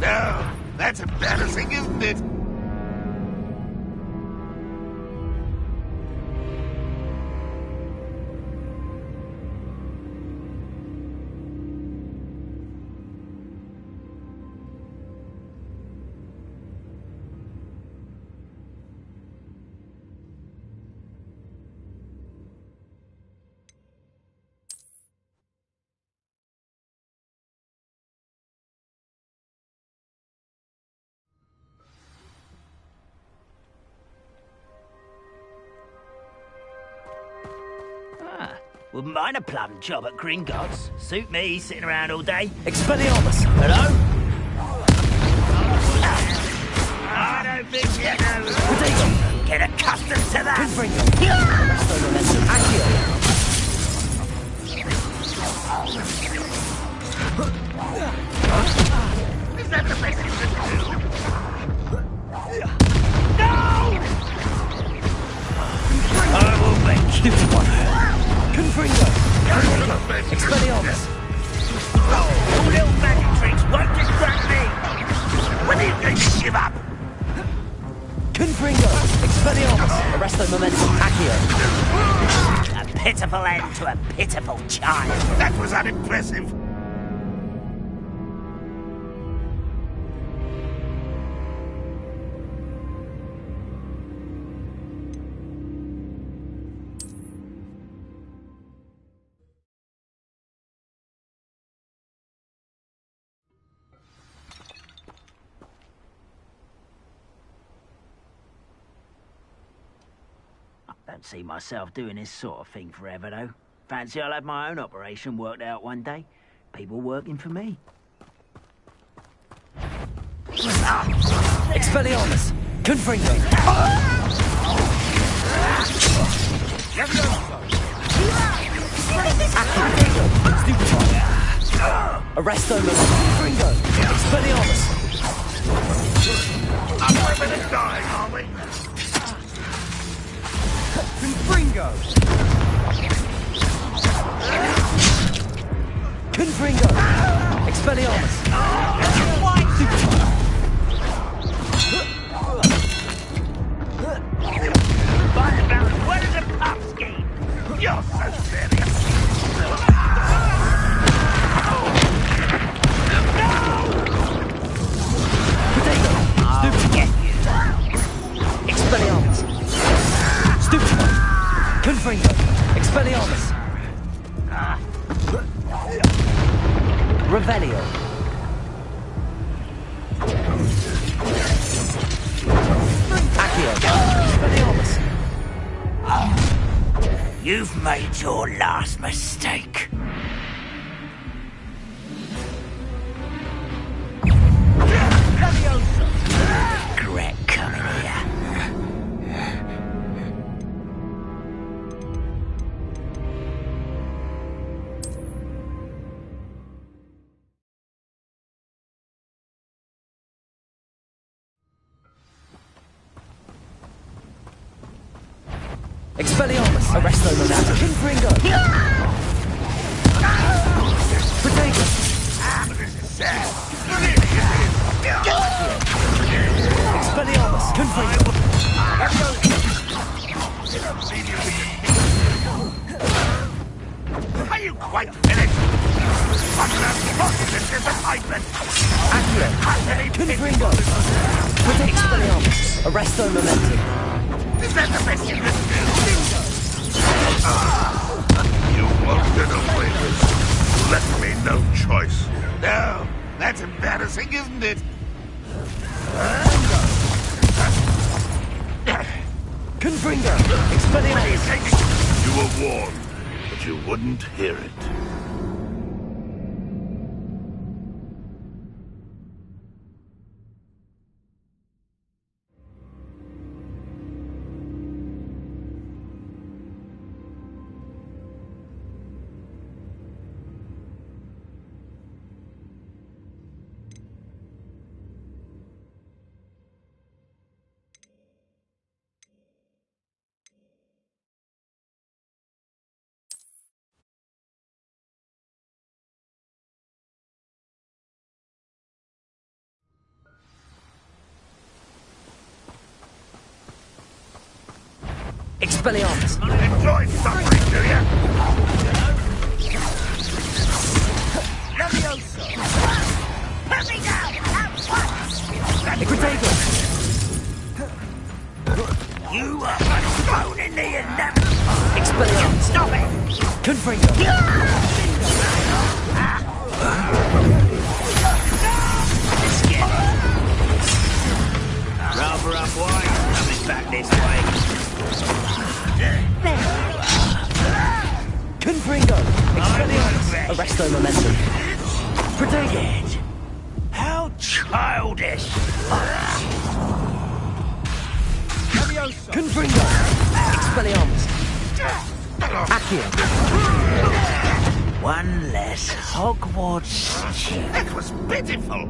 No, that's embarrassing, isn't it? Wouldn't mind a plum job at Gringotts. Suit me, sitting around all day. Expelliarmus! Hello? I don't think you know. Get accustomed to that. Confringo! Accio! Is that the best you can do? I will make Stupid one! Confringo! Expelliarmus! Your little magic tricks won't distract me. When are you going to give up? Confringo! Expelliarmus! Arresto momentum! Accio! A pitiful end to a pitiful child. That was unimpressive. Don't see myself doing this sort of thing forever, though. Fancy I'll have my own operation worked out one day. People working for me. Expelliarmus! Confringo! Stupid one! Arresto momentum! Confringo! Expelliarmus! I'm living and dying, are we? Confringo! Confringo! Expelliarmus! Stupid one! By the balance, what is a pop scheme? You're so serious. Potato! Stupid get you. Expelliarmus! Stupid one! Confringo! Expelliarmus! Revelio! Accio! Expelliarmus! You've made your last mistake. Regret coming here. Expelliarmus! Arresto momentum! Confringo! Potato! Expelliarmus! Confringo! Are you quite finished? What an unfortunate disappointment! Accio! Confringo! Expelliarmus! Arresto momentum! Is that the best you can do? You won't get away with it. Left me no choice. No, that's embarrassing, isn't it? Confringo! Expelliarmus! You were warned, but you wouldn't hear it. Expelliarmus! Enjoy suffering, do you? Leviosa! Put me down at once! Protego! You are thrown in the inevitable. Expelliarmus! Stop it! Confringo! Rather up wide, coming back this way. Confringo! Expelliarmus! Arresto momentum. Protego! How childish! Confringo! Expelliarmus! Accio! One less Hogwarts student. It was pitiful.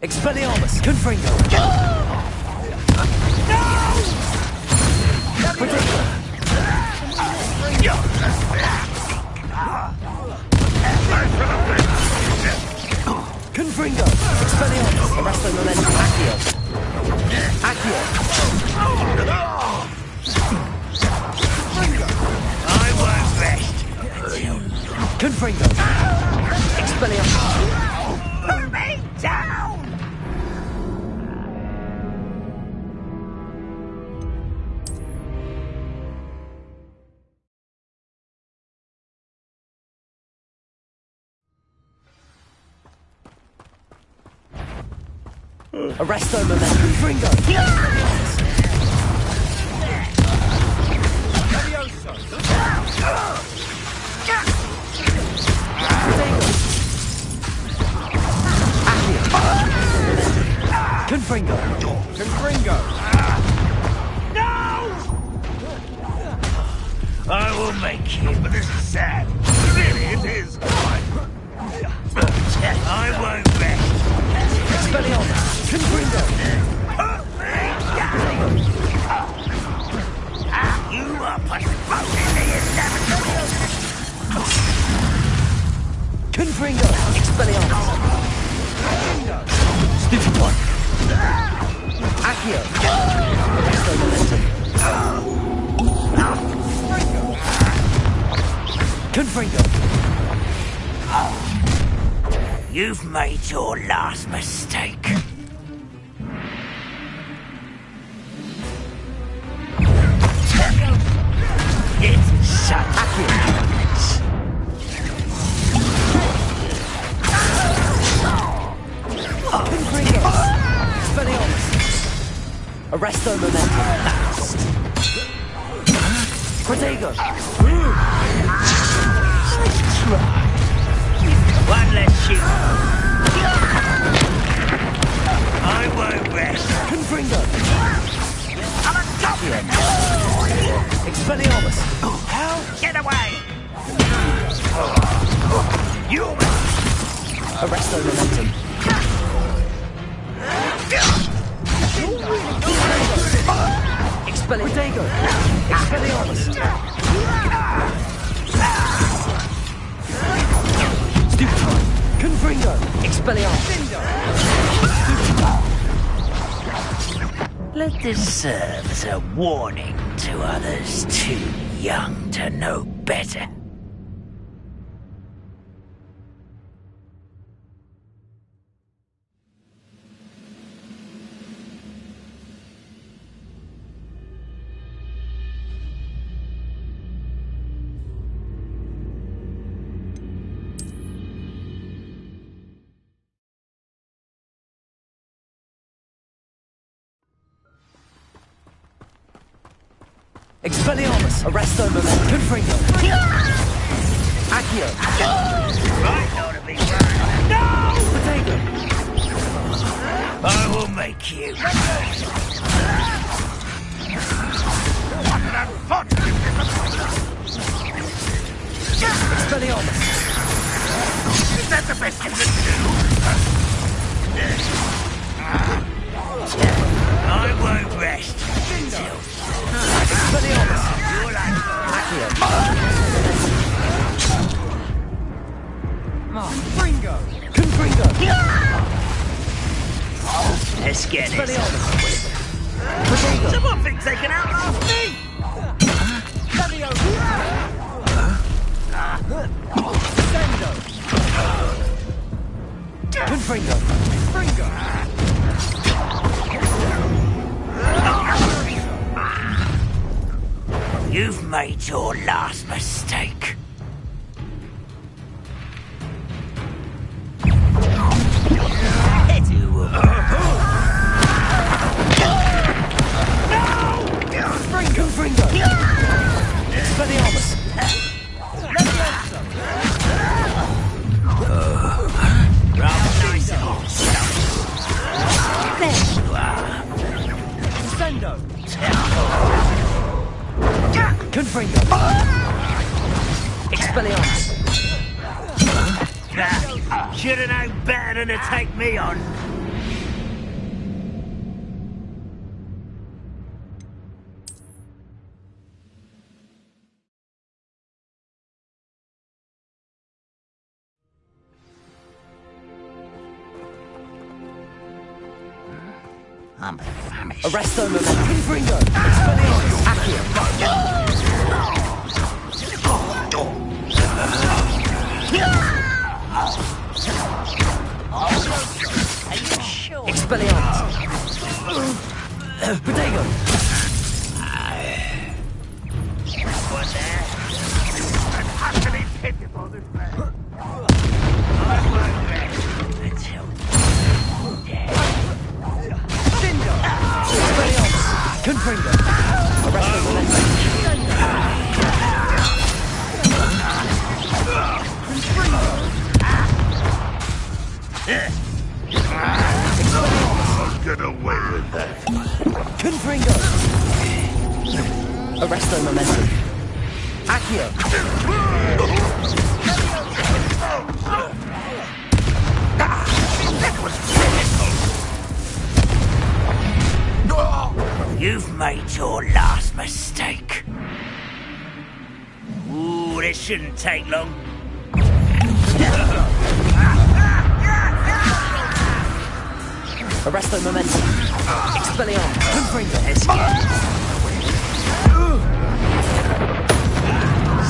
Expelliarmus! Confringo! Protego! Confringo! Expelliarmus! Arresto momentum. Accio! Accio! I won't rest. Confringo! Expelliarmus! Put me down! Arresto momentum. Confringo! Confringo! Confringo! No! I will make you, but this is sad. Really, it is. I won't rest. Expelliarmus! Confringo! You are postponing the inevitable. Confringo! Expelliarmus! Stupid one! Accio! Arresto momentum. Confringo! You've made your last mistake. It's such accuracy. Confringo! Expelliarmus! Arresto momentum. Protego! One less shoot. I won't rest. Confringo! I'm a goblin. Expelliarmus! How? Get away! You. Arresto momentum. Protego! Expelliarmus! Stupid one! Confringo! Expelliarmus! Let this serve as a warning to others too young to know better. Expelliarmus! Arresto momentum. Confringo! Accio! Right, not to be burned. No! Protego! I will make you. What an unfortunate disappointment! Expelliarmus! Is that the best you can do? I won't rest until Expelliarmus! Accio! think they can outlast me? Confringo! You've made your last mistake. Confringo! Expelliarmus! Rather nice of you, There you are! Sendo! Confringo! Expelliarmus! Should have known better than to take me on. I'm famished. Arresto momentum. Confringo! Expelliarmus! Accio! Are you sure? Expelliarmus! Protego! What's that? I'm utterly pitiful, this man. Confringo! Arresto momentum. I'll get away with that. Confringo! Arresto momentum. Accio! You've made your last mistake. Ooh, this shouldn't take long. Arresto momentum. Expelliarmus. Confringo.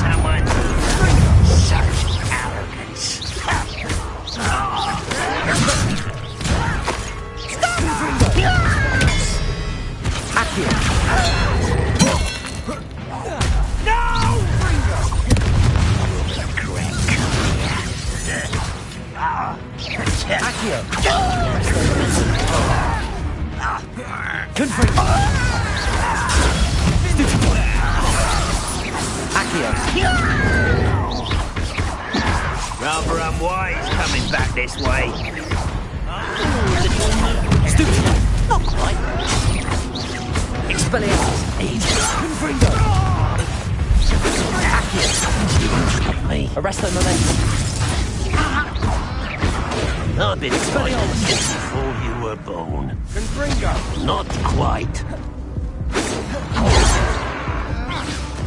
Someone such arrogance. Accio. No! Accio. Confringo. Accio. Rather unwise coming back this way. Stupid. Not quite. Expelliarmus. Confringo. Accio. Arresto momentum. I've been Expelliarmus. before you were born. Confringo. Not quite.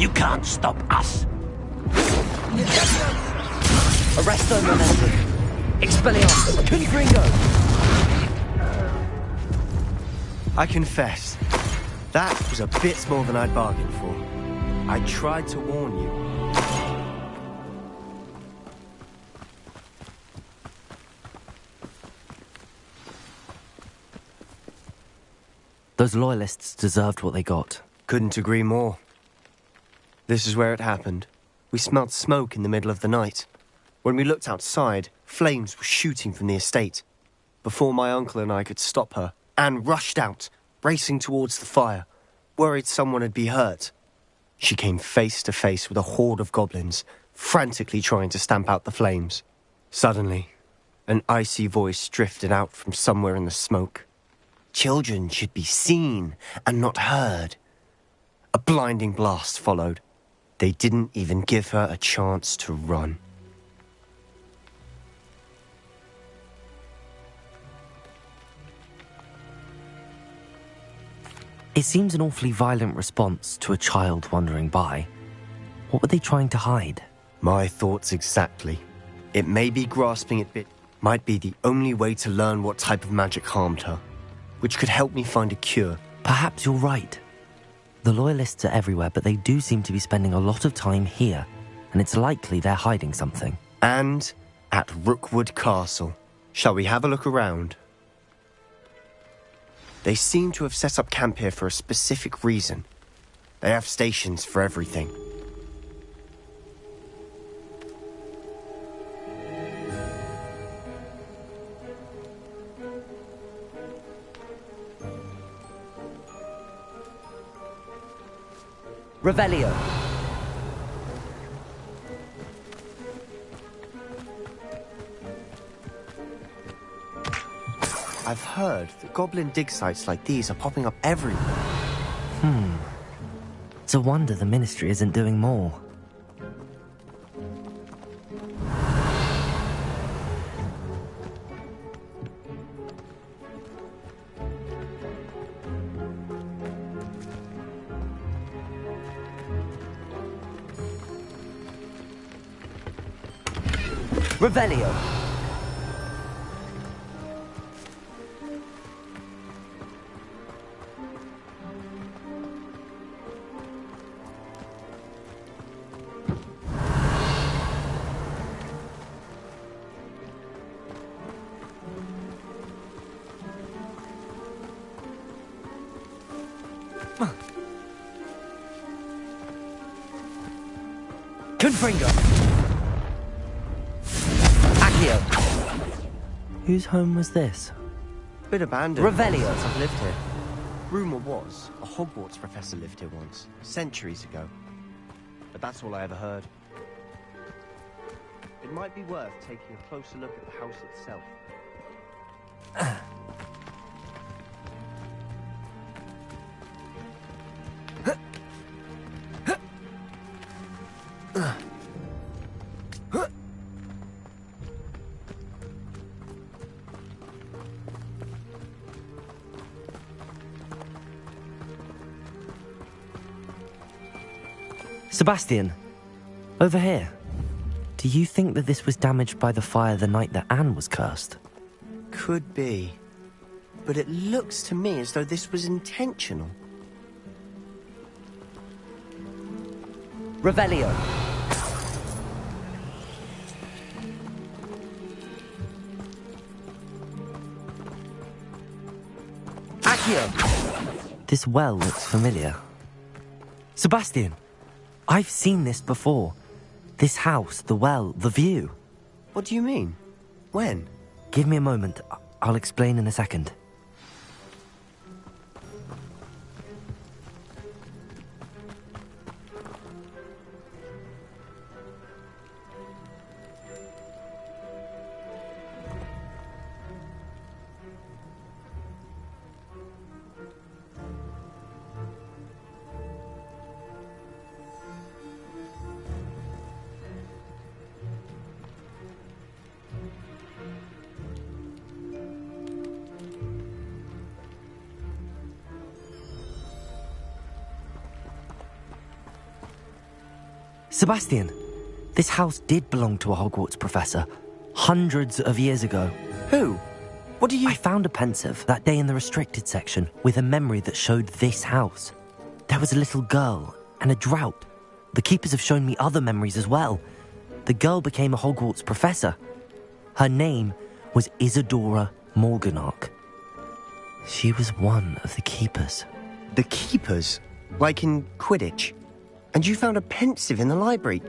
You can't stop us. Arresto momentum. Expelliarmus. Confringo. I confess, that was a bit more than I'd bargained for. I tried to warn you. Those loyalists deserved what they got. Couldn't agree more. This is where it happened. We smelled smoke in the middle of the night. When we looked outside, flames were shooting from the estate. Before my uncle and I could stop her, Anne rushed out, racing towards the fire, worried someone had been hurt. She came face to face with a horde of goblins, frantically trying to stamp out the flames. Suddenly, an icy voice drifted out from somewhere in the smoke. Children should be seen and not heard. A blinding blast followed. They didn't even give her a chance to run. It seems an awfully violent response to a child wandering by. What were they trying to hide? My thoughts exactly. It may be grasping it bit, might be the only way to learn what type of magic harmed her, which could help me find a cure. Perhaps you're right. The Loyalists are everywhere, but they do seem to be spending a lot of time here, and it's likely they're hiding something. And at Rookwood Castle. Shall we have a look around? They seem to have set up camp here for a specific reason. They have stations for everything. Revelio. I've heard that goblin dig sites like these are popping up everywhere. It's a wonder the Ministry isn't doing more. Revelio. Confringo. Accio. Whose home was this? Bit abandoned. Revelio. Since I've lived here. Rumour was a Hogwarts professor lived here once, centuries ago. But that's all I ever heard. It might be worth taking a closer look at the house itself. Sebastian, over here. Do you think that this was damaged by the fire the night that Anne was cursed? Could be. But it looks to me as though this was intentional. Revelio. Accio. This well looks familiar. Sebastian, I've seen this before. This house, the well, the view. What do you mean? When? Give me a moment. I'll explain in a second. Sebastian, this house did belong to a Hogwarts professor, hundreds of years ago. Who? What do you... I found a pensive that day in the restricted section with a memory that showed this house. There was a little girl and a drought. The keepers have shown me other memories as well. The girl became a Hogwarts professor. Her name was Isadora Morganach. She was one of the keepers. The keepers? Like in Quidditch? And you found a pensive in the library?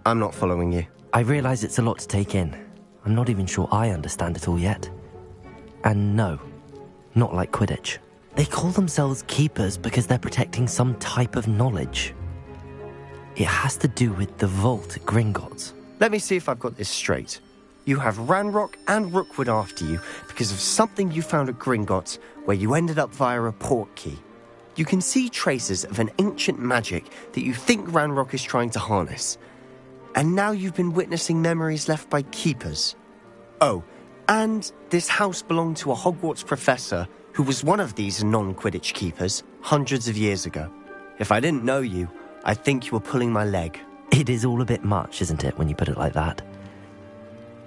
I'm not following you. I realise it's a lot to take in. I'm not even sure I understand it all yet. And no, not like Quidditch. They call themselves keepers because they're protecting some type of knowledge. It has to do with the vault at Gringotts. Let me see if I've got this straight. You have Ranrock and Rookwood after you because of something you found at Gringotts where you ended up via a portkey. You can see traces of an ancient magic that you think Ranrock is trying to harness. And now you've been witnessing memories left by keepers. Oh, and this house belonged to a Hogwarts professor who was one of these non-Quidditch keepers hundreds of years ago. If I didn't know you, I'd think you were pulling my leg. It is all a bit much, isn't it, when you put it like that?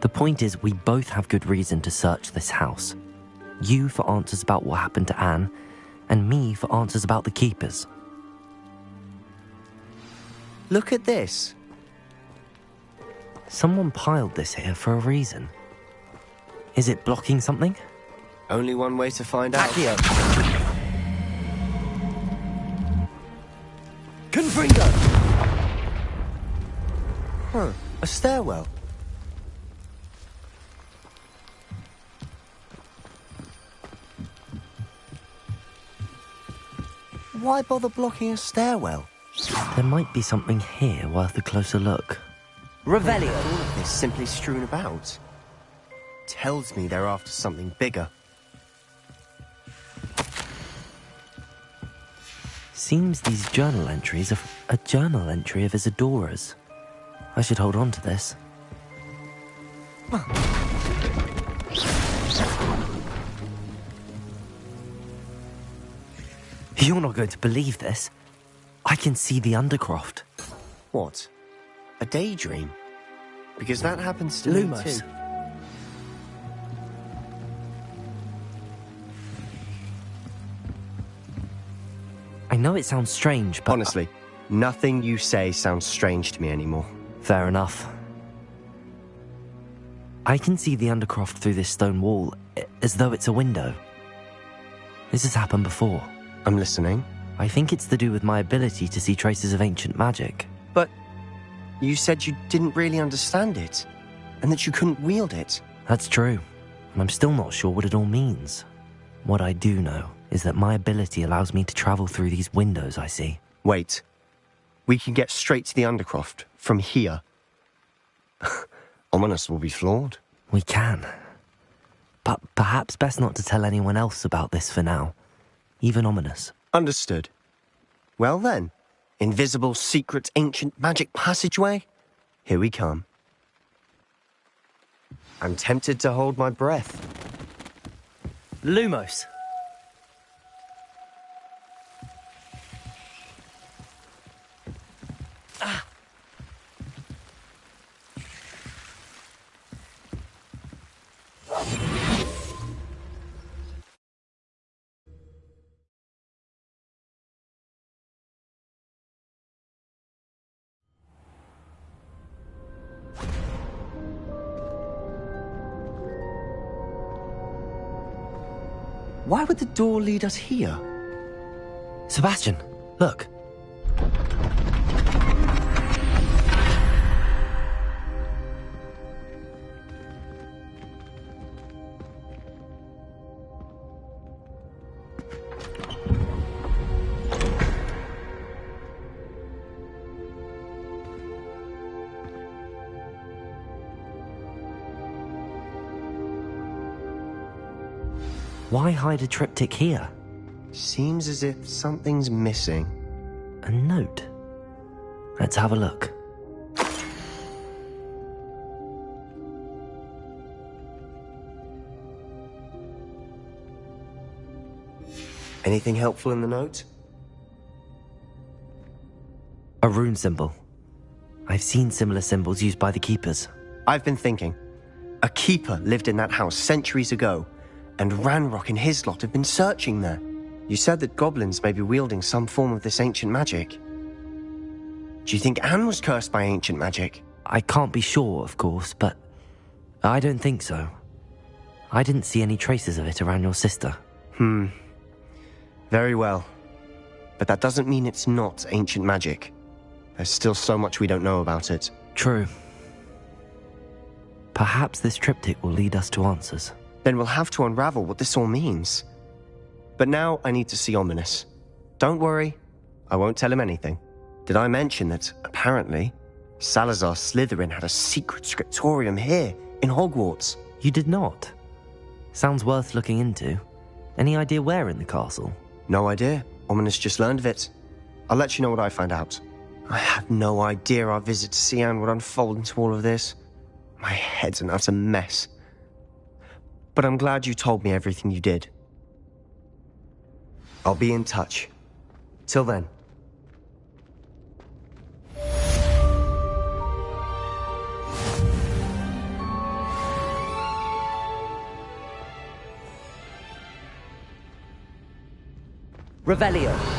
The point is, we both have good reason to search this house. You for answers about what happened to Anne, and me for answers about the keepers. Look at this. Someone piled this here for a reason. Is it blocking something? Only one way to find out. Accio. Confringo. Huh. A stairwell. Why bother blocking a stairwell? There might be something here worth a closer look. Revelio. All of this simply strewn about. Tells me they're after something bigger. Seems these journal entries are a journal entry of Isadora's. I should hold on to this. You're not going to believe this. I can see the Undercroft. What? A daydream? Because that happens to me Lumos. too. I know it sounds strange, but... Honestly, nothing you say sounds strange to me anymore. Fair enough. I can see the Undercroft through this stone wall, as though it's a window. This has happened before. I'm listening. I think it's to do with my ability to see traces of ancient magic. But you said you didn't really understand it, and that you couldn't wield it. That's true, and I'm still not sure what it all means. What I do know is that my ability allows me to travel through these windows I see. Wait. We can get straight to the Undercroft from here. Ominous will be flawed. We can. But perhaps best not to tell anyone else about this for now. Even Ominous. Understood. Well then, invisible, secret, ancient magic passageway? Here we come. I'm tempted to hold my breath. Lumos. Why would the door lead us here? Sebastian, look. Why hide a triptych here? Seems as if something's missing. A note. Let's have a look. Anything helpful in the note? A rune symbol. I've seen similar symbols used by the keepers. I've been thinking. A keeper lived in that house centuries ago, and Ranrock and his lot have been searching there. You said that goblins may be wielding some form of this ancient magic. Do you think Anne was cursed by ancient magic? I can't be sure, of course, but I don't think so. I didn't see any traces of it around your sister. Very well. But that doesn't mean it's not ancient magic. There's still so much we don't know about it. True. Perhaps this triptych will lead us to answers. Then we'll have to unravel what this all means. But now I need to see Ominous. Don't worry, I won't tell him anything. Did I mention that, apparently, Salazar Slytherin had a secret scriptorium here, in Hogwarts? You did not? Sounds worth looking into. Any idea where in the castle? No idea. Ominous just learned of it. I'll let you know what I find out. I had no idea our visit to Cian would unfold into all of this. My head's an utter mess. But I'm glad you told me everything you did. I'll be in touch. Till then. Revelio.